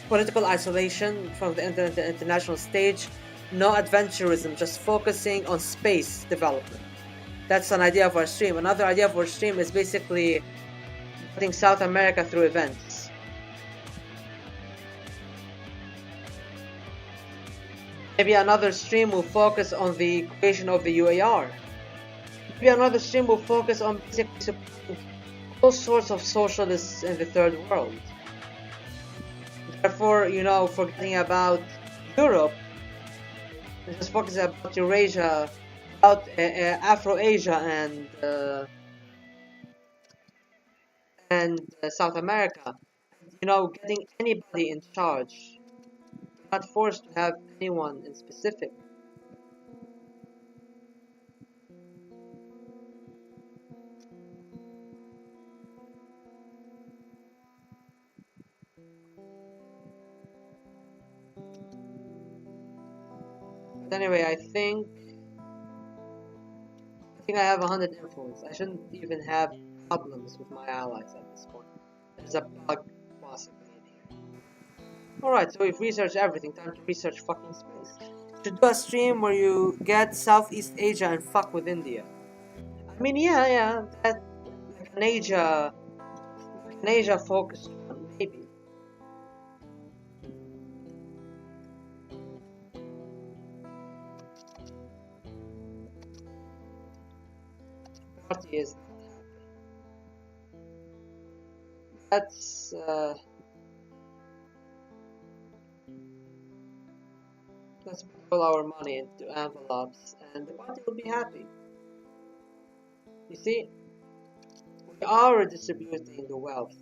political isolation from the international stage, no adventurism, just focusing on space development. That's an idea of our stream. Another idea of our stream is basically putting South America through events. Maybe another stream will focus on the creation of the UAR. Maybe another stream will focus on basically supporting all sorts of socialists in the third world. Therefore, forgetting about Europe, and just focusing about Eurasia, about Afro-Asia and South America. Getting anybody in charge. Not forced to have anyone in specific. But anyway, I think I have 100 influence. I shouldn't even have problems with my allies at this point. There's a bug possibly in here. Alright, so we've researched everything. Time to research fucking space. Should do a stream where you get Southeast Asia and fuck with India. I mean, yeah, that like an Asia focused one, maybe. Party is that's let's put all our money into envelopes and the party will be happy. You see, we are redistributing the wealth.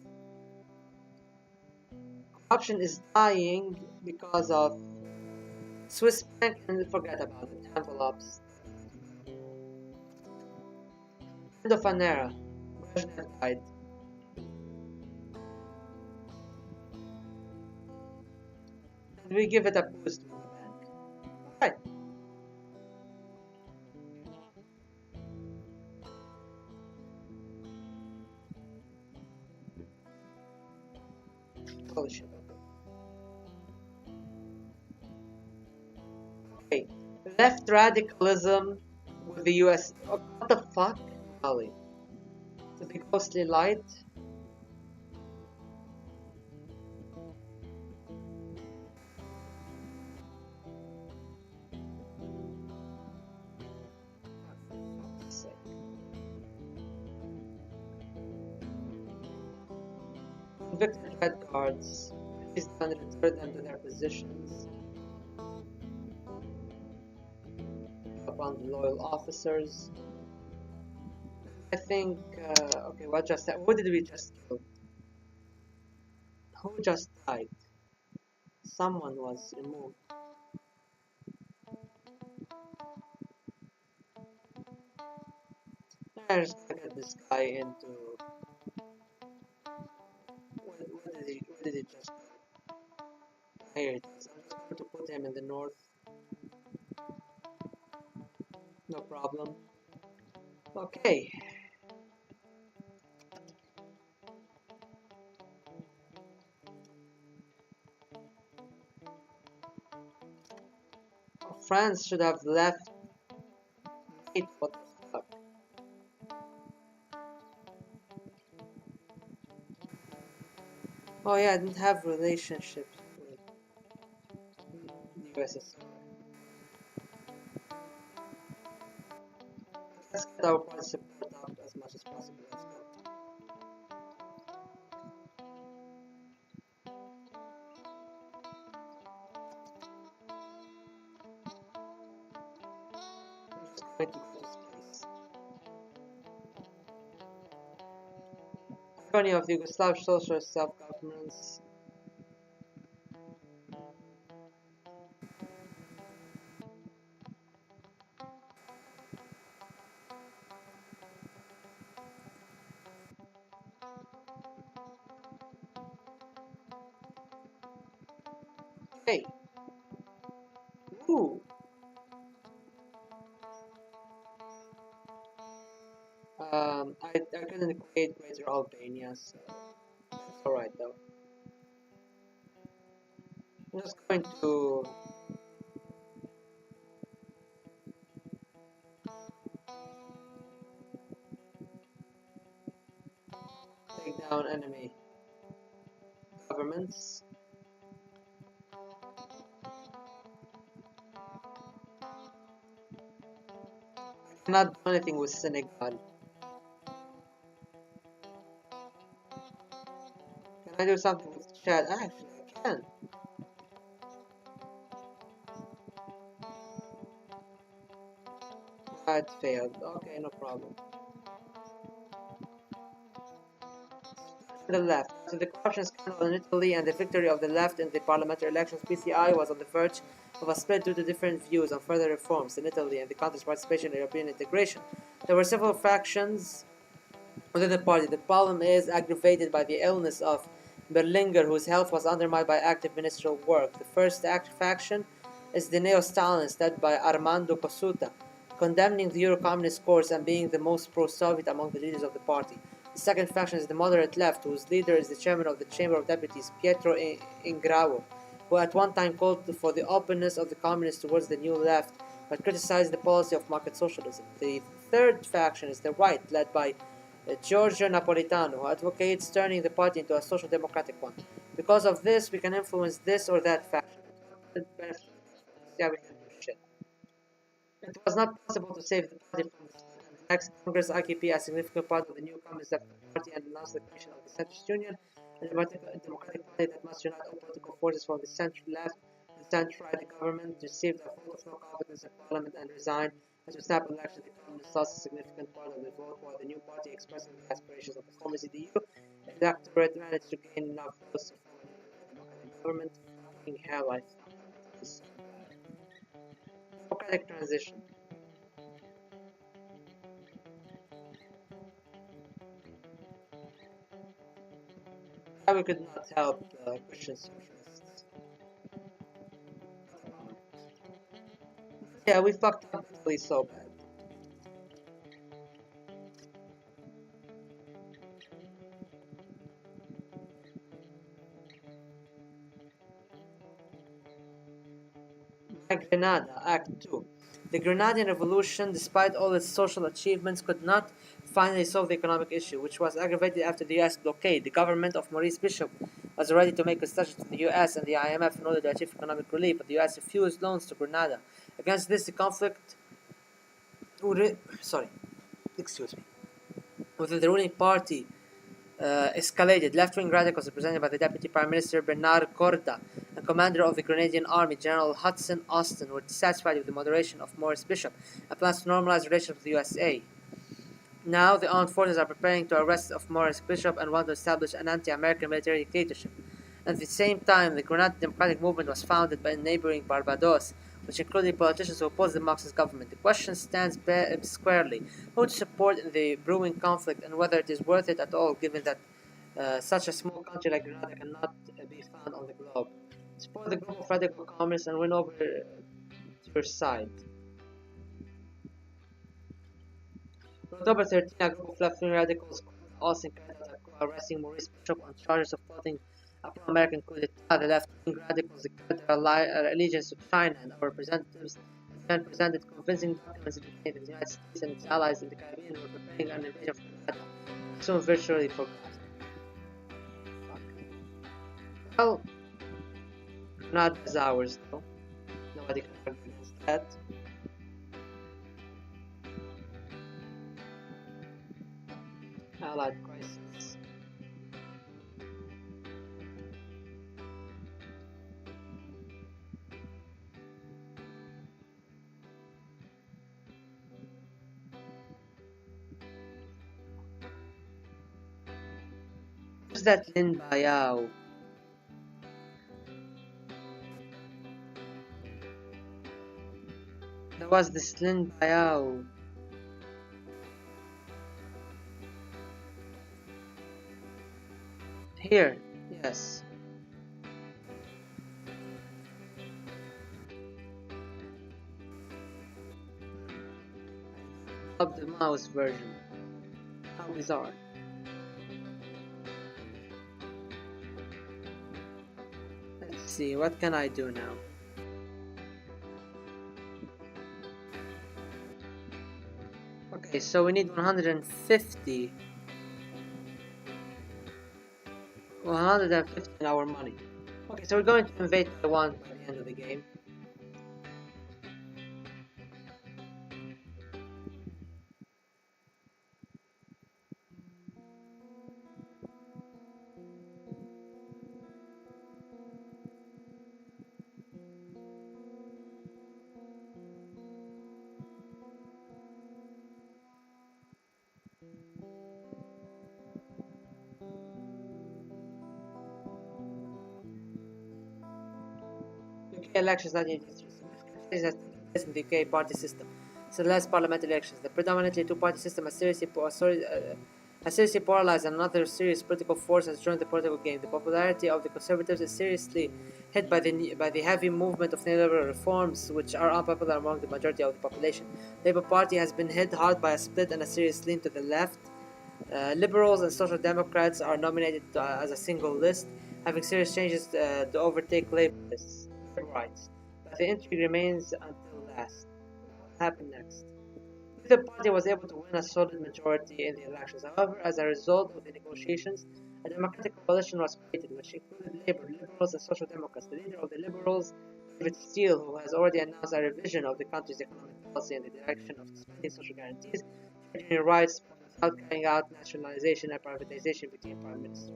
Corruption is dying because of Swiss bank and forget about it. Envelopes. End of an era. Brezhnev died. And we give it a boost with the bank. Right. Holy shit. Okay. Left radicalism with the US. Oh, what the fuck? Golly. The big ghostly light. Convicted red guards. Please don't return them to their positions. Upon the loyal officers. I think, okay, what did we just kill? Who just died? Someone was removed. I just gotta get this guy into... What did he just do? Here it is. I'm just going to put him in the north. No problem. Okay. France should have left. Wait, what the fuck? Oh yeah, I didn't have relationships with the USSR. Let's get our party support up as much as possible. Let's go. I'm just going to go to space. Tyranny of Yugoslav socialist self-governance. Hey. Ooh. I couldn't create Greater Albania, so it's alright though. I'm just going to take down enemy governments. cannot do anything with Senegal. Can I do something with Chad? Actually, I can. It failed. Okay, no problem. The left. So the corruption scandal in Italy and the victory of the left in the parliamentary elections, PCI was on the verge of a split due to different views on further reforms in Italy and the country's participation in European integration. There were several factions within the party. The problem is aggravated by the illness of Berlinguer, whose health was undermined by active ministerial work. The first active faction is the neo-Stalinists, led by Armando Cossutta, condemning the Euro-communist course and being the most pro-Soviet among the leaders of the party. The second faction is the moderate left, whose leader is the chairman of the Chamber of Deputies, Pietro Ingrao, who at one time called for the openness of the communists towards the new left, but criticized the policy of market socialism. The third faction is the right, led by Giorgio Napolitano, who advocates turning the party into a social democratic one. Because of this, we can influence this or that faction. Yeah, we can do shit. It was not possible to save the party from the next Congress occupy a significant part of the new Communist Party and announced the creation of the Centrist Union, a democratic party that must unite all political forces from the center left to the center right. The government received a vote of no confidence in Parliament and resigned. As a snap election, the Communists lost a significant part of the vote, while the new party, expressing the aspirations of the former CDU electorate, managed to gain enough votes to form a democratic government. Fucking hell, I thought this is so bad. Democratic transition. We could not help Christian socialists. Yeah, we fucked up really so bad. Grenada, Act 2. The Grenadian Revolution, despite all its social achievements, could not finally solve the economic issue, which was aggravated after the US blockade. The government of Maurice Bishop was ready to make concessions to the US and the IMF in order to achieve economic relief, but the US refused loans to Grenada. Against this, the conflict within the ruling party escalated. Left-wing radicals represented by the Deputy Prime Minister Bernard Corda and Commander of the Grenadian Army General Hudson Austin were dissatisfied with the moderation of Maurice Bishop and plans to normalize relations with the USA. Now, the armed forces are preparing to arrest of Maurice Bishop and want to establish an anti-American military dictatorship. At the same time, the Grenadian Democratic Movement was founded by neighboring Barbados, which included politicians who opposed the Marxist government. The question stands squarely: who to support in the brewing conflict, and whether it is worth it at all, given that such a small country like Grenada cannot be found on the globe. Support the group of radical communists and win over to your side. On October 13, a group of left-wing radicals called Austin carried out a coup, arresting Maurice Bishop on charges of plotting a pro-American coup d'etat. The left-wing radicals declared their allegiance to China, and our representatives then presented convincing documents indicating the United States and its allies in the Caribbean were preparing an invasion of Grenada, soon virtually forgotten. Well, Grenada is ours, though. Nobody can argue against that. Allied crisis. Who's that Lin Bayao? There was this Lin Bayao. Here, yes. Of the mouse version. How bizarre. Let's see, what can I do now? Okay, so we need 150. 150 in our money. Okay, so we're going to invade Taiwan by the end of the game. elections 1983. Significant changes has taken place in the UK party system. So the last parliamentary elections, the predominantly two-party system has seriously polarized, and another serious political force has joined the political game. The popularity of the Conservatives is seriously hit by the heavy movement of neoliberal reforms, which are unpopular among the majority of the population. The Labour Party has been hit hard by a split and a serious lean to the left. Liberals and Social Democrats are nominated as a single list, having serious changes to overtake Labourists' rights. But the intrigue remains until last. What happened next? The party was able to win a solid majority in the elections. However, as a result of the negotiations, a democratic coalition was created, which included Labour, Liberals, and Social Democrats. The leader of the Liberals, David Steele, who has already announced a revision of the country's economic policy in the direction of suspending social guarantees, trade union rights, without carrying out nationalization and privatization, became Prime Minister.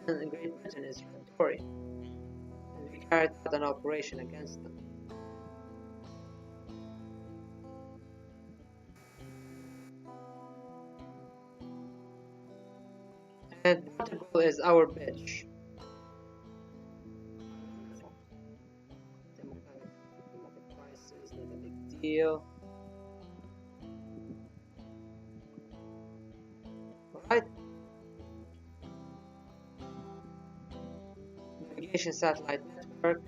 And Great Britain is Tory, and we carried out an operation against them. And Portugal is our bitch. Democratic crisis, not a big deal. Alright. Navigation satellite network.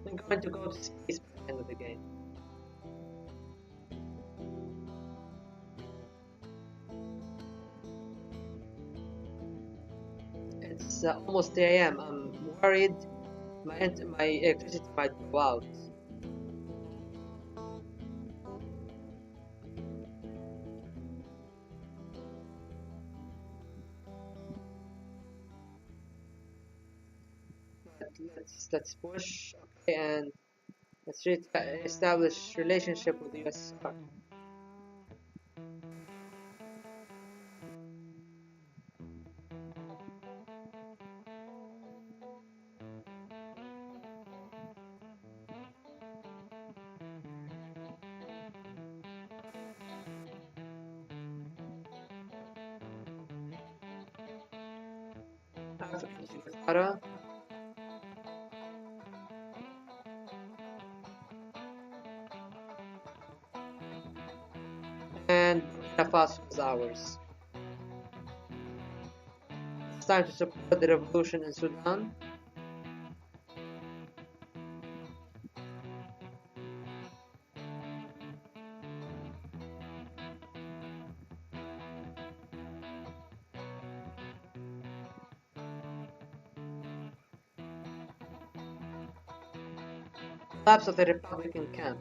I'm going to go to space by the end of the game. It's almost 3 a.m. I'm worried my electricity might go out. But let's push, okay, and let's establish relationship with the USSR. Jakarta. And Burkina Faso is ours. It's time to support the revolution in Sudan. Collapse of the Republican camp.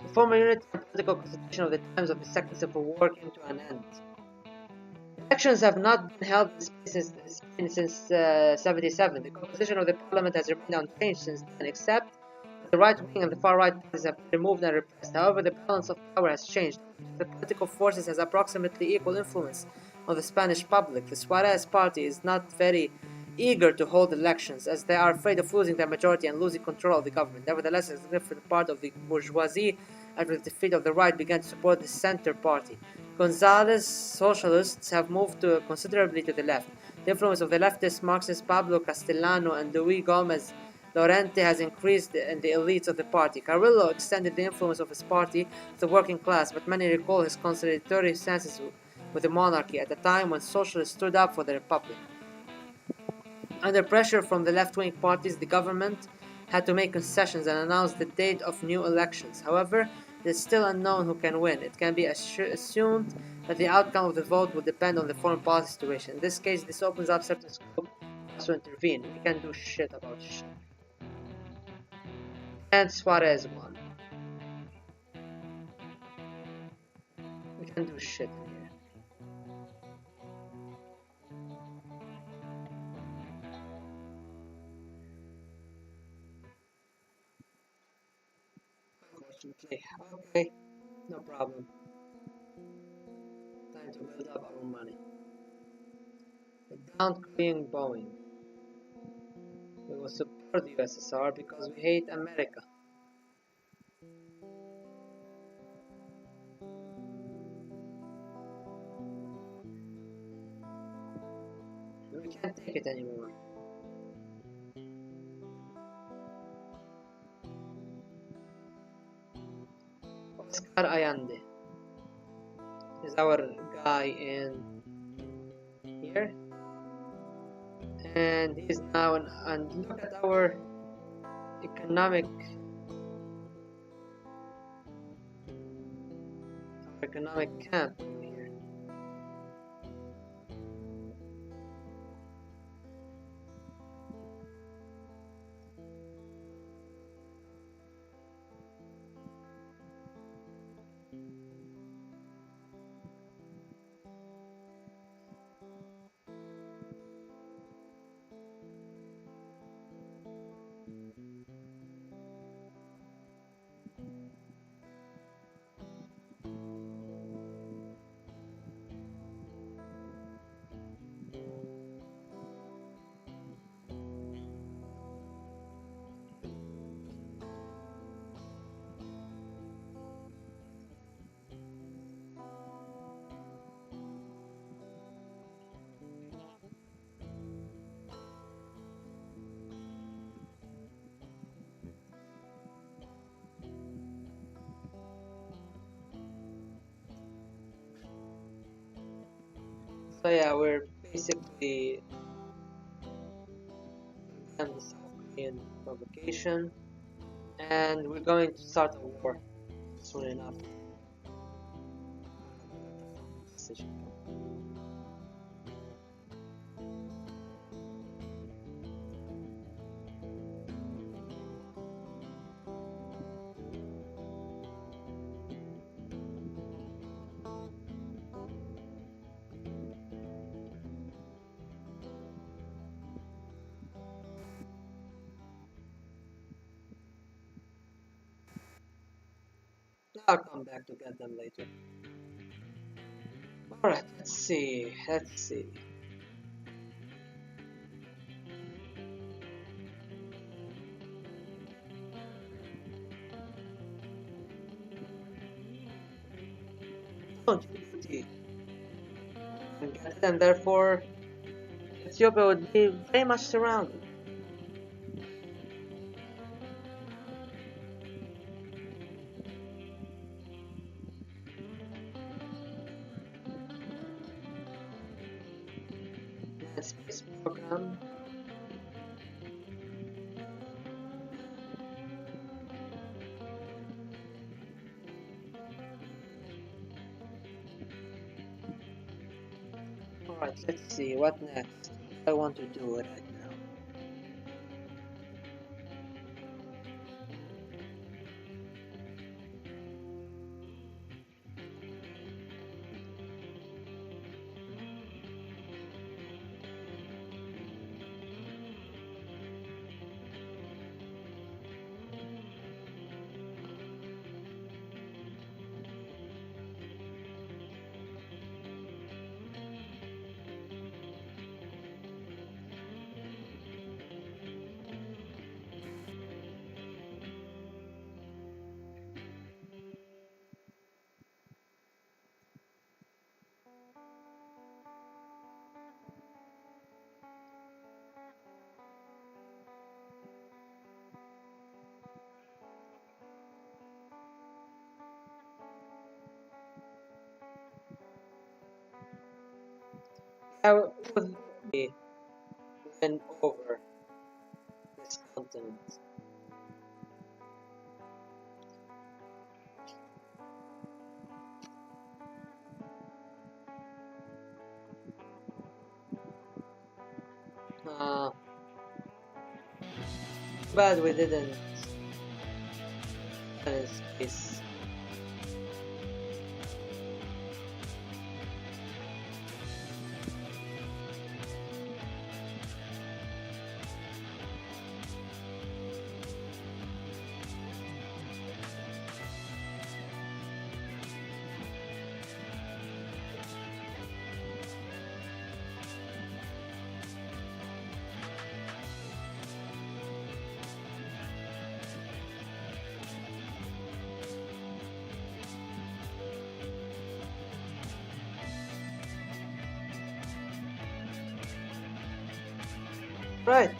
The former unity and political constitution of the times of the Second Civil War came to an end. Elections have not been held in Spain since 77. The composition of the parliament has remained unchanged since then, except that the right wing and the far right parties have been removed and repressed. However, the balance of power has changed. The political forces has approximately equal influence on the Spanish public. The Suarez party is not very eager to hold elections, as they are afraid of losing their majority and losing control of the government. Nevertheless, a significant part of the bourgeoisie, after the defeat of the right, began to support the Centre Party. González socialists have moved considerably to the left. The influence of the leftist Marxists Pablo Castellano and Luis Gomez Lorente has increased in the elites of the party. Carrillo extended the influence of his party to the working class, but many recall his conciliatory stances with the monarchy at a time when socialists stood up for the republic. Under pressure from the left-wing parties, the government had to make concessions and announce the date of new elections. However, it is still unknown who can win. It can be assumed that the outcome of the vote will depend on the foreign policy situation. In this case, this opens up certain scope for us to intervene. We can't do shit about shit. And Suarez won. We can't do shit in here. Unfortunately. Okay, no problem. Time to build up our money. The down Korean Boeing. We will support the USSR because we hate America. We can't take it anymore. Oscar Allende is our guy in here, and he's now and look at our economic camp over here. So yeah, we're basically done the South Korean provocation, and we're going to start a war soon enough. I'll come back to get them later. Alright, let's see. Oh, Djibouti. And therefore, Ethiopia would be very much surrounded. And space program. Alright, let's see, what next? What I want to do right now. I would win over this continent. But we didn't in space. Right.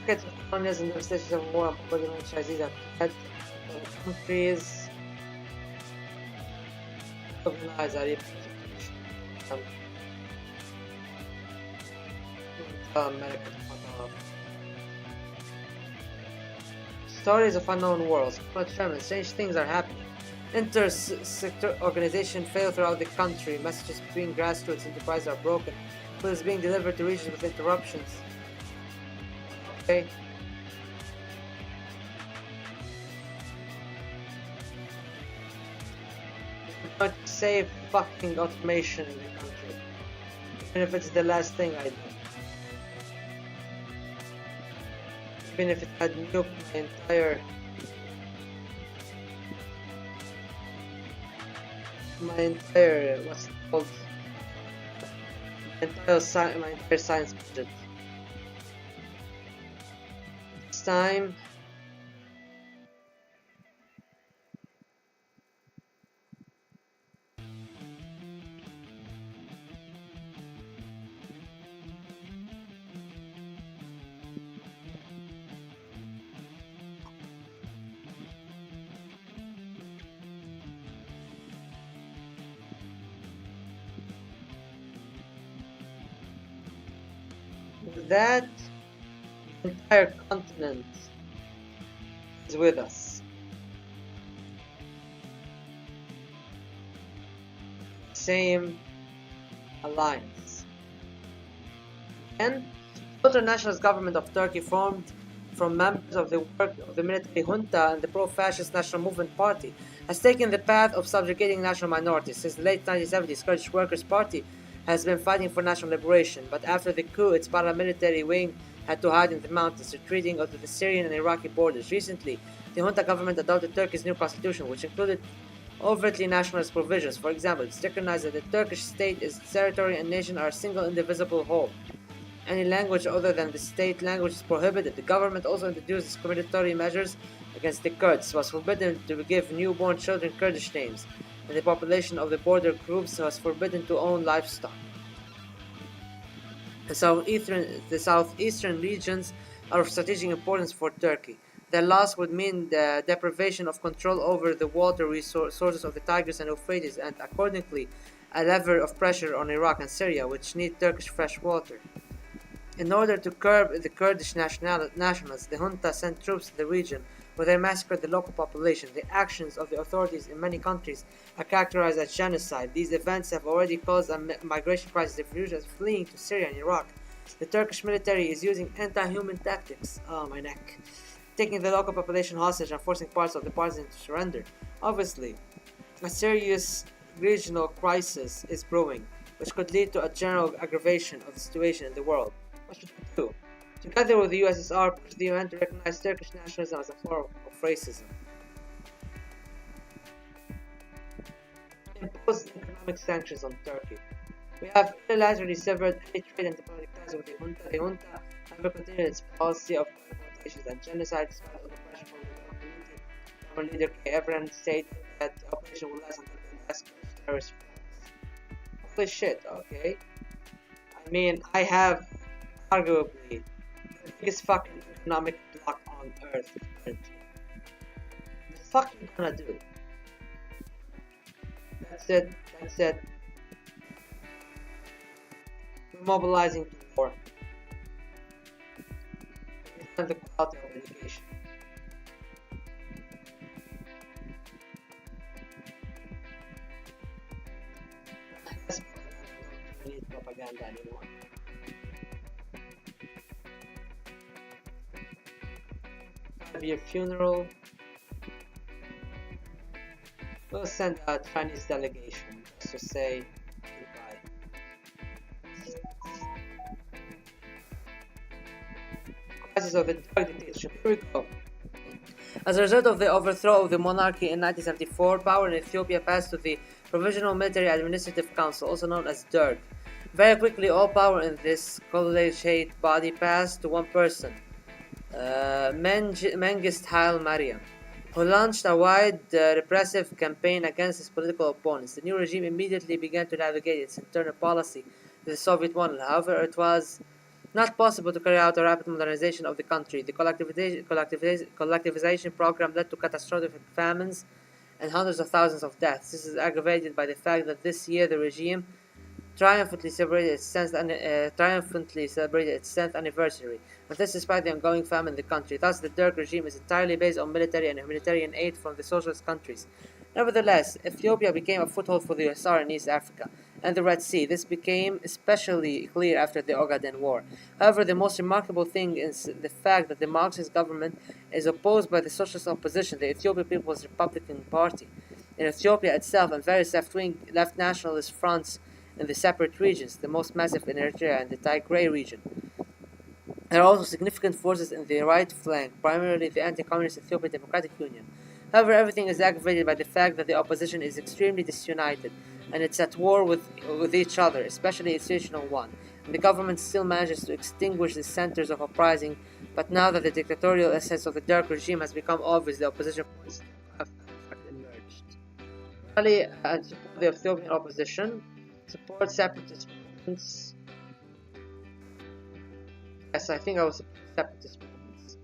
Look at the colonies and devastations of war and poverty and franchisees that had countries organized are even America. Stories of unknown worlds, tremors, strange things are happening. Inter-sector organization fail throughout the country. Messages between grassroots enterprises are broken. Food is being delivered to regions with interruptions. Okay. I'm going to save fucking automation in the country. Even if it's the last thing I do. Even if it had nuked my entire what's it called, my entire science budget. It's time that the entire continent is with us. Same alliance. And the Total Nationalist Government of Turkey, formed from members of the work of the military junta and the pro-fascist National Movement Party, has taken the path of subjugating national minorities. Since the late 1970s, Kurdish Workers' Party has been fighting for national liberation, but after the coup, its paramilitary wing had to hide in the mountains, retreating onto the Syrian and Iraqi borders. Recently, the junta government adopted Turkey's new constitution, which included overtly nationalist provisions. For example, it recognized that the Turkish state, its territory and nation are a single indivisible whole. Any language other than the state language is prohibited. The government also introduced discriminatory measures against the Kurds. It was forbidden to give newborn children Kurdish names, and the population of the border groups was forbidden to own livestock. The southeastern regions are of strategic importance for Turkey. Their loss would mean the deprivation of control over the water resources of the Tigris and Euphrates, and accordingly a lever of pressure on Iraq and Syria, which need Turkish fresh water. In order to curb the Kurdish nationalists, the junta sent troops to the region, where they massacred the local population. The actions of the authorities in many countries are characterized as genocide. These events have already caused a migration crisis of refugees fleeing to Syria and Iraq. The Turkish military is using anti-human tactics, my neck, taking the local population hostage and forcing parts of the partisans to surrender. Obviously, a serious regional crisis is brewing, which could lead to a general aggravation of the situation in the world. What should we do? Together with the USSR, push the UN to recognize Turkish nationalism as a form of racism. Impose economic sanctions on Turkey. We have unilaterally severed any trade and diplomatic ties with the junta. The junta never continued its policy of deportations and genocide despite all the pressure from the local community. Former leader K. Evren stated that the operation would last until the last terrorist attacks. Holy shit, okay. I mean, I have arguably the biggest fucking economic block on earth currently. What the fuck you gonna do? That's it. We're mobilizing to war. Defend the quality of education. I don't need propaganda anymore. Be a funeral. We'll send a Chinese delegation just to say goodbye. Crisis of the drug dictatorship. Here we go. As a result of the overthrow of the monarchy in 1974, power in Ethiopia passed to the Provisional Military Administrative Council, also known as DERG. Very quickly, all power in this collegiate body passed to one person. Mengistu Haile Mariam. who launched a wide repressive campaign against his political opponents. The new regime immediately began to navigate its internal policy to the Soviet model. However, it was not possible to carry out a rapid modernization of the country. The collectivization program led to catastrophic famines and hundreds of thousands of deaths. This is aggravated by the fact that this year the regime triumphantly celebrated its 10th anniversary, but this despite the ongoing famine in the country. Thus, the Derg regime is entirely based on military and humanitarian aid from the socialist countries. Nevertheless, Ethiopia became a foothold for the USSR in East Africa and the Red Sea. This became especially clear after the Ogaden War. However, the most remarkable thing is the fact that the Marxist government is opposed by the socialist opposition, the Ethiopian People's Republican Party. In Ethiopia itself and various left nationalist fronts in the separate regions, the most massive in Eritrea and the Tigray region. There are also significant forces in the right flank, primarily the anti-communist Ethiopian Democratic Union. However, everything is aggravated by the fact that the opposition is extremely disunited, and it's at war with each other, especially its regional one. And the government still manages to extinguish the centers of uprising, but now that the dictatorial essence of the Derg regime has become obvious, the opposition forces have emerged. Rally and support the Ethiopian opposition. Support separatist movements. Yes, I think I will support separatist movements.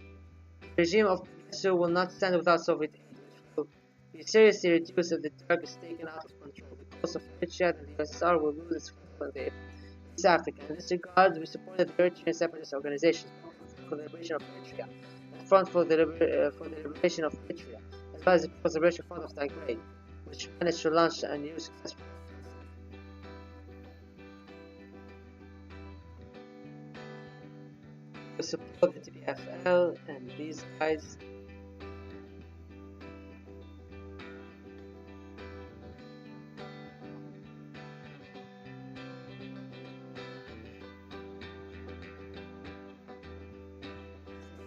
The regime of Mengistu will not stand without Soviet aid, which will be seriously reduced if the Turk is taken out of control. Because of Eritrea, the USSR will lose its foothold in East Africa. In this regard, we supported the Eritrean separatist organizations, the Liberation of Eritrea, the Front for the Liberation of Eritrea, as well as the People's Liberation Front of Tigray, which managed to launch a new successful. We support the TPFL and these guys.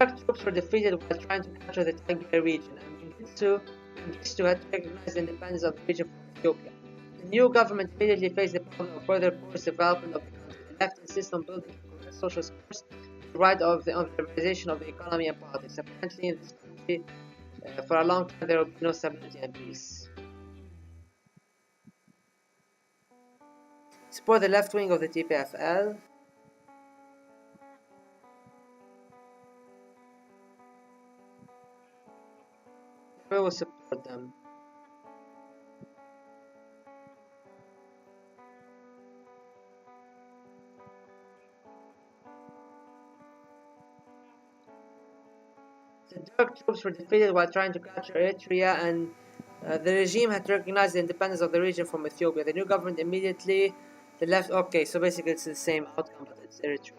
Iraq troops were defeated while trying to capture the Tigray region, and Mengistu had to recognize the independence of the region from Ethiopia. The new government immediately faced the problem of further post development of the country. The left insists on building a socialist course, the right of the liberalization of the economy and politics. Apparently, in this country, for a long time, there will be no stability and peace. Support the left wing of the TPFL. We will support them. The Derg troops were defeated while trying to capture Eritrea, and the regime had to recognize the independence of the region from Ethiopia. The new government immediately, the left, okay, so basically it's the same outcome, but it's Eritrea.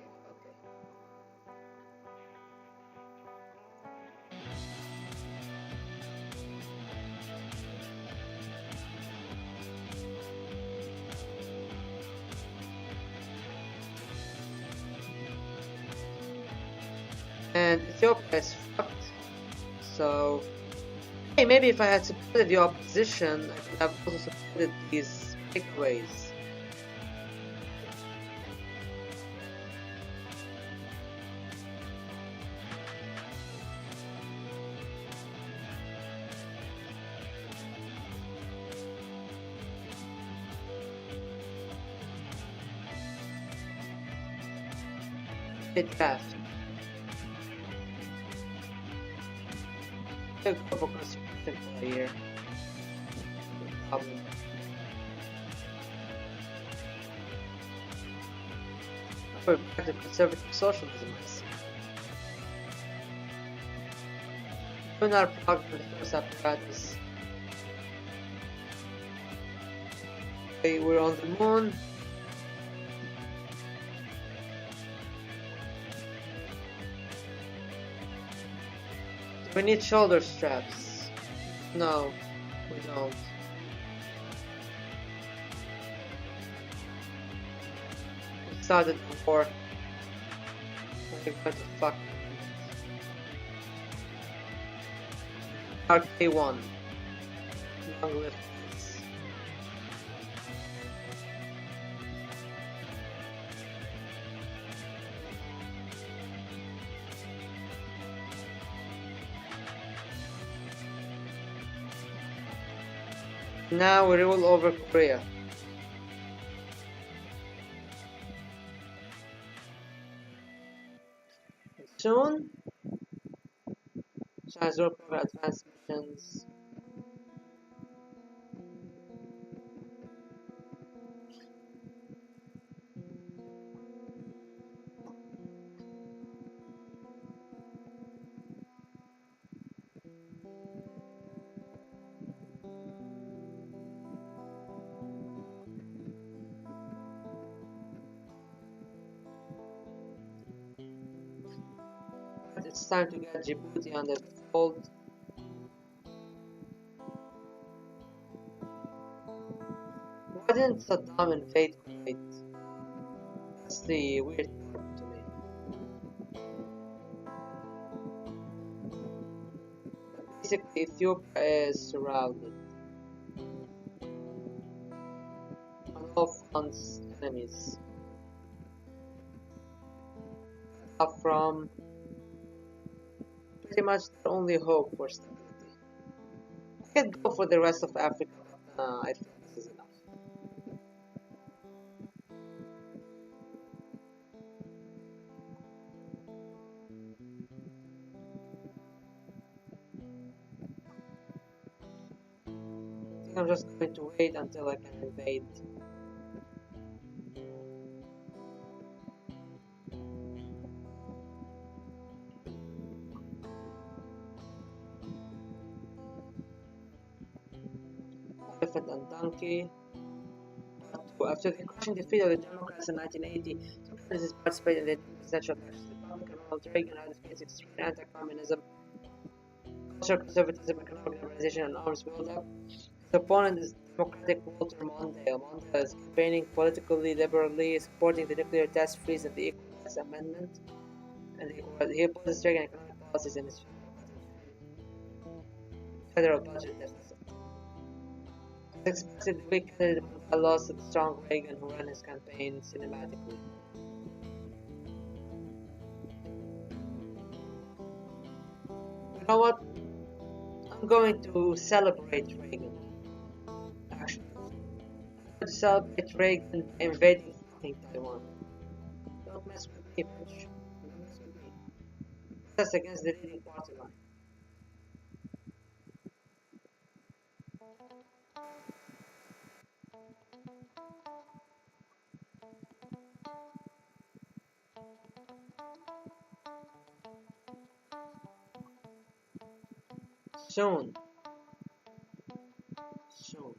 And Ethiopia is fucked. So, hey, maybe if I had supported the opposition, I could have also supported these takeaways. Draft. Go for construction for a year. No problem. We're back to conservative socialism, I see. Lunar program the first apparatus. Okay, we're on the moon. We need shoulder straps. No, we don't. We started before. What the fuck? Dark K1. Long live this. Now we rule over Korea. Soon, China's will provide advanced missions. It's time to get Djibouti under the fold. Why didn't Saddam invade Kuwait? That's the weird part to me. Basically, Ethiopia is surrounded on all fronts, enemies. Apart from pretty much their only hope for stability. I could go for the rest of Africa, but I think this is enough. I think I'm just going to wait until I can invade. Elephant and Donkey. After the crushing defeat of the Democrats in 1980, the Congress participated in the presidential elections. The Republican Ronald Reagan advocated extreme anti-communism, cultural conservatism, economic liberalization, and arms buildup. His opponent is Democratic Walter Mondale. Mondale is campaigning politically liberally, supporting the nuclear test freeze and the Equal Rights Amendment, and he opposes Reagan economic policies in his federal budget deficit. As expected, the weak candidate Mondale lost to the strong Reagan, who ran his campaign cinematically. You know what? I'm going to celebrate Reagan. Actually, I'm going to celebrate Reagan invading fucking Taiwan. Don't mess with me, bitch. Don't mess with me. That's against the leading party line. Soon. Soon.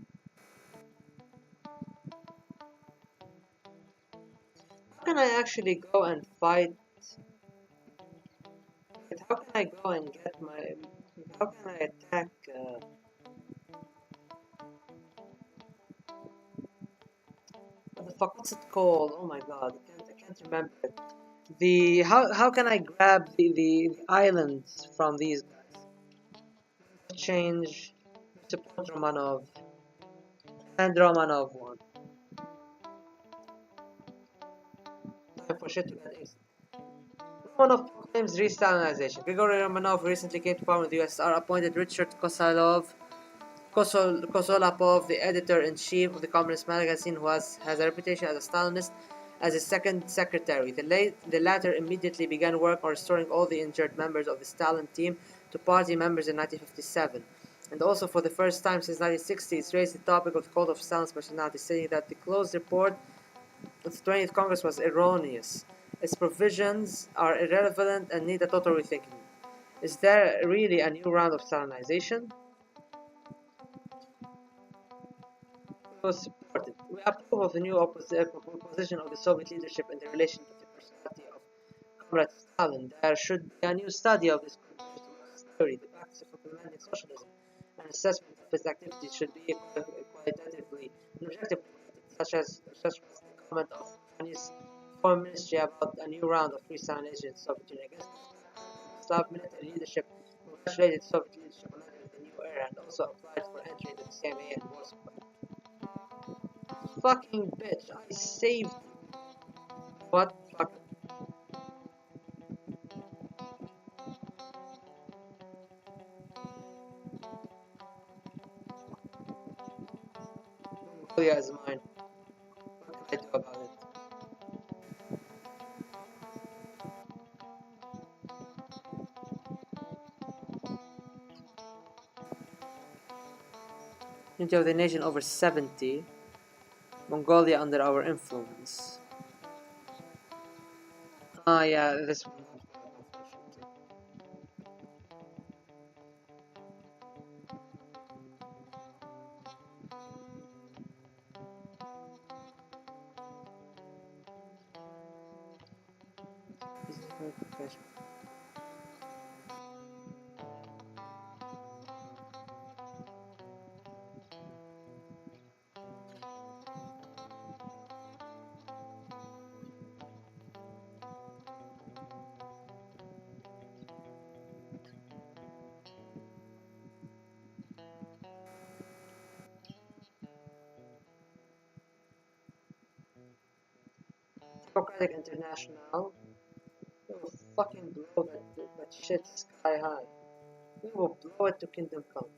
How can I actually go and fight? How can I go and get my... How can I attack... what the fuck? What's it called? Oh my god, I can't remember it. How can I grab the islands from these guys? Change support Romanov and Romanov one. Time for shit to get easy. Romanov proclaims re-Stalinization. Grigory Romanov recently came to power in the USSR, appointed Richard Kosolapov, the editor-in-chief of the Communist magazine, who has a reputation as a Stalinist, as his second secretary. The latter immediately began work on restoring all the injured members of the Stalin team to party members in 1957. And also for the first time since 1960s, raised the topic of the cult of Stalin's personality, stating that the closed report of the 20th Congress was erroneous. Its provisions are irrelevant and need a total rethinking. Is there really a new round of Stalinization? Was supported. We approve of the new position of the Soviet leadership in the relation to the personality of Comrade Stalin. There should be a new study of this theory, the practice of implementing socialism, and assessment of its activities should be qualitatively and objectively, such as the comment of Chinese Foreign Ministry about a new round of re-Stalinization in the Soviet Union against Slav military leadership, congratulated the Soviet leadership on entering the new era and also applied for entry into the CMA and Warsaw. Fucking bitch, I saved you. What fuck? Mongolia is mine. What can I do about it? Unity of the nation over 70. Mongolia under our influence. Ah, yeah, this one. This is very professional. Democratic International. We will fucking blow that shit sky high. We will blow it to Kingdom Come.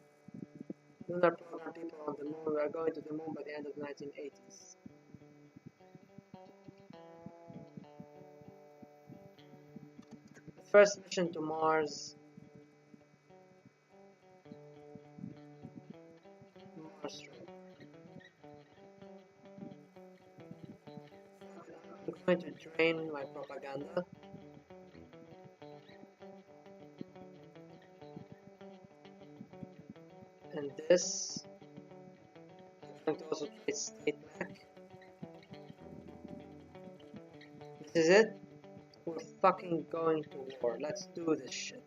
Lunar program people on the moon. We are going to the moon by the end of the 1980s. First mission to Mars. Mars trip. I'm going to drain my propaganda. And this. I'm going to also trade state back. This is it. We're fucking going to war. Let's do this shit.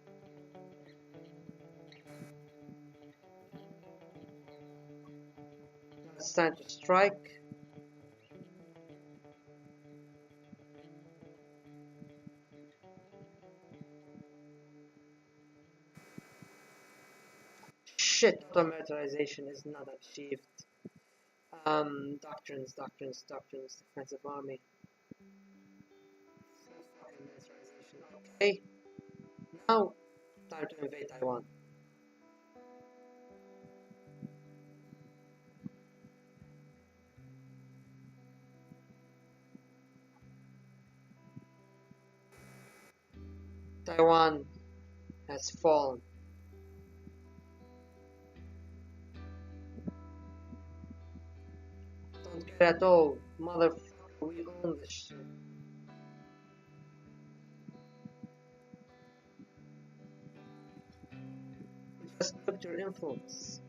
It's time to strike. Shit, total militarization is not achieved. Doctrines, defensive army. Militarization. Okay. Now, time to invade Taiwan. Taiwan has fallen. Don't care at all, motherfucker. We own this shit. We just looked your influence.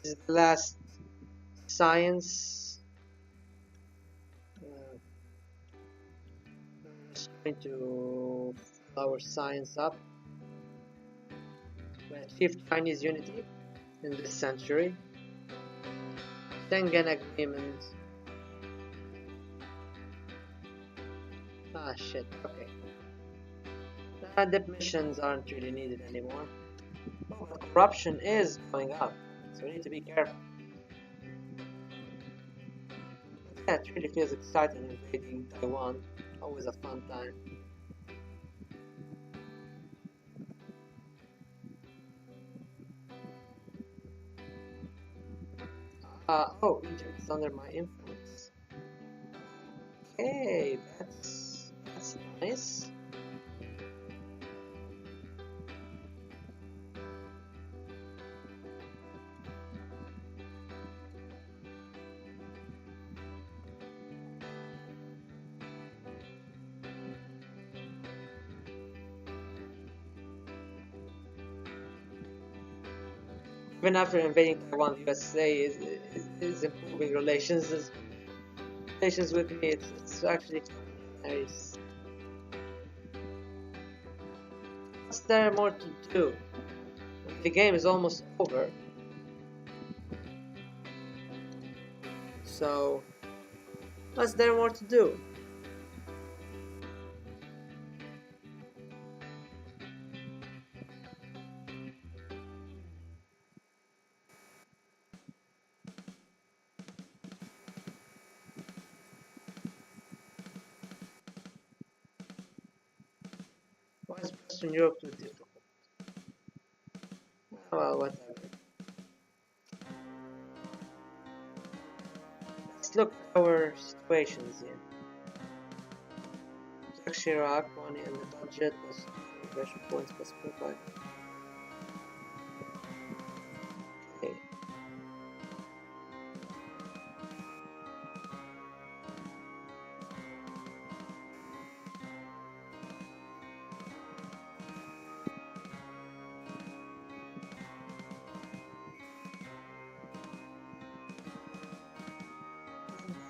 This is the last science. I'm just going to fill our science up. We achieved Chinese unity in this century. Schengen Agreement. Ah shit, okay. The missions aren't really needed anymore. Oh, but corruption is going up, so we need to be careful. Yeah, it really feels exciting invading Taiwan. Always a fun time. Oh, Egypt is under my influence. Okay, that's nice. Even after invading Taiwan, the USA is improving relations with me. It's actually nice. What's there more to do? The game is almost over. So, what's there more to do? Why is Western Europe too difficult? Well, whatever. Let's look at our situations here. Tax Iraq, money and the budget, plus immigration points, plus provide. Okay.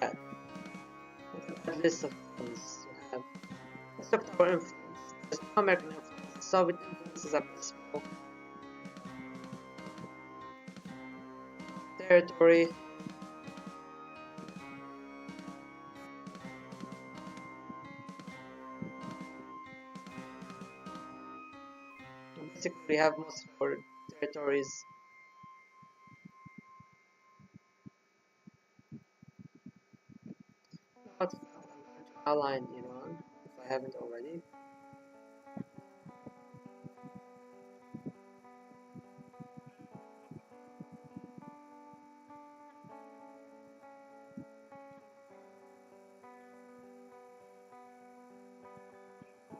That. Look at list of things to have. Let's look at our influence. There's no American influence. The Soviet influence is abysmal. Territory. Basically, we have most of our territories. Not outline Iran, if I haven't already.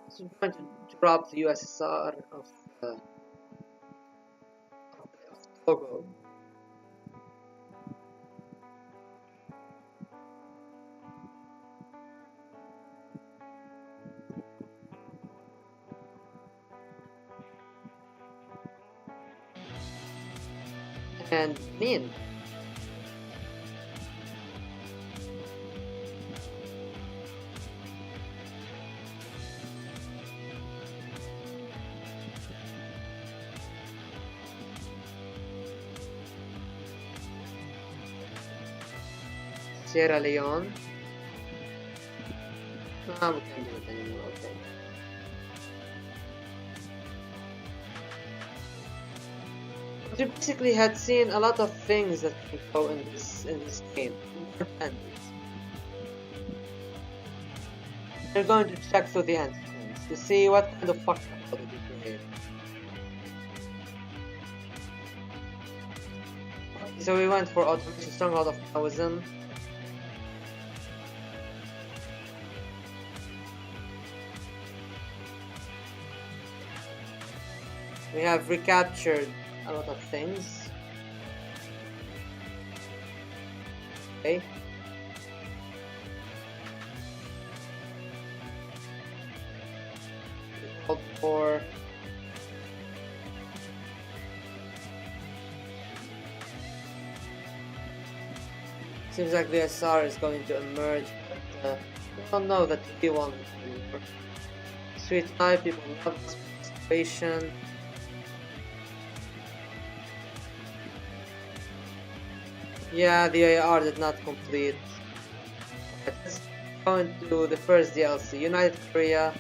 So I'm going to drop the USSR of Togo. And Benin. Sierra Leone. Ah, we can't do it anymore, okay. But we basically had seen a lot of things that can go in this game. We're going to check through the entrance to see what kind of fuck up did we create. So we went for automation stronghold of Taoism. We have recaptured a lot of things. Okay. We called for seems like the SR is going to emerge, but we don't know that we want to. Sweet life, people love this participation. Yeah, the AR did not complete. Let's go into the first DLC. United Korea,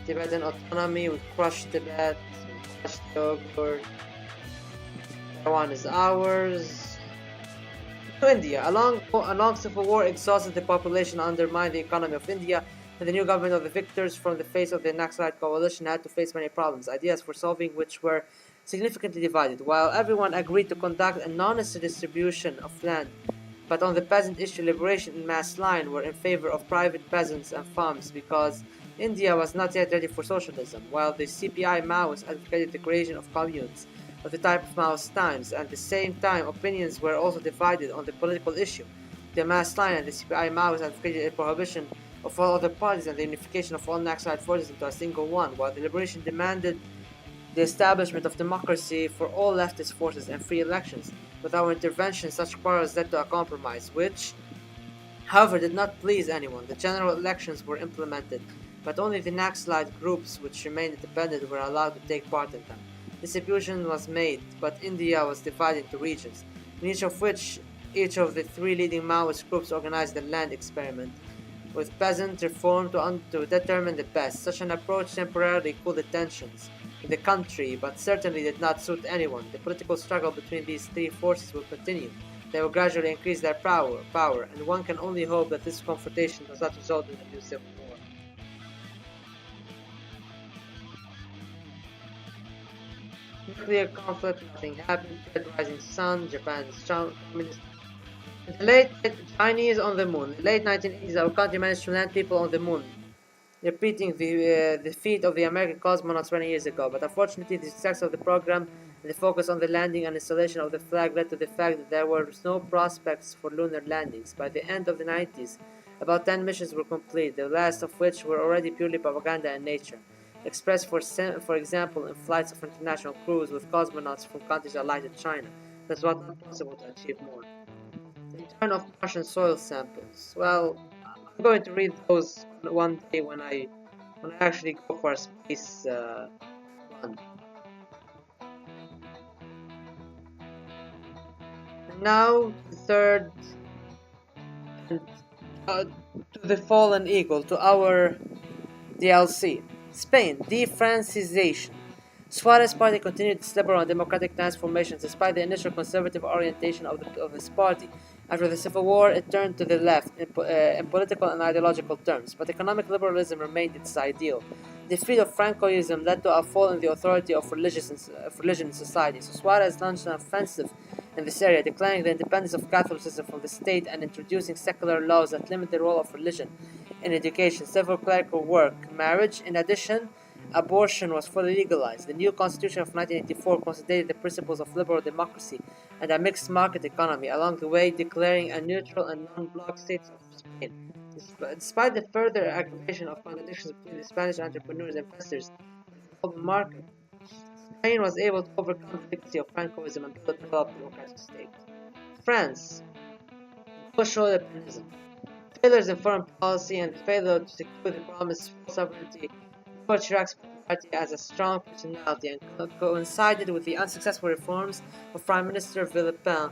Tibetan autonomy. We crushed Tibet. We crushed Uyghur. Taiwan is ours. India. A long civil war exhausted the population, undermined the economy of India, and the new government of the victors from the face of the Naxalite coalition had to face many problems, ideas for solving which were significantly divided. While everyone agreed to conduct a non-necessary distribution of land, but on the peasant issue, liberation and mass line were in favor of private peasants and farms because India was not yet ready for socialism, while the CPI Maoists advocated the creation of communes of the type of Maoist times, and at the same time opinions were also divided on the political issue. The mass line and the CPI Maoists advocated a prohibition of all other parties and the unification of all Naxalite forces into a single one, while the liberation demanded the establishment of democracy for all leftist forces and free elections. With our intervention, such quarrels led to a compromise, which, however, did not please anyone. The general elections were implemented, but only the Naxalite groups which remained independent were allowed to take part in them. Distribution was made, but India was divided into regions, in each of which each of the three leading Maoist groups organized a land experiment, with peasant reform to determine the best. Such an approach temporarily cooled the tensions in the country, but certainly did not suit anyone. The political struggle between these three forces will continue. They will gradually increase their power, and one can only hope that this confrontation does not result in a new civil war. nuclear conflict, nothing happened, red rising sun, Japan's communist. In the late Chinese on the moon. In the late 1980s, our country managed to land people on the moon, repeating the feat of the American cosmonauts 20 years ago. But unfortunately, the success of the program and the focus on the landing and installation of the flag led to the fact that there were no prospects for lunar landings. By the end of the 90s, about 10 missions were complete, the last of which were already purely propaganda in nature, expressed for example in flights of international crews with cosmonauts from countries allied to China. That's what not possible to achieve more. The return of Martian soil samples. Well, I'm going to read those one day when I actually go for a space run. And now the third, and to the fallen eagle, to our DLC. Spain, defrancization. Suarez party continued its liberal and democratic transformations despite the initial conservative orientation of his party. After the Civil War, it turned to the left in political and ideological terms, but economic liberalism remained its ideal. The defeat of Francoism led to a fall in the authority of religion in society, so Suarez launched an offensive in this area, declaring the independence of Catholicism from the state and introducing secular laws that limit the role of religion in education, civil clerical work, marriage. In addition, abortion was fully legalized. The new constitution of 1984 consolidated the principles of liberal democracy and a mixed market economy, along the way declaring a neutral and non-bloc state of Spain. Despite the further aggravation of contradictions between the Spanish entrepreneurs and investors in the global market, Spain was able to overcome the legacy of Francoism and build a developed democratic state. France, Gaucho-Lepenism. Failures in foreign policy and the failure to secure the promised full sovereignty put Chirac's party as a strong personality and coincided with the unsuccessful reforms of Prime Minister Villepin,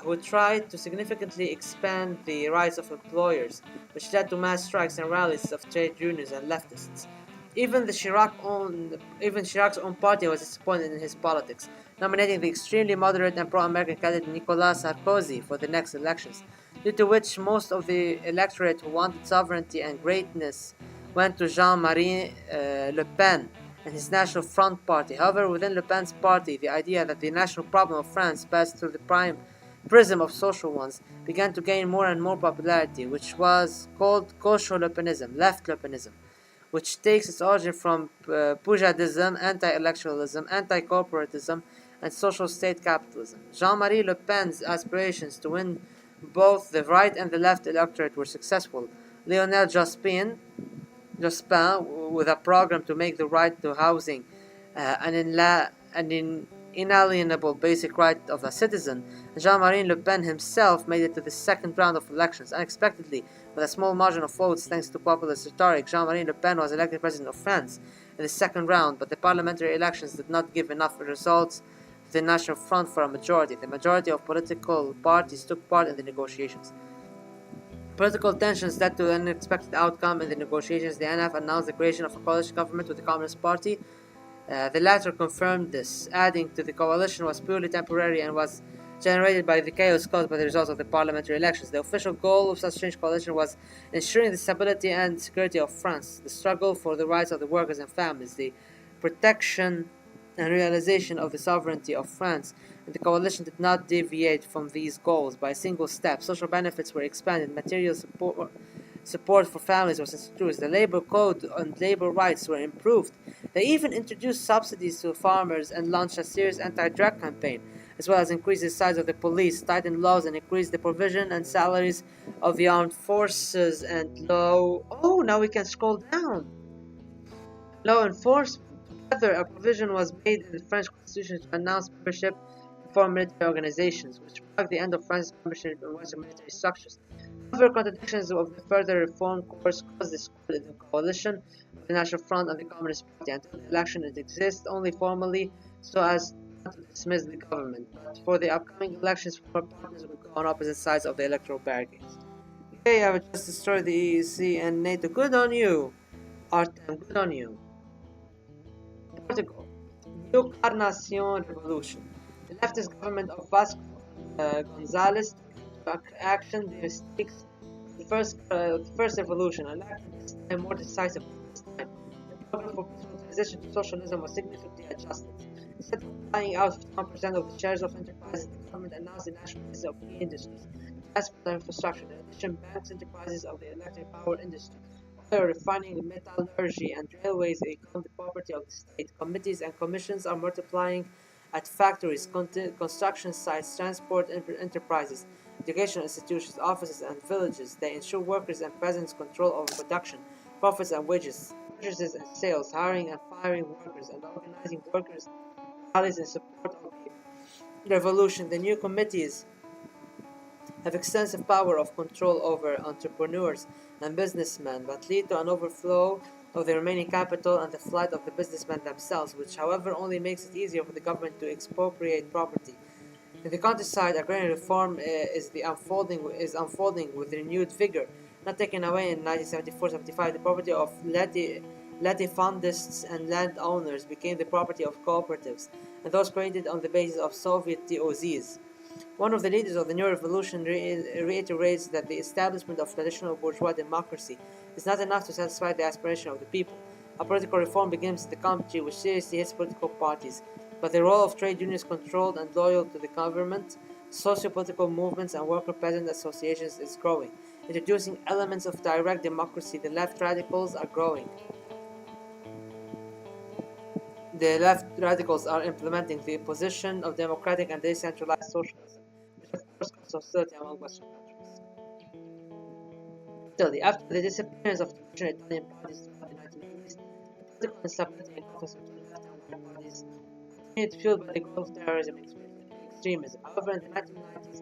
who tried to significantly expand the rights of employers, which led to mass strikes and rallies of trade unions and leftists. Even Chirac's own party was disappointed in his politics, nominating the extremely moderate and pro-American candidate Nicolas Sarkozy for the next elections, due to which most of the electorate who wanted sovereignty and greatness went to Jean-Marie Le Pen and his National Front party. However, within Le Pen's party, the idea that the national problem of France passed through the prism of social ones began to gain more and more popularity, which was called Gaucho-Lepenism, left-Lepenism, which takes its origin from Poujadism, anti-electoralism, anti-corporatism, and social state capitalism. Jean-Marie Le Pen's aspirations to win both the right and the left electorate were successful. Lionel Jospin, with a program to make the right to housing an inalienable basic right of a citizen, Jean-Marie Le Pen himself made it to the second round of elections. Unexpectedly, with a small margin of votes thanks to populist rhetoric, Jean-Marie Le Pen was elected president of France in the second round, but the parliamentary elections did not give enough results to the National Front for a majority. The majority of political parties took part in the negotiations. Political tensions led to an unexpected outcome in the negotiations. The NF announced the creation of a coalition government with the Communist Party. The latter confirmed this, adding to the coalition was purely temporary and was generated by the chaos caused by the results of the parliamentary elections. The official goal of such strange coalition was ensuring the stability and security of France, the struggle for the rights of the workers and families, the protection and realization of the sovereignty of France, and the coalition did not deviate from these goals by a single step. Social benefits were expanded, material support for families was introduced, the labor code and labor rights were improved. They even introduced subsidies to farmers and launched a serious anti-drug campaign, as well as increased the size of the police, tightened laws, and increased the provision and salaries of the armed forces and now we can scroll down. Law enforcement. Together, a provision was made in the French constitution to announce membership in foreign military organizations, which marked the end of France's membership in Western military structures. However, contradictions of the further reform course caused the split in the coalition of the National Front and the Communist Party. Until the election, it exists only formally so as not to dismiss the government. But for the upcoming elections, former partners will go on opposite sides of the electoral barricades. Okay, I have just destroyed the EEC and NATO. Good on you, Artem. Good on you. Portugal, New Carnacion Revolution. The leftist government of Vasco Gonzalez took into action the mistakes of the first revolution, and acted this time more decisively. This time, the program for peaceful transition to socialism was significantly adjusted. Instead of buying out 51% of the shares of enterprises, the government announced the nationalism of key industries, transport and infrastructure. In addition, banks, enterprises of the electric power industry, oil refining, metallurgy, and railways become the property of the state. Committees and commissions are multiplying at factories, construction sites, transport enterprises, educational institutions, offices, and villages. They ensure workers and peasants control over production, profits and wages, purchases and sales, hiring and firing workers, and organizing workers' rallies in support of the revolution. The new committees have extensive power of control over entrepreneurs and businessmen, but lead to an overflow of the remaining capital and the flight of the businessmen themselves, which, however, only makes it easier for the government to expropriate property. In the countryside, agrarian reform is unfolding with renewed vigor, not taken away in 1974-75. The property of latifundists and landowners became the property of cooperatives, and those created on the basis of Soviet TOZs. One of the leaders of the new revolution reiterates that the establishment of traditional bourgeois democracy is not enough to satisfy the aspiration of the people. A political reform begins in the country which seriously hits political parties, but the role of trade unions controlled and loyal to the government, socio-political movements and worker-peasant associations is growing. Introducing elements of direct democracy, the left radicals are growing. The left radicals are implementing the position of democratic and decentralized socialism, which of course causes hostility among Western countries. Italy. After the disappearance of traditional Italian parties throughout the 1980s, the political instability and conflicts between left and right parties continued, fueled by the growth of terrorism and extremism. However, in the 1990s,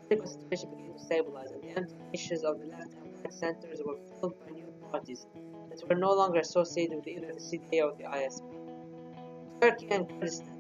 the political situation began to stabilize, and the empty niches of the left and right centers were filled by new parties that were no longer associated with either the CDA or the ISP. Turkey and Kurdistan.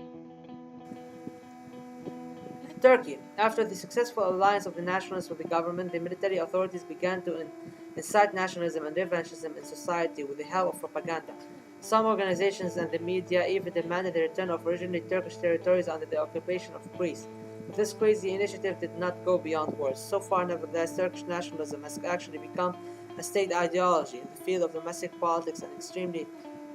In Turkey, after the successful alliance of the nationalists with the government, the military authorities began to incite nationalism and revanchism in society with the help of propaganda. Some organizations and the media even demanded the return of originally Turkish territories under the occupation of Greece. But this crazy initiative did not go beyond words. So far, nevertheless, Turkish nationalism has actually become a state ideology in the field of domestic politics. An extremely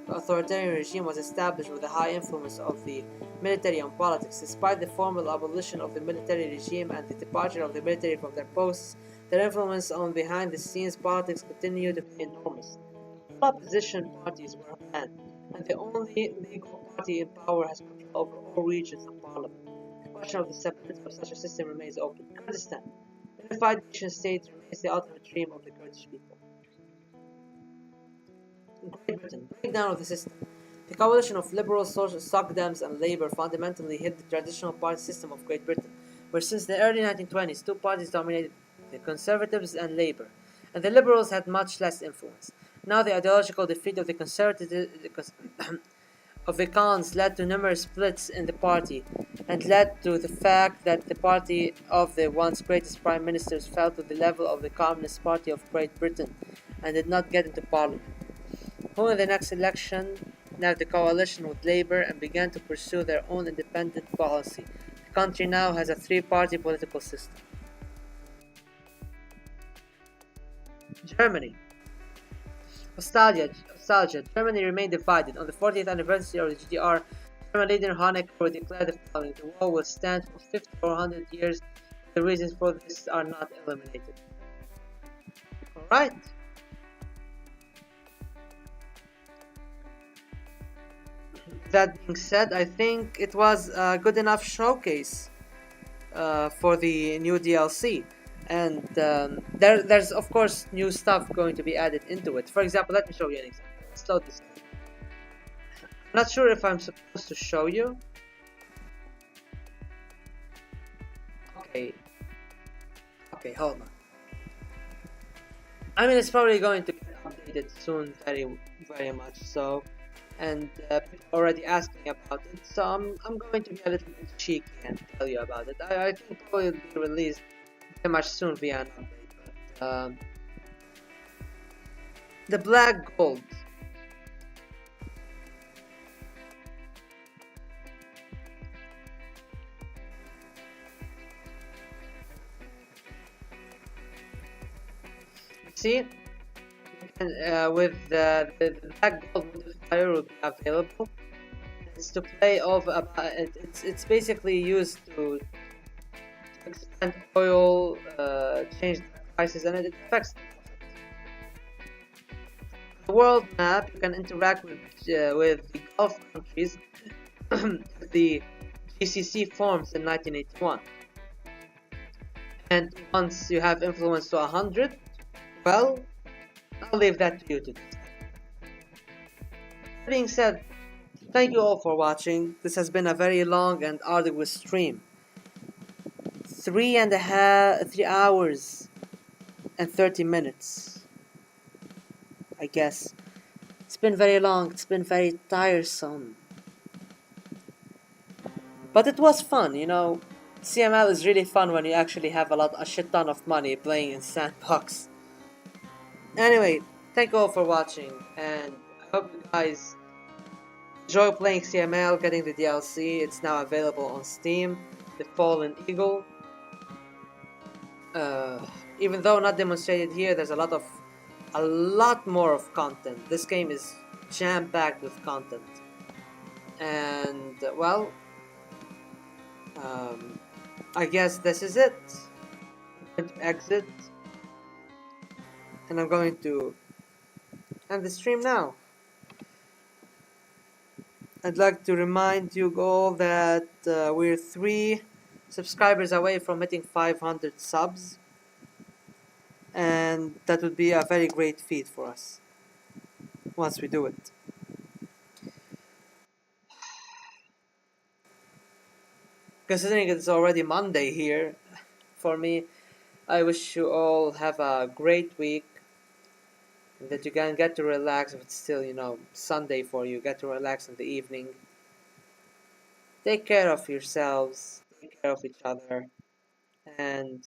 authoritarian regime was established with a high influence of the military on politics. Despite the formal abolition of the military regime and the departure of the military from their posts, their influence on behind-the-scenes politics continued to be enormous. All opposition parties were banned, and the only legal party in power has control over all regions of parliament. The question of the stability of such a system remains open. Kurdistan, the unified nation state, remains the ultimate dream of the Kurdish people. Great Britain. Breakdown of the system. The coalition of liberals, Socialdemocrats, and Labour fundamentally hit the traditional party system of Great Britain, where since the early 1920s two parties dominated, the Conservatives and Labour, and the Liberals had much less influence. Now the ideological defeat of the of the Cons led to numerous splits in the party, and led to the fact that the party of the once greatest prime ministers fell to the level of the Communist Party of Great Britain, and did not get into parliament. Who in the next election left the coalition with Labour and began to pursue their own independent policy. The country now has a three-party political system. Germany. Nostalgia. Germany remained divided. On the 40th anniversary of the GDR, German leader Honecker declared the following: the war will stand for 50 or 100 years. The reasons for this are not eliminated. Alright. That being said, I think it was a good enough showcase for the new DLC, and there's of course new stuff going to be added into it. For example, let me show you an example. Let's load this. I'm not sure if I'm supposed to show you. Okay, hold on. I mean, it's probably going to get updated soon, very much so. And people are already asking about it, so I'm going to be a little bit cheeky and tell you about it. I think probably it'll be released very much soon via an update. But the Black Gold. See? And with the Black Gold modifier will be available. it's to play over. It's basically used to expand oil, change the prices, and it affects the world map. You can interact with the Gulf countries. The GCC forms in 1981, and once you have influence to 100, well, I'll leave that to you to decide. That being said, thank you all for watching. This has been a very long and arduous stream. 3 hours and 30 minutes, I guess. It's been very long, it's been very tiresome. But it was fun, you know. CML is really fun when you actually have a shit ton of money playing in Sandbox. Anyway, thank you all for watching, and I hope you guys enjoy playing CML, getting the DLC. It's now available on Steam, The Fallen Eagle. Even though not demonstrated here, there's a lot more of content. This game is jam-packed with content. And, well, I guess this is it. I'm going to exit. And I'm going to end the stream now. I'd like to remind you all that we're 3 subscribers away from hitting 500 subs. And that would be a very great feat for us once we do it. Considering it's already Monday here for me, I wish you all have a great week, that you can get to relax if it's still, you know, Sunday for you, get to relax in the evening. Take care of yourselves, take care of each other, and